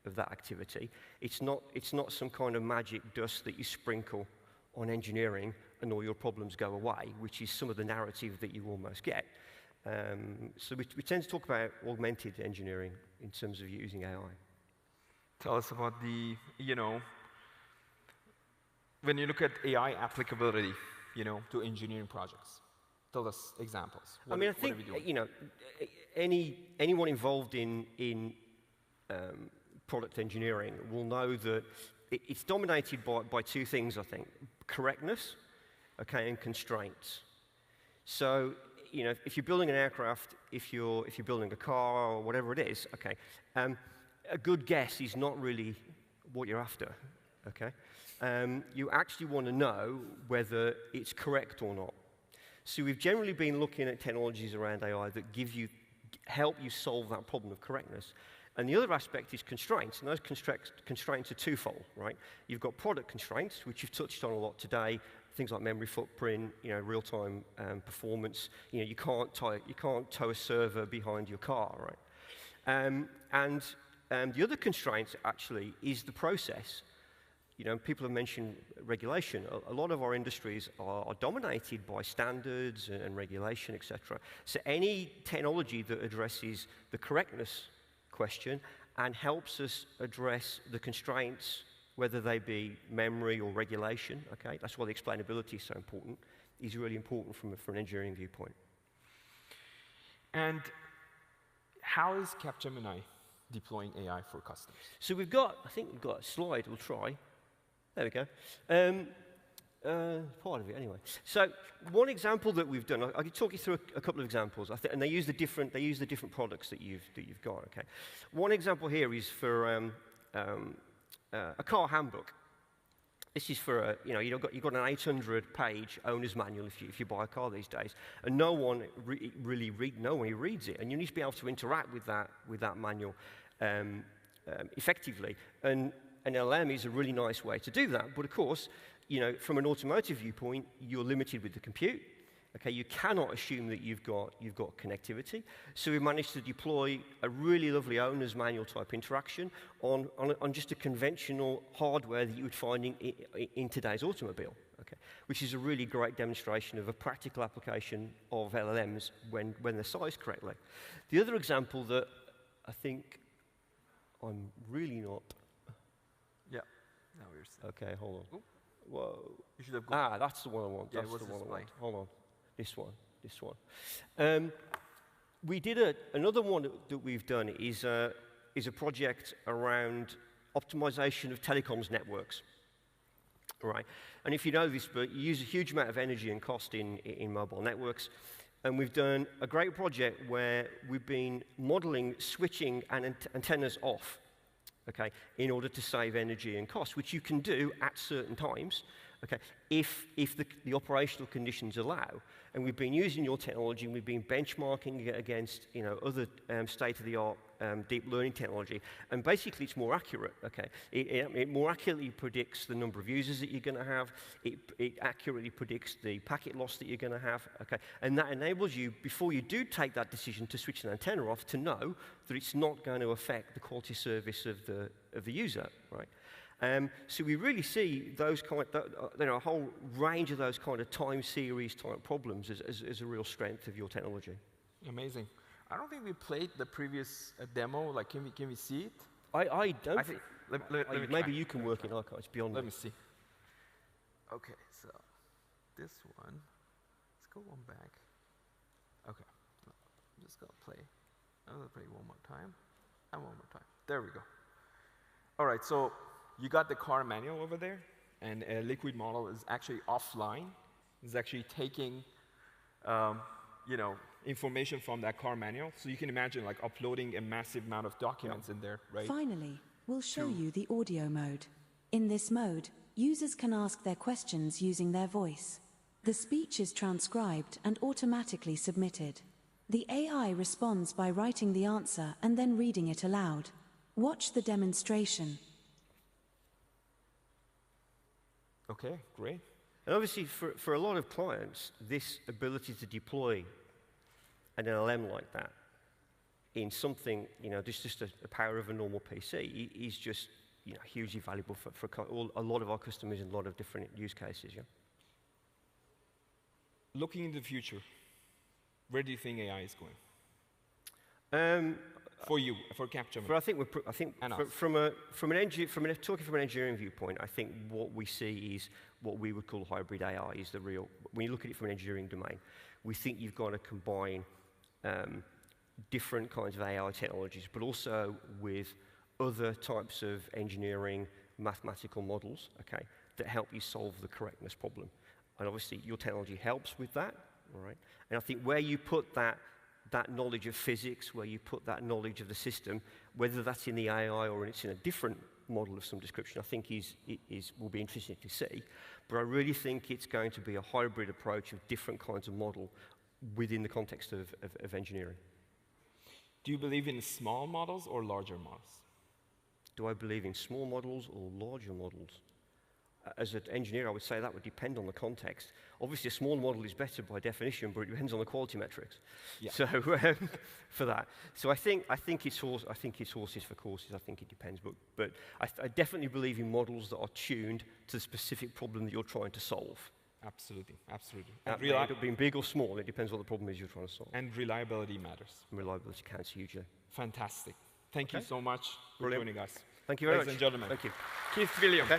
of that activity. It's not some kind of magic dust that you sprinkle on engineering and all your problems go away, which is some of the narrative that you almost get. So we tend to talk about augmented engineering in terms of using AI. Tell us about the, when you look at AI applicability, to engineering projects. Tell us examples. I mean, I think, anyone involved in product engineering will know that it's dominated by two things, I think. Correctness, okay, and constraints. So, if you're building an aircraft, if you're building a car or whatever it is, okay, a good guess is not really what you're after, okay? You actually want to know whether it's correct or not. So we've generally been looking at technologies around AI that help you solve that problem of correctness. And the other aspect is constraints, and those constraints are twofold, right? You've got product constraints, which you've touched on a lot today, things like memory footprint, real-time performance. You can't tow a server behind your car, right? And the other constraint actually is the process. People have mentioned regulation. A lot of our industries are dominated by standards and regulation, etc. So any technology that addresses the correctness question and helps us address the constraints, whether they be memory or regulation, okay, that's why the explainability is so important, is really important from an engineering viewpoint. And how is Capgemini deploying AI for customers? So I think we've got a slide, we'll try. There we go. Part of it anyway. So one example that we've done, I could talk you through a couple of examples, and they use the different products that you've got. Okay. One example here is for a car handbook. This is for you've got an 800-page owner's manual if you buy a car these days, and no one really reads it, and you need to be able to interact with that manual effectively. And an LM is a really nice way to do that, but of course, from an automotive viewpoint, you're limited with the compute. Okay, you cannot assume that you've got connectivity. So we managed to deploy a really lovely owner's manual type interaction on just a conventional hardware that you would find in today's automobile. Okay, which is a really great demonstration of a practical application of LLMs when they're sized correctly. The other example that I think I'm really not. Yeah. Now we're still. Okay, hold on. Ooh. Whoa. You should have gone. That's the one I want. Yeah, that's the one I want. Hold on. This one. We did another one that we've done is a project around optimization of telecoms networks. Right. And if you know this, but you use a huge amount of energy and cost in mobile networks. And we've done a great project where we've been modeling switching and antennas off, okay, in order to save energy and cost, which you can do at certain times, okay, if the operational conditions allow. And we've been using your technology, and we've been benchmarking it against other state-of-the-art deep learning technology, and basically it's more accurate. Okay, it more accurately predicts the number of users that you're going to have. It accurately predicts the packet loss that you're going to have. Okay, and that enables you, before you do take that decision to switch an antenna off, to know that it's not going to affect the quality service of the user. Right. So we really see those a whole range of those kind of time series type problems as a real strength of your technology. Amazing. I don't think we played the previous demo. Like, can we see it? I don't. I think, let me maybe try. you can work in archives beyond. Let me see. Okay, so this one. Let's go one back. Okay, I'm just gonna play. I'm gonna play one more time and one more time. There we go. All right, so. You got the car manual over there, and a liquid model is actually offline. It's actually taking, information from that car manual. So you can imagine like uploading a massive amount of documents in there, right? Finally, we'll show you the audio mode. In this mode, users can ask their questions using their voice. The speech is transcribed and automatically submitted. The AI responds by writing the answer and then reading it aloud. Watch the demonstration. Okay, great. And obviously, for a lot of clients, this ability to deploy an LLM like that in something, just a power of a normal PC is just, hugely valuable for a lot of our customers in a lot of different use cases. Yeah. Looking into the future, where do you think AI is going? For you, for Capgemini. Talking from an engineering viewpoint, I think what we see is what we would call hybrid AI is the real. When you look at it from an engineering domain, we think you've got to combine different kinds of AI technologies, but also with other types of engineering mathematical models, okay, that help you solve the correctness problem. And obviously, your technology helps with that, all right? And I think where you put that knowledge of physics, where you put that knowledge of the system, whether that's in the AI or it's in a different model of some description, I think will be interesting to see. But I really think it's going to be a hybrid approach of different kinds of model within the context of engineering. Do you believe in small models or larger models? Do I believe in small models or larger models? As an engineer, I would say that would depend on the context. Obviously, a small model is better by definition, but it depends on the quality metrics. Yeah. So for that, so I think it's horses for courses. I think it depends, but I definitely believe in models that are tuned to the specific problem that you're trying to solve. Absolutely, absolutely. That may end up being big or small. It depends on what the problem is you're trying to solve. And reliability matters. Reliability counts hugely. Fantastic. Thank you so much for joining us. Thank you very much. Ladies and gentlemen. Thank you. Keith William. Okay.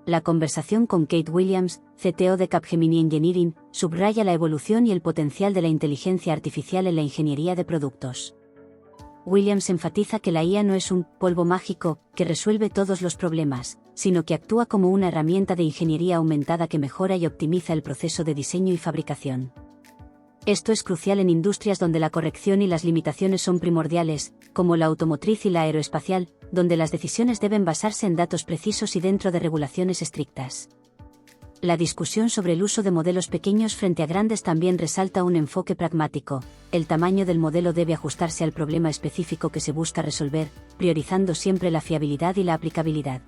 La conversación con Kate Williams, CTO de Capgemini Engineering, subraya la evolución y el potencial de la inteligencia artificial en la ingeniería de productos. Williams enfatiza que la IA no es un polvo mágico que resuelve todos los problemas, sino que actúa como una herramienta de ingeniería aumentada que mejora y optimiza el proceso de diseño y fabricación. Esto es crucial en industrias donde la corrección y las limitaciones son primordiales, como la automotriz y la aeroespacial, donde las decisiones deben basarse en datos precisos y dentro de regulaciones estrictas. La discusión sobre el uso de modelos pequeños frente a grandes también resalta un enfoque pragmático. El tamaño del modelo debe ajustarse al problema específico que se busca resolver, priorizando siempre la fiabilidad y la aplicabilidad.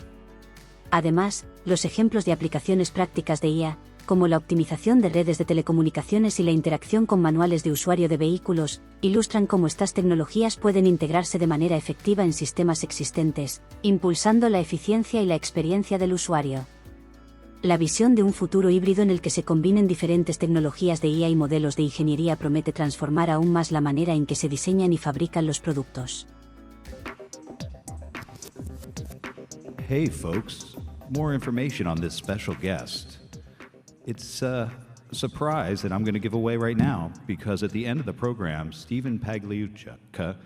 Además, los ejemplos de aplicaciones prácticas de IA, como la optimización de redes de telecomunicaciones y la interacción con manuales de usuario de vehículos, ilustran cómo estas tecnologías pueden integrarse de manera efectiva en sistemas existentes, impulsando la eficiencia y la experiencia del usuario. La visión de un futuro híbrido en el que se combinen diferentes tecnologías de IA y modelos de ingeniería promete transformar aún más la manera en que se diseñan y fabrican los productos. Hey folks, more information on this special guest. It's a surprise that I'm going to give away right now, because at the end of the program, Steve Pagliuca,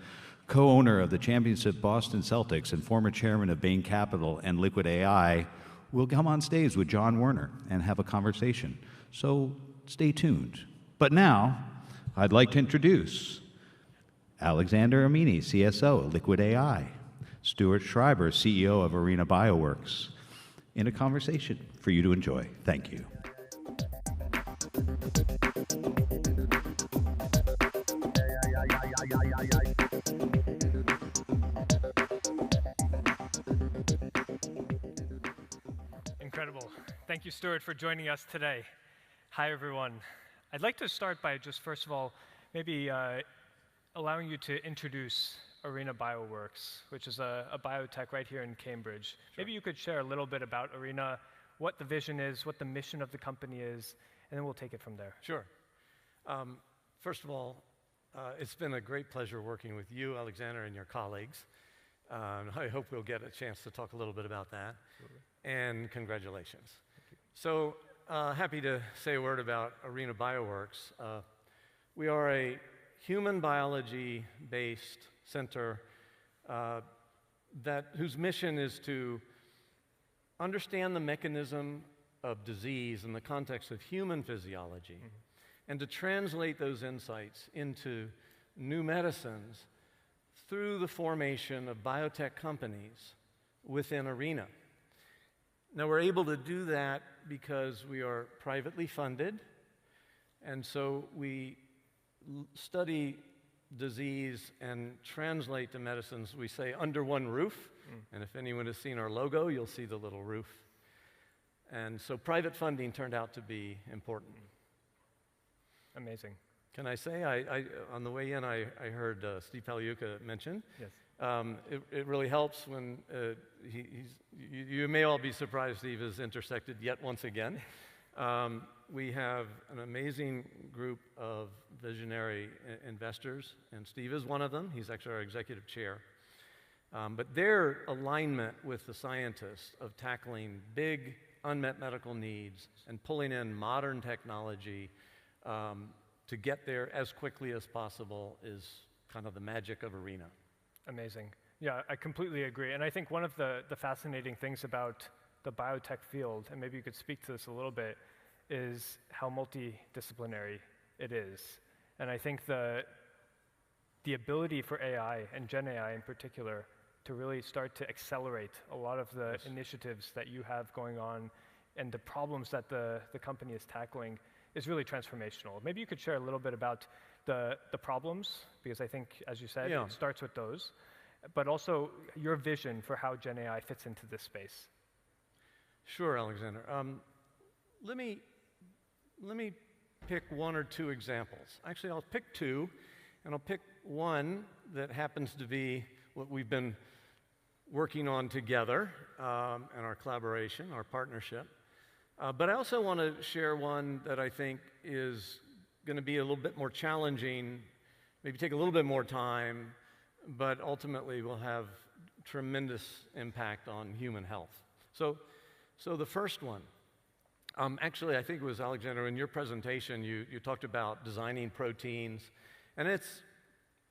co-owner of the championship Boston Celtics and former chairman of Bain Capital and Liquid AI, will come on stage with John Werner and have a conversation. So stay tuned. But now, I'd like to introduce Alexander Amini, CSO of Liquid AI, Stuart Schreiber, CEO of Arena BioWorks, in a conversation for you to enjoy. Thank you. Incredible. Thank you, Stuart, for joining us today. Hi, everyone. I'd like to start by just, first of all, maybe allowing you to introduce Arena BioWorks, which is a biotech right here in Cambridge. Sure. Maybe you could share a little bit about Arena, what the vision is, what the mission of the company is, and then we'll take it from there. Sure. First of all, it's been a great pleasure working with you, Alexander, and your colleagues. I hope we'll get a chance to talk a little bit about that. Absolutely. And congratulations. So happy to say a word about Arena BioWorks. We are a human biology-based center whose mission is to understand the mechanism of disease in the context of human physiology, and to translate those insights into new medicines through the formation of biotech companies within Arena. Now, we're able to do that because we are privately funded, and so we study disease and translate the medicines, we say, under one roof. And if anyone has seen our logo, you'll see the little roof. And so private funding turned out to be important. Amazing. Can I say, on the way in, I heard Steve Pagliuca mention. Yes. It really helps when you may all be surprised Steve has intersected yet once again. We have an amazing group of visionary investors, and Steve is one of them. He's actually our executive chair. But their alignment with the scientists of tackling big unmet medical needs and pulling in modern technology to get there as quickly as possible is kind of the magic of Arena. Amazing. Yeah, I completely agree. And I think one of the fascinating things about the biotech field, and maybe you could speak to this a little bit, is how multidisciplinary it is. And I think the ability for AI, and Gen AI in particular, to really start to accelerate a lot of the initiatives that you have going on and the problems that the company is tackling is really transformational. Maybe you could share a little bit about the problems, because I think, as you said, it starts with those, but also your vision for how Gen AI fits into this space. Sure, Alexander. Let me pick one or two examples. Actually, I'll pick two, and I'll pick one that happens to be what we've been working on together in our collaboration, our partnership. But I also want to share one that I think is going to be a little bit more challenging, maybe take a little bit more time, but ultimately will have tremendous impact on human health. So the first one, actually, I think it was Alexander, in your presentation, you talked about designing proteins, and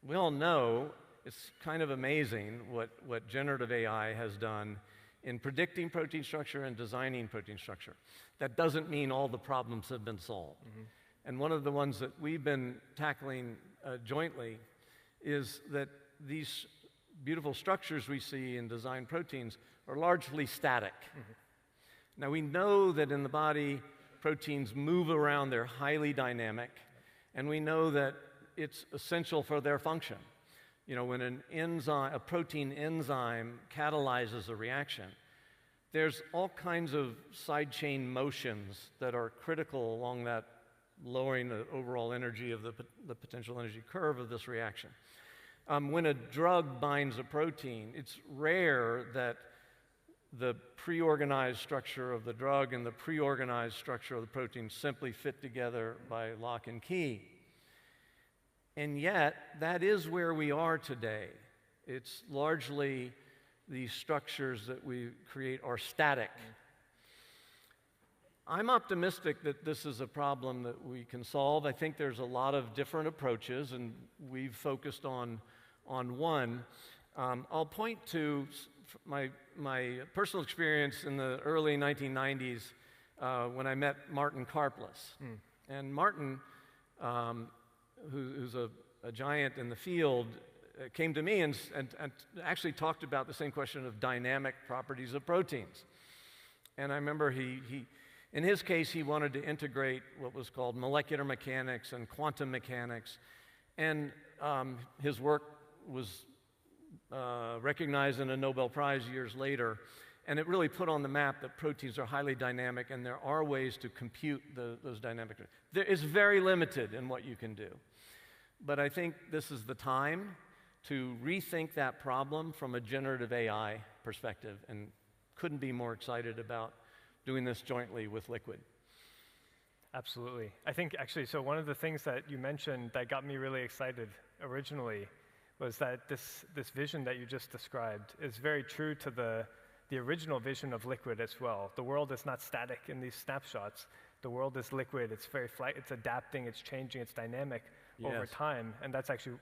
we all know it's kind of amazing what generative AI has done in predicting protein structure and designing protein structure. That doesn't mean all the problems have been solved. And one of the ones that we've been tackling jointly is that these beautiful structures we see in designed proteins are largely static. Now, we know that in the body, proteins move around, they're highly dynamic, and we know that it's essential for their function. You know, when a protein enzyme catalyzes a reaction, there's all kinds of side chain motions that are critical along that, lowering the overall energy of the potential energy curve of this reaction. When a drug binds a protein, it's rare that the pre-organized structure of the drug and the pre-organized structure of the protein simply fit together by lock and key. And yet, that is where we are today. It's largely these structures that we create are static. I'm optimistic that this is a problem that we can solve. I think there's a lot of different approaches, and we've focused on one. I'll point to my personal experience in the early 1990s when I met Martin Karplus. And Martin, who's a giant in the field, came to me and actually talked about the same question of dynamic properties of proteins. And I remember in his case, he wanted to integrate what was called molecular mechanics and quantum mechanics. And his work was recognized in a Nobel Prize years later. And it really put on the map that proteins are highly dynamic, and there are ways to compute those dynamic. There is very limited in what you can do. But I think this is the time to rethink that problem from a generative AI perspective, and couldn't be more excited about doing this jointly with Liquid. Absolutely. I think actually, so one of the things that you mentioned that got me really excited originally was that this vision that you just described is very true to the original vision of Liquid as well. The world is not static in these snapshots. The world is liquid. It's very it's adapting, it's changing, it's dynamic over time. And that's actually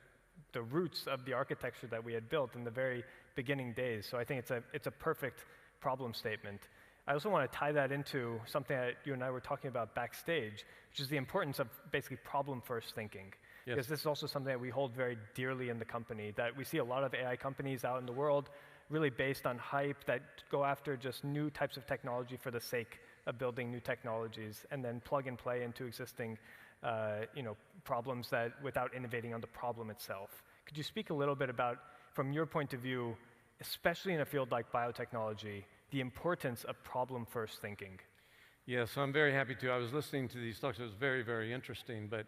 the roots of the architecture that we had built in the very beginning days. So I think it's a perfect problem statement. I also want to tie that into something that you and I were talking about backstage, which is the importance of basically problem-first thinking. Because this is also something that we hold very dearly in the company, that we see a lot of AI companies out in the world really based on hype that go after just new types of technology for the sake of building new technologies, and then plug and play into existing problems that without innovating on the problem itself. Could you speak a little bit about, from your point of view, especially in a field like biotechnology, the importance of problem-first thinking? Yes, I'm very happy to. I was listening to these talks. It was very, very interesting, but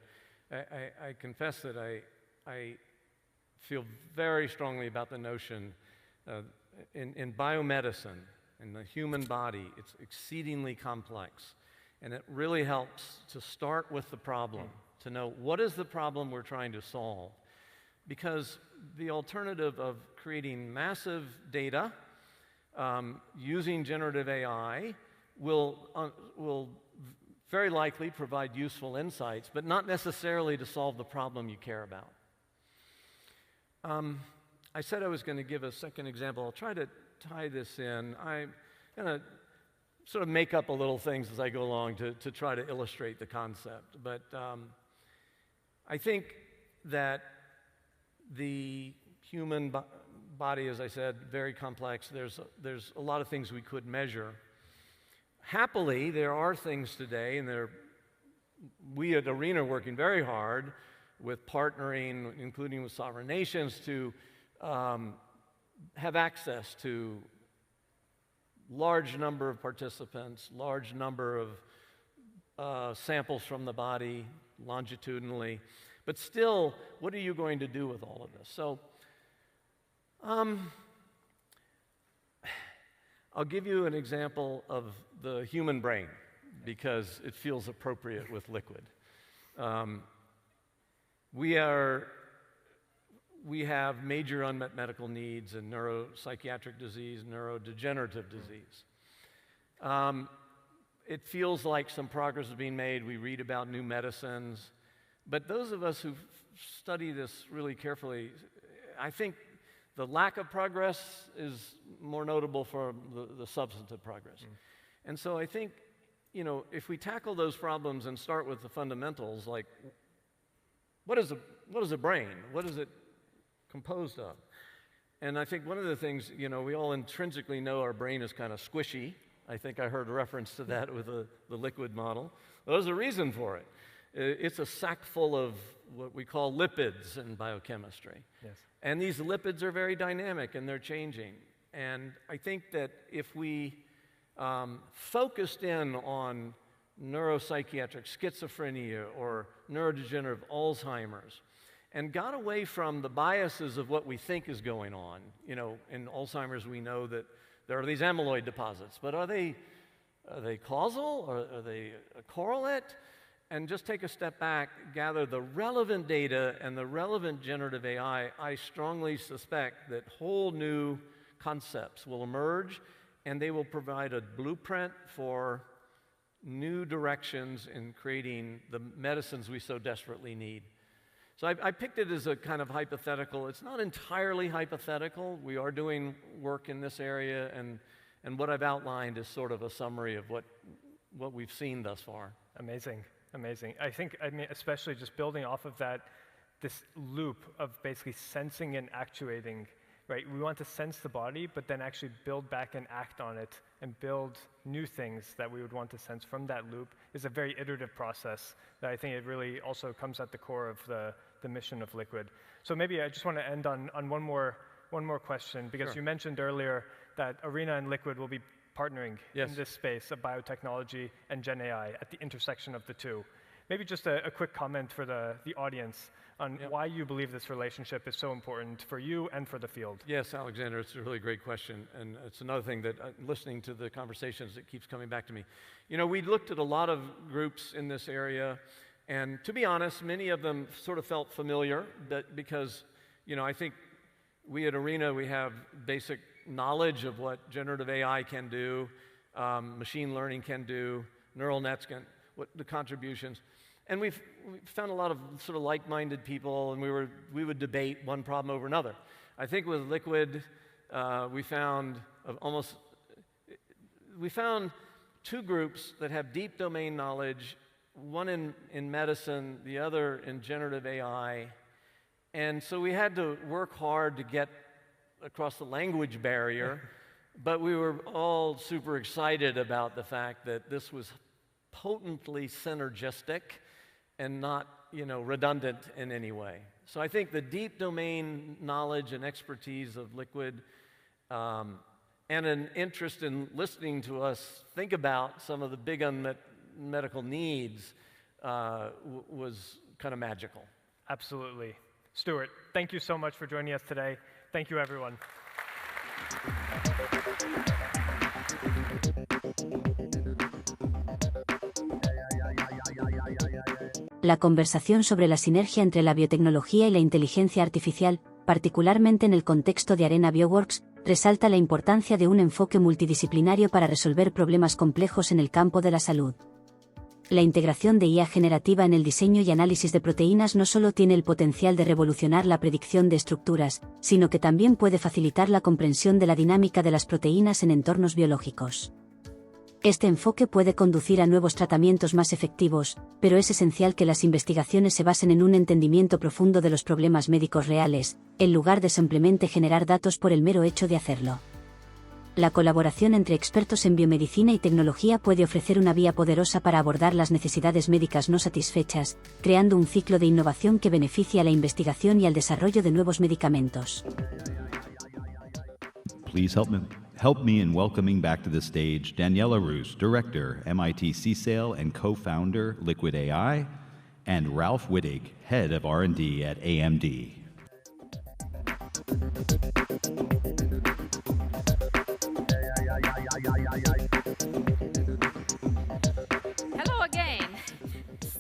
I confess that I feel very strongly about the notion in biomedicine, in the human body, it's exceedingly complex. And it really helps to start with the problem, to know what is the problem we're trying to solve. Because the alternative of creating massive data using generative AI will very likely provide useful insights, but not necessarily to solve the problem you care about. I said I was going to give a second example. I'll try to tie this in. I'm going to sort of make up a little things as I go along to try to illustrate the concept. But I think that the human body, as I said, very complex. There's a lot of things we could measure. Happily, there are things today, and we at Arena are working very hard with partnering, including with sovereign nations, to have access to large number of participants, large number of samples from the body longitudinally. But still, what are you going to do with all of this? So I'll give you an example of the human brain because it feels appropriate with liquid. We have major unmet medical needs in neuropsychiatric disease, neurodegenerative disease. It feels like some progress is being made. We read about new medicines. But those of us who study this really carefully, I think the lack of progress is more notable for the substantive progress. And so I think, if we tackle those problems and start with the fundamentals, like what is a brain? What is it composed of? And I think one of the things, we all intrinsically know our brain is kind of squishy. I think I heard a reference to that with the liquid model. Well, there's a reason for it. It's a sack full of what we call lipids in biochemistry. Yes. And these lipids are very dynamic and they're changing. And I think that if we focused in on neuropsychiatric schizophrenia or neurodegenerative Alzheimer's and got away from the biases of what we think is going on. In Alzheimer's we know that there are these amyloid deposits, but are they causal or are they a correlate? And just take a step back, gather the relevant data and the relevant generative AI, I strongly suspect that whole new concepts will emerge and they will provide a blueprint for new directions in creating the medicines we so desperately need. So I picked it as a kind of hypothetical. It's not entirely hypothetical. We are doing work in this area, and what I've outlined is sort of a summary of what we've seen thus far. Amazing. Amazing. I mean, especially just building off of that, this loop of basically sensing and actuating, right? We want to sense the body, but then actually build back and act on it and build new things that we would want to sense from that loop is a very iterative process that I think it really also comes at the core of the mission of Liquid. So maybe I just want to end on one more question, because you mentioned earlier that Arena and Liquid will be partnering in this space of biotechnology and Gen AI at the intersection of the two. Maybe just a quick comment for the audience on why you believe this relationship is so important for you and for the field. Yes, Alexander, it's a really great question. And it's another thing that, listening to the conversations, it keeps coming back to me. We looked at a lot of groups in this area, and to be honest, many of them sort of felt familiar because, I think we at Arena, we have basic knowledge of what generative AI can do, machine learning can do, neural nets can, what the contributions. And we've found a lot of sort of like-minded people, and we would debate one problem over another. I think with Liquid, we found two groups that have deep domain knowledge, one in medicine, the other in generative AI. And so we had to work hard to get across the language barrier, but we were all super excited about the fact that this was potently synergistic and not, redundant in any way. So I think the deep domain knowledge and expertise of Liquid and an interest in listening to us think about some of the big unmet medical needs was kind of magical. Absolutely. Stuart, thank you so much for joining us today. Thank you, everyone. La conversación sobre la sinergia entre la biotecnología y la inteligencia artificial, particularmente en el contexto de Arena BioWorks, resalta la importancia de un enfoque multidisciplinario para resolver problemas complejos en el campo de la salud. La integración de IA generativa en el diseño y análisis de proteínas no solo tiene el potencial de revolucionar la predicción de estructuras, sino que también puede facilitar la comprensión de la dinámica de las proteínas en entornos biológicos. Este enfoque puede conducir a nuevos tratamientos más efectivos, pero es esencial que las investigaciones se basen en un entendimiento profundo de los problemas médicos reales, en lugar de simplemente generar datos por el mero hecho de hacerlo. La colaboración entre expertos en biomedicina y tecnología puede ofrecer una vía poderosa para abordar las necesidades médicas no satisfechas, creando un ciclo de innovación que beneficie a la investigación y al desarrollo de nuevos medicamentos. Please help me in welcoming back to the stage Daniela Rus, Director, MIT CSAIL and co-founder, Liquid AI, and Ralph Wittig, Head of R&D at AMD. Hello again.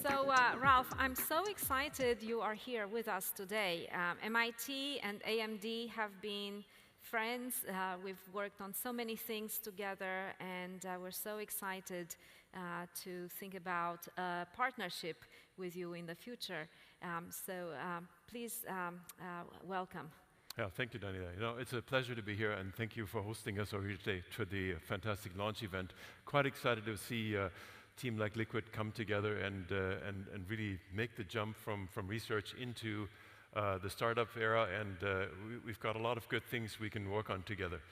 So, Ralph, I'm so excited you are here with us today. MIT and AMD have been friends. We've worked on so many things together, and we're so excited to think about a partnership with you in the future. Please welcome. Yeah, thank you, Daniela. It's a pleasure to be here, and thank you for hosting us over here today to the fantastic launch event. Quite excited to see a team like Liquid come together and really make the jump from research into the startup era, and we've got a lot of good things we can work on together.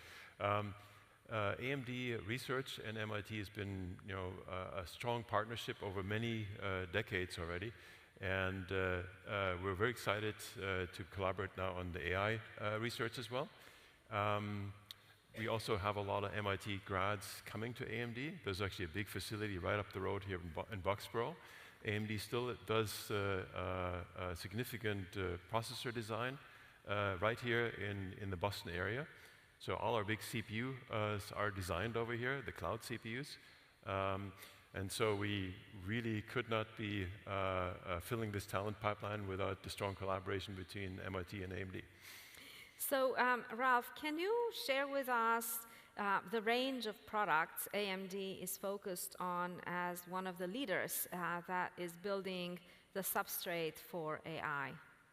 AMD Research and MIT has been, a strong partnership over many decades already, and we're very excited to collaborate now on the AI research as well. We also have a lot of MIT grads coming to AMD. There's actually a big facility right up the road here in Boxborough. AMD still does significant processor design right here in the Boston area. So all our big CPUs are designed over here, the cloud CPUs. And so we really could not be filling this talent pipeline without the strong collaboration between MIT and AMD. So, Ralph, can you share with us the range of products AMD is focused on as one of the leaders that is building the substrate for AI?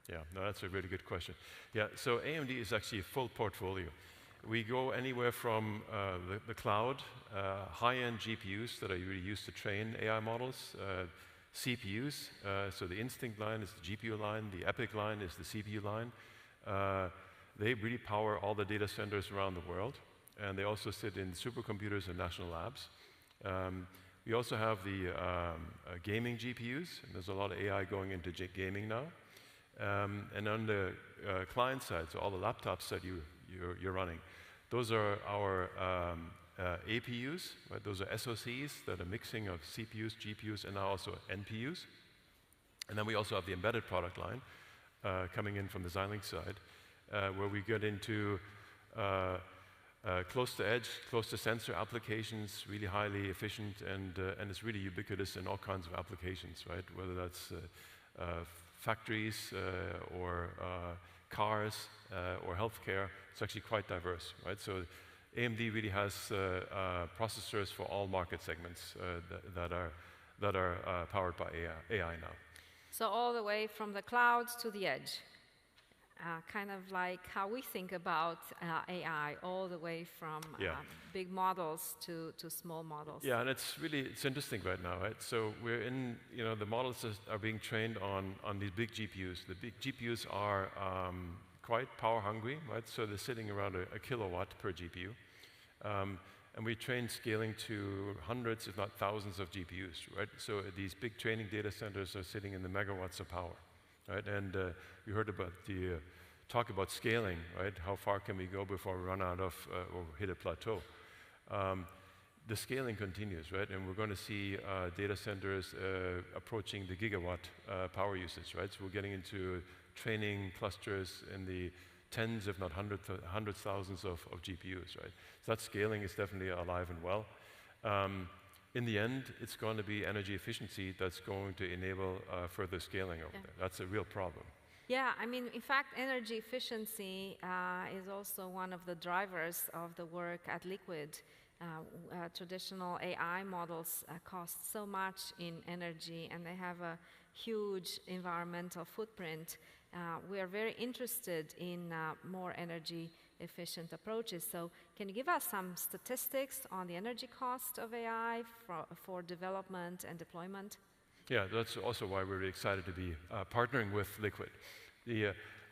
Yeah, no, that's a really good question. Yeah, so AMD is actually a full portfolio. We go anywhere from the cloud, high-end GPUs that are really used to train AI models, CPUs, so the Instinct line is the GPU line, the EPYC line is the CPU line. They really power all the data centers around the world, and they also sit in supercomputers and national labs. We also have the gaming GPUs, and there's a lot of AI going into gaming now. And on the client side, so all the laptops that you're running, those are our APUs, right? Those are SoCs that are mixing of CPUs, GPUs, and now also NPUs. And then we also have the embedded product line coming in from the Xilinx side, where we get into close to edge, close to sensor applications, really highly efficient, and it's really ubiquitous in all kinds of applications, right? Whether that's factories or cars or healthcare, it's actually quite diverse, right? So AMD really has processors for all market segments that are powered by AI now. So all the way from the clouds to the edge. Kind of like how we think about AI, all the way from big models to small models. Yeah, and it's interesting right now, right? So we're in, the models are being trained on these big GPUs. The big GPUs are quite power hungry, right? So they're sitting around a kilowatt per GPU. And we train scaling to hundreds, if not thousands of GPUs, right? So these big training data centers are sitting in the megawatts of power, right? And you heard about the talk about scaling, right? How far can we go before we run out of or hit a plateau? The scaling continues, right? And we're going to see data centers approaching the gigawatt power usage, right? So we're getting into training clusters in the tens, if not hundreds thousands of GPUs, right? So that scaling is definitely alive and well. In the end, it's going to be energy efficiency that's going to enable further scaling over there. That's a real problem. Yeah, I mean, in fact, energy efficiency is also one of the drivers of the work at Liquid. Traditional AI models cost so much in energy, and they have a huge environmental footprint. We are very interested in more energy efficient approaches. So can you give us some statistics on the energy cost of AI for development and deployment? Yeah, that's also why we're really excited to be partnering with Liquid.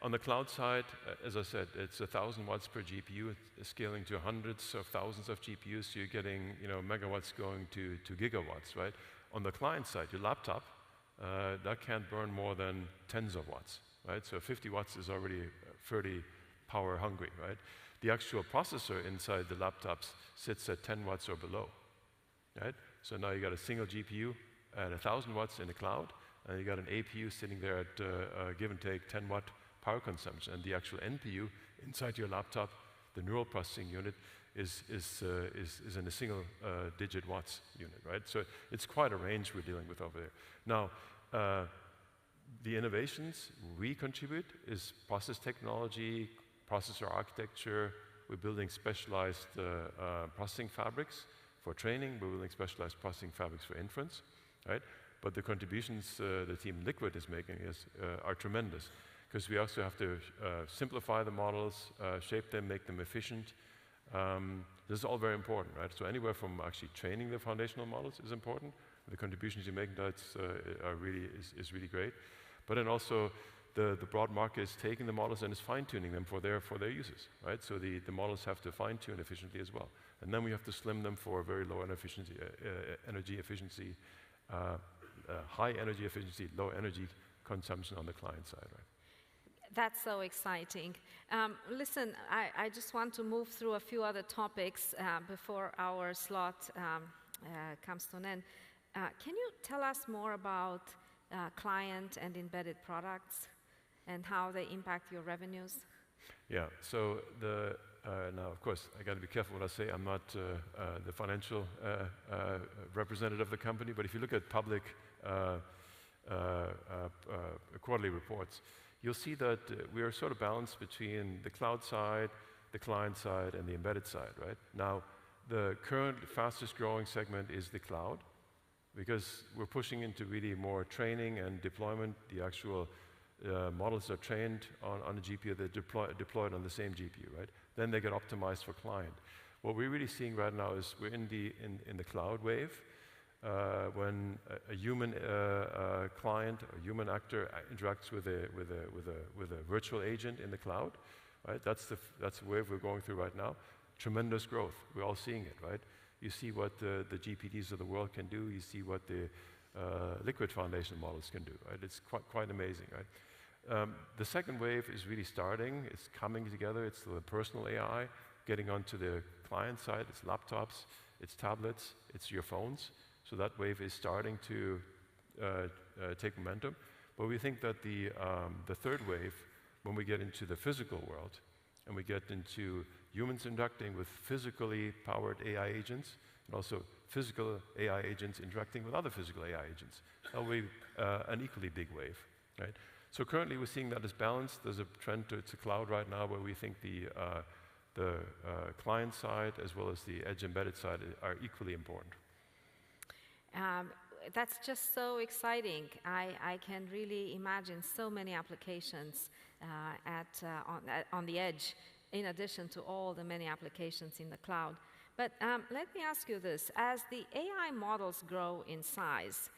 On the cloud side, as I said, it's 1,000 watts per GPU, scaling to hundreds of thousands of GPUs, so you're getting megawatts going to gigawatts, right? On the client side, your laptop, that can't burn more than tens of watts, right? So 50 watts is already fairly power hungry, right? The actual processor inside the laptops sits at 10 watts or below, right? So now you got a single GPU at 1,000 watts in the cloud, and you got an APU sitting there at give and take 10 watt power consumption, and the actual NPU inside your laptop, the neural processing unit, is in a single digit watts unit, right? So it's quite a range we're dealing with over there. Now, the innovations we contribute is process technology, processor architecture. We're building specialized processing fabrics for training. We're building specialized processing fabrics for inference, right? But the contributions the team Liquid is making are tremendous, because we also have to simplify the models, shape them, make them efficient. This is all very important, right? So anywhere from actually training the foundational models is important. The contributions you make is really great. But then also the broad market is taking the models and is fine-tuning them for their users, right? So the models have to fine-tune efficiently as well. And then we have to slim them for very low energy efficiency, high energy efficiency, low energy consumption on the client side, right? That's so exciting. Listen, I just want to move through a few other topics before our slot comes to an end. Can you tell us more about client and embedded products and how they impact your revenues? Yeah, so now, of course, I got to be careful what I say. I'm not the financial representative of the company, but if you look at public quarterly reports, you'll see that we are sort of balanced between the cloud side, the client side, and the embedded side, right? Now, the current fastest growing segment is the cloud, because we're pushing into really more training and deployment. The actual models are trained on a GPU, they're deployed on the same GPU, right? Then they get optimized for client. What we're really seeing right now is we're in the cloud wave. When a human client, a human actor interacts with a virtual agent in the cloud, right? That's the wave we're going through right now. Tremendous growth. We're all seeing it, right? You see what the GPTs of the world can do. You see what the Liquid Foundation models can do, right? It's quite amazing, right? The second wave is really starting. It's coming together. It's the personal AI getting onto the client side. It's laptops, it's tablets, it's your phones. So that wave is starting to take momentum. But we think that the third wave, when we get into the physical world and we get into humans interacting with physically powered AI agents and also physical AI agents interacting with other physical AI agents, that will be an equally big wave, right? So currently we're seeing that as balanced. There's a trend to cloud right now where we think the client side as well as the edge embedded side are equally important. That's just so exciting. I can really imagine so many applications on the edge, in addition to all the many applications in the cloud. But let me ask you this. As the AI models grow in size,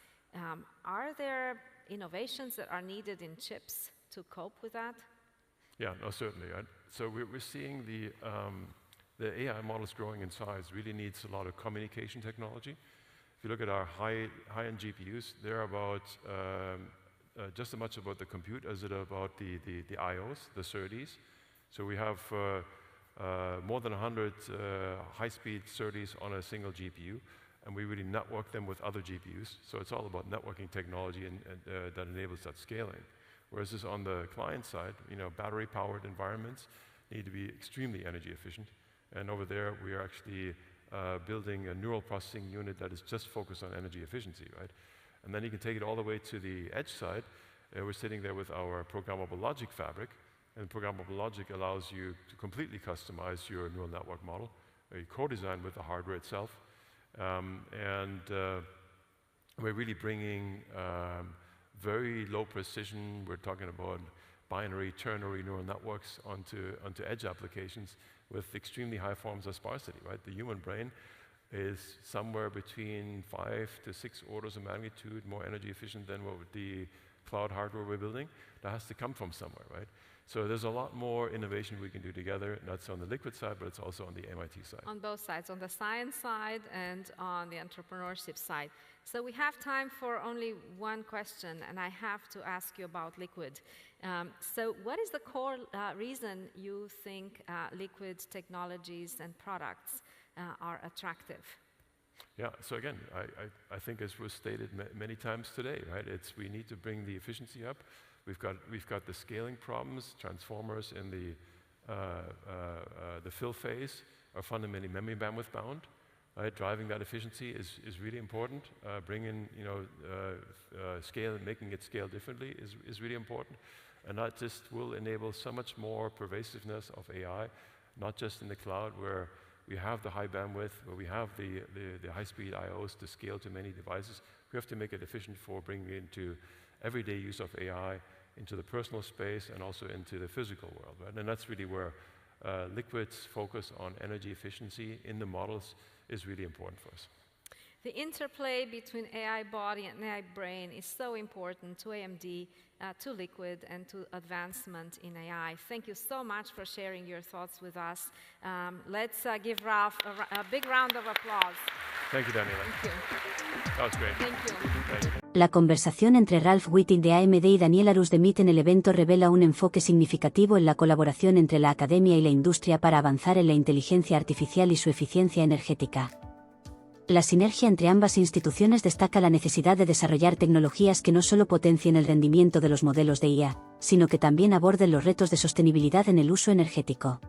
are there innovations that are needed in chips to cope with that? Yeah, no, certainly. So we're seeing the AI models growing in size really needs a lot of communication technology. If you look at our high-end GPUs, they're about just as much about the compute as it about the IOs, the SerDes. So we have more than 100 high-speed SerDes on a single GPU, and we really network them with other GPUs. So it's all about networking technology and that enables that scaling. Whereas this on the client side, battery-powered environments need to be extremely energy efficient. And over there, we are actually building a neural processing unit that is just focused on energy efficiency, right? And then you can take it all the way to the edge side. We're sitting there with our programmable logic fabric. And programmable logic allows you to completely customize your neural network model. You co-design with the hardware itself. We're really bringing very low precision. We're talking about binary, ternary neural networks onto edge applications with extremely high forms of sparsity, right? The human brain is somewhere between 5 to 6 orders of magnitude more energy efficient than what the cloud hardware we're building. That has to come from somewhere, right? So there's a lot more innovation we can do together, and that's on the Liquid side, but it's also on the MIT side. On both sides, on the science side and on the entrepreneurship side. So we have time for only one question, and I have to ask you about Liquid. So what is the core reason you think Liquid technologies and products are attractive? Yeah, so again, I think as was stated many times today, right? We need to bring the efficiency up. We've got the scaling problems. Transformers in the fill phase are fundamentally memory bandwidth bound. Right? Driving that efficiency is really important. Bringing scale and making it scale differently is really important. And that just will enable so much more pervasiveness of AI, not just in the cloud where we have the high bandwidth, where we have the high-speed IOs to scale to many devices. We have to make it efficient for bringing it into everyday use of AI, into the personal space, and also into the physical world. Right? And that's really where Liquid's focus on energy efficiency in the models is really important for us. The interplay between AI body and AI brain is so important to AMD, to Liquid, and to advancement in AI. Thank you so much for sharing your thoughts with us. Let's give Ralph a big round of applause. Thank you, Daniela. Thank you. That was great. Thank you. Thank you. La conversación entre Ralph Wittig de AMD y Daniela Rus de MIT en el evento revela un enfoque significativo en la colaboración entre la academia y la industria para avanzar en la inteligencia artificial y su eficiencia energética. La sinergia entre ambas instituciones destaca la necesidad de desarrollar tecnologías que no solo potencien el rendimiento de los modelos de IA, sino que también aborden los retos de sostenibilidad en el uso energético.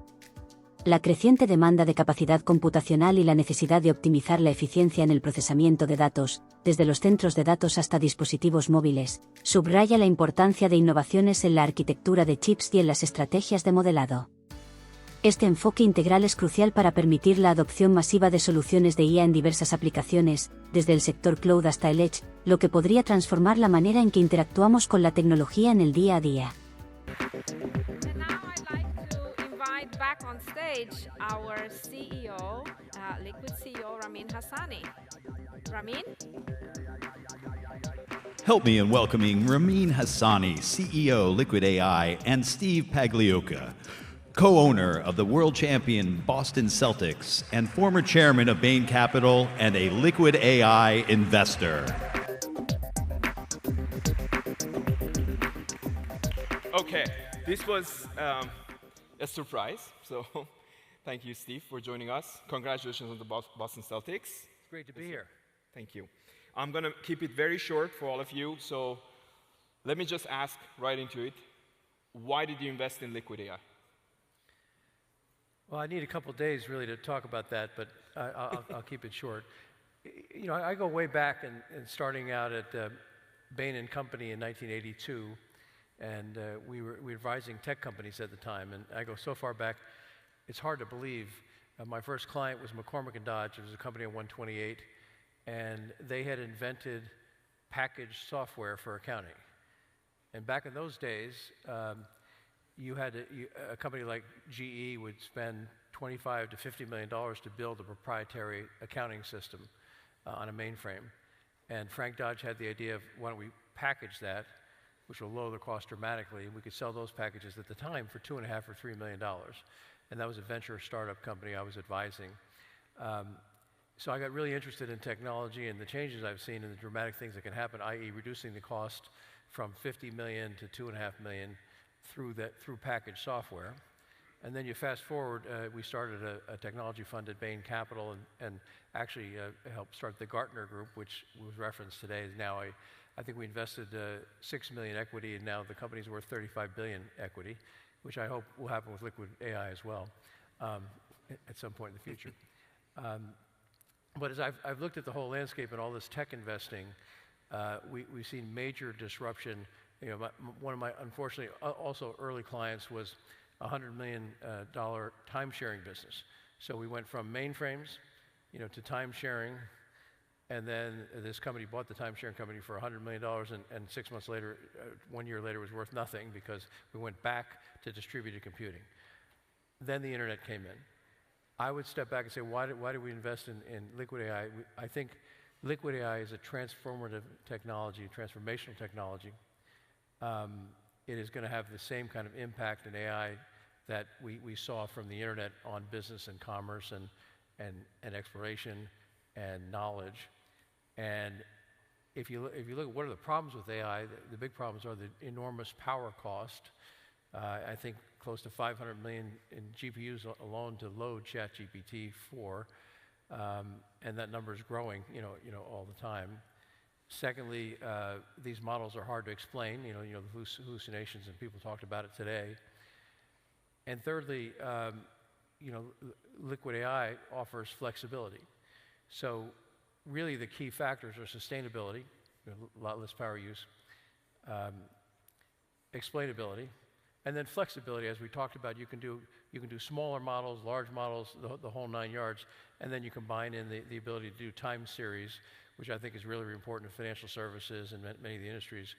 La creciente demanda de capacidad computacional y la necesidad de optimizar la eficiencia en el procesamiento de datos, desde los centros de datos hasta dispositivos móviles, subraya la importancia de innovaciones en la arquitectura de chips y en las estrategias de modelado. Este enfoque integral es crucial para permitir la adopción masiva de soluciones de IA en diversas aplicaciones, desde el sector cloud hasta el edge, lo que podría transformar la manera en que interactuamos con la tecnología en el día a día. Back on stage, our CEO, Liquid CEO Ramin Hasani. Ramin? Help me in welcoming Ramin Hasani, CEO Liquid AI, and Steve Pagliuca, co-owner of the world champion Boston Celtics and former chairman of Bain Capital and a Liquid AI investor. Okay, this was a surprise. So thank you, Steve, for joining us. Congratulations on the Boston Celtics. It's great to be here. Thank you. I'm going to keep it very short for all of you. So let me just ask right into it. Why did you invest in Liquid AI? Well, I need a couple days really to talk about that, but I'll keep it short. You know, I go way back and starting out at Bain & Company in 1982. And we were advising tech companies at the time, and I go so far back, it's hard to believe. My first client was McCormick & Dodge. It was a company on 128, and they had invented packaged software for accounting. And back in those days, a company like GE would spend $25 to $50 million to build a proprietary accounting system on a mainframe. And Frank Dodge had the idea of, why don't we package that which will lower the cost dramatically. And we could sell those packages at the time for $2.5 or $3 million. And that was a venture startup company I was advising. So I got really interested in technology and the changes I've seen and the dramatic things that can happen, i.e. reducing the cost from $50 million to $2.5 million through packaged software. And then you fast forward, we started a technology fund at Bain Capital and actually helped start the Gartner Group, which was referenced today. Now I think we invested $6 million equity, and now the company's worth $35 billion equity, which I hope will happen with Liquid AI as well at some point in the future. But as I've looked at the whole landscape and all this tech investing, we've seen major disruption. You know, one of my, unfortunately, also early clients was a $100 million time-sharing business. So we went from mainframes, you know, to time-sharing, and then this company bought the time-sharing company for $100 million, and 6 months later, 1 year later, it was worth nothing because we went back to distributed computing. Then the internet came in. I would step back and say, why did we invest in Liquid AI? I think Liquid AI is a transformative technology, transformational technology. It is going to have the same kind of impact in AI that we saw from the internet on business and commerce and exploration and knowledge. And if you look at what are the problems with AI, the big problems are the enormous power cost. I think close to 500 million in GPUs alone to load ChatGPT-4, and that number is growing, you know, all the time. Secondly, these models are hard to explain. You know, the hallucinations, and people talked about it today. And thirdly, you know, Liquid AI offers flexibility. So really the key factors are sustainability, a lot less power use, explainability, and then flexibility. As we talked about, you can do smaller models, large models, the whole 9 yards, and then you combine in the ability to do time series, which I think is really, really important in financial services and many of the industries.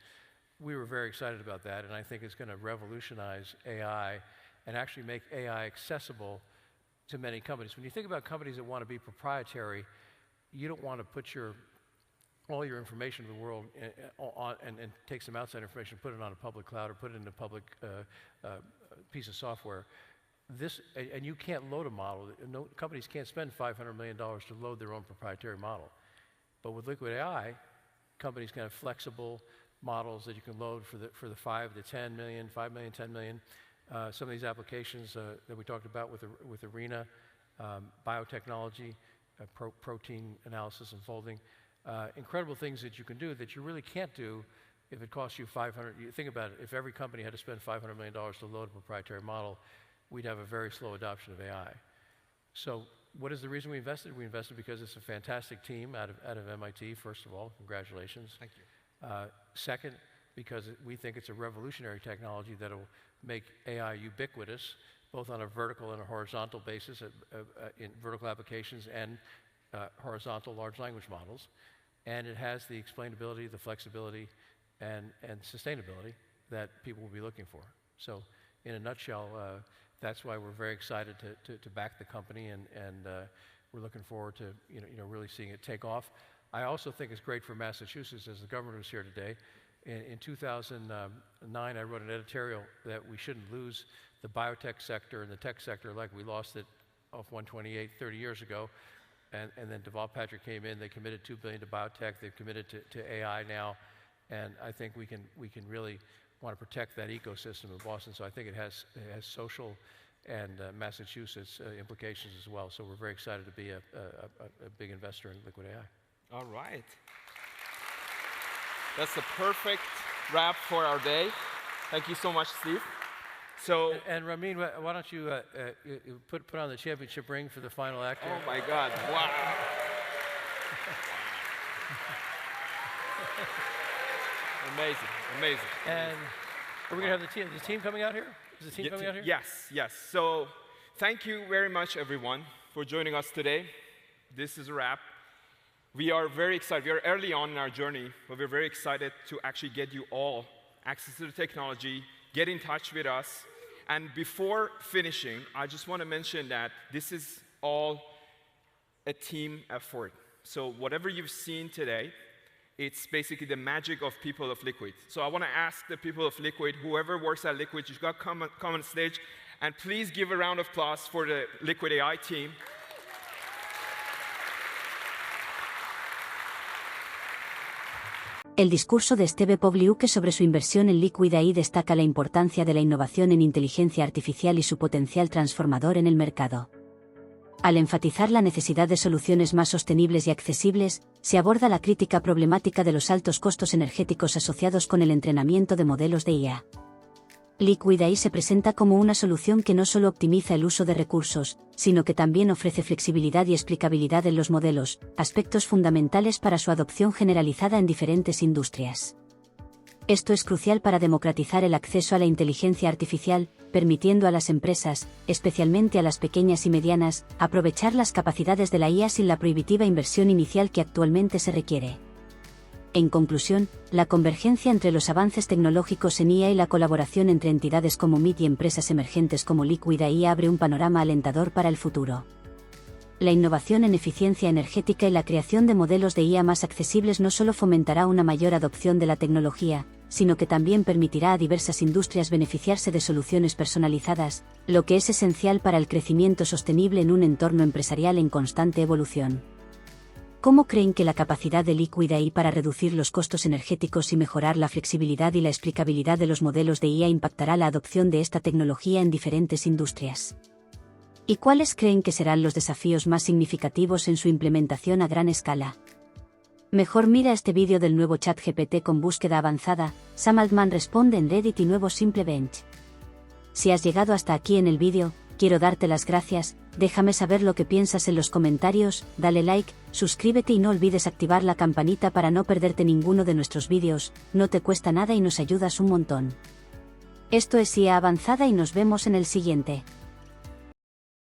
We were very excited about that, and I think it's going to revolutionize AI and actually make AI accessible to many companies. When you think about companies that want to be proprietary, you don't want to put all your information in the world and take some outside information, put it on a public cloud or put it in a public piece of software. And you can't load a model. No, companies can't spend $500 million to load their own proprietary model. But with Liquid AI, companies can have flexible models that you can load for the 5 to 10 million, 5 million, 10 million. Some of these applications that we talked about with Arena, biotechnology, protein analysis and folding, incredible things that you can do that you really can't do if it costs you $500. You think about it, if every company had to spend $500 million to load a proprietary model, we'd have a very slow adoption of AI. So what is the reason we invested? We invested because it's a fantastic team out of MIT, first of all. Congratulations. Thank you. Second, because we think it's a revolutionary technology that will make AI ubiquitous, both on a vertical and a horizontal basis, in vertical applications and horizontal large language models. And it has the explainability, the flexibility, and sustainability that people will be looking for. So in a nutshell, that's why we're very excited to back the company, and we're looking forward to really seeing it take off. I also think it's great for Massachusetts, as the governor was here today. In 2009, I wrote an editorial that we shouldn't lose the biotech sector and the tech sector like we lost it off 128 30 years ago. And then Deval Patrick came in. They committed $2 billion to biotech. They've committed to AI now. And I think we can really want to protect that ecosystem in Boston. So I think it has social and Massachusetts implications as well. So we're very excited to be a big investor in Liquid AI. All right. That's the perfect wrap for our day. Thank you so much, Steve. So, and Ramin, why don't you put on the championship ring for the final act? Oh my God! Wow. Amazing, amazing. And are we gonna have the team coming out here? Is the team coming out here? Yes, yes. So, thank you very much, everyone, for joining us today. This is a wrap. We are very excited. We are early on in our journey, but we're very excited to actually get you all access to the technology, get in touch with us. And before finishing, I just want to mention that this is all a team effort. So whatever you've seen today, It's basically the magic of people of Liquid. So I want to ask the people of Liquid, whoever works at Liquid, you've got to come on stage, and please give a round of applause for the Liquid AI team. El discurso de Steve Pagliuca sobre su inversión en Liquid AI destaca la importancia de la innovación en inteligencia artificial y su potencial transformador en el mercado. Al enfatizar la necesidad de soluciones más sostenibles y accesibles, se aborda la crítica problemática de los altos costos energéticos asociados con el entrenamiento de modelos de IA. Liquid AI se presenta como una solución que no solo optimiza el uso de recursos, sino que también ofrece flexibilidad y explicabilidad en los modelos, aspectos fundamentales para su adopción generalizada en diferentes industrias. Esto es crucial para democratizar el acceso a la inteligencia artificial, permitiendo a las empresas, especialmente a las pequeñas y medianas, aprovechar las capacidades de la IA sin la prohibitiva inversión inicial que actualmente se requiere. En conclusión, la convergencia entre los avances tecnológicos en IA y la colaboración entre entidades como MIT y empresas emergentes como Liquid AI abre un panorama alentador para el futuro. La innovación en eficiencia energética y la creación de modelos de IA más accesibles no solo fomentará una mayor adopción de la tecnología, sino que también permitirá a diversas industrias beneficiarse de soluciones personalizadas, lo que es esencial para el crecimiento sostenible en un entorno empresarial en constante evolución. ¿Cómo creen que la capacidad de Liquid AI para reducir los costos energéticos y mejorar la flexibilidad y la explicabilidad de los modelos de IA impactará la adopción de esta tecnología en diferentes industrias? ¿Y cuáles creen que serán los desafíos más significativos en su implementación a gran escala? Mejor mira este vídeo del nuevo chat GPT con búsqueda avanzada. Sam Altman responde en Reddit y nuevo Simple Bench. Si has llegado hasta aquí en el vídeo, quiero darte las gracias. Déjame saber lo que piensas en los comentarios, dale like, suscríbete y no olvides activar la campanita para no perderte ninguno de nuestros vídeos, no te cuesta nada y nos ayudas un montón. Esto es IA Avanzada y nos vemos en el siguiente.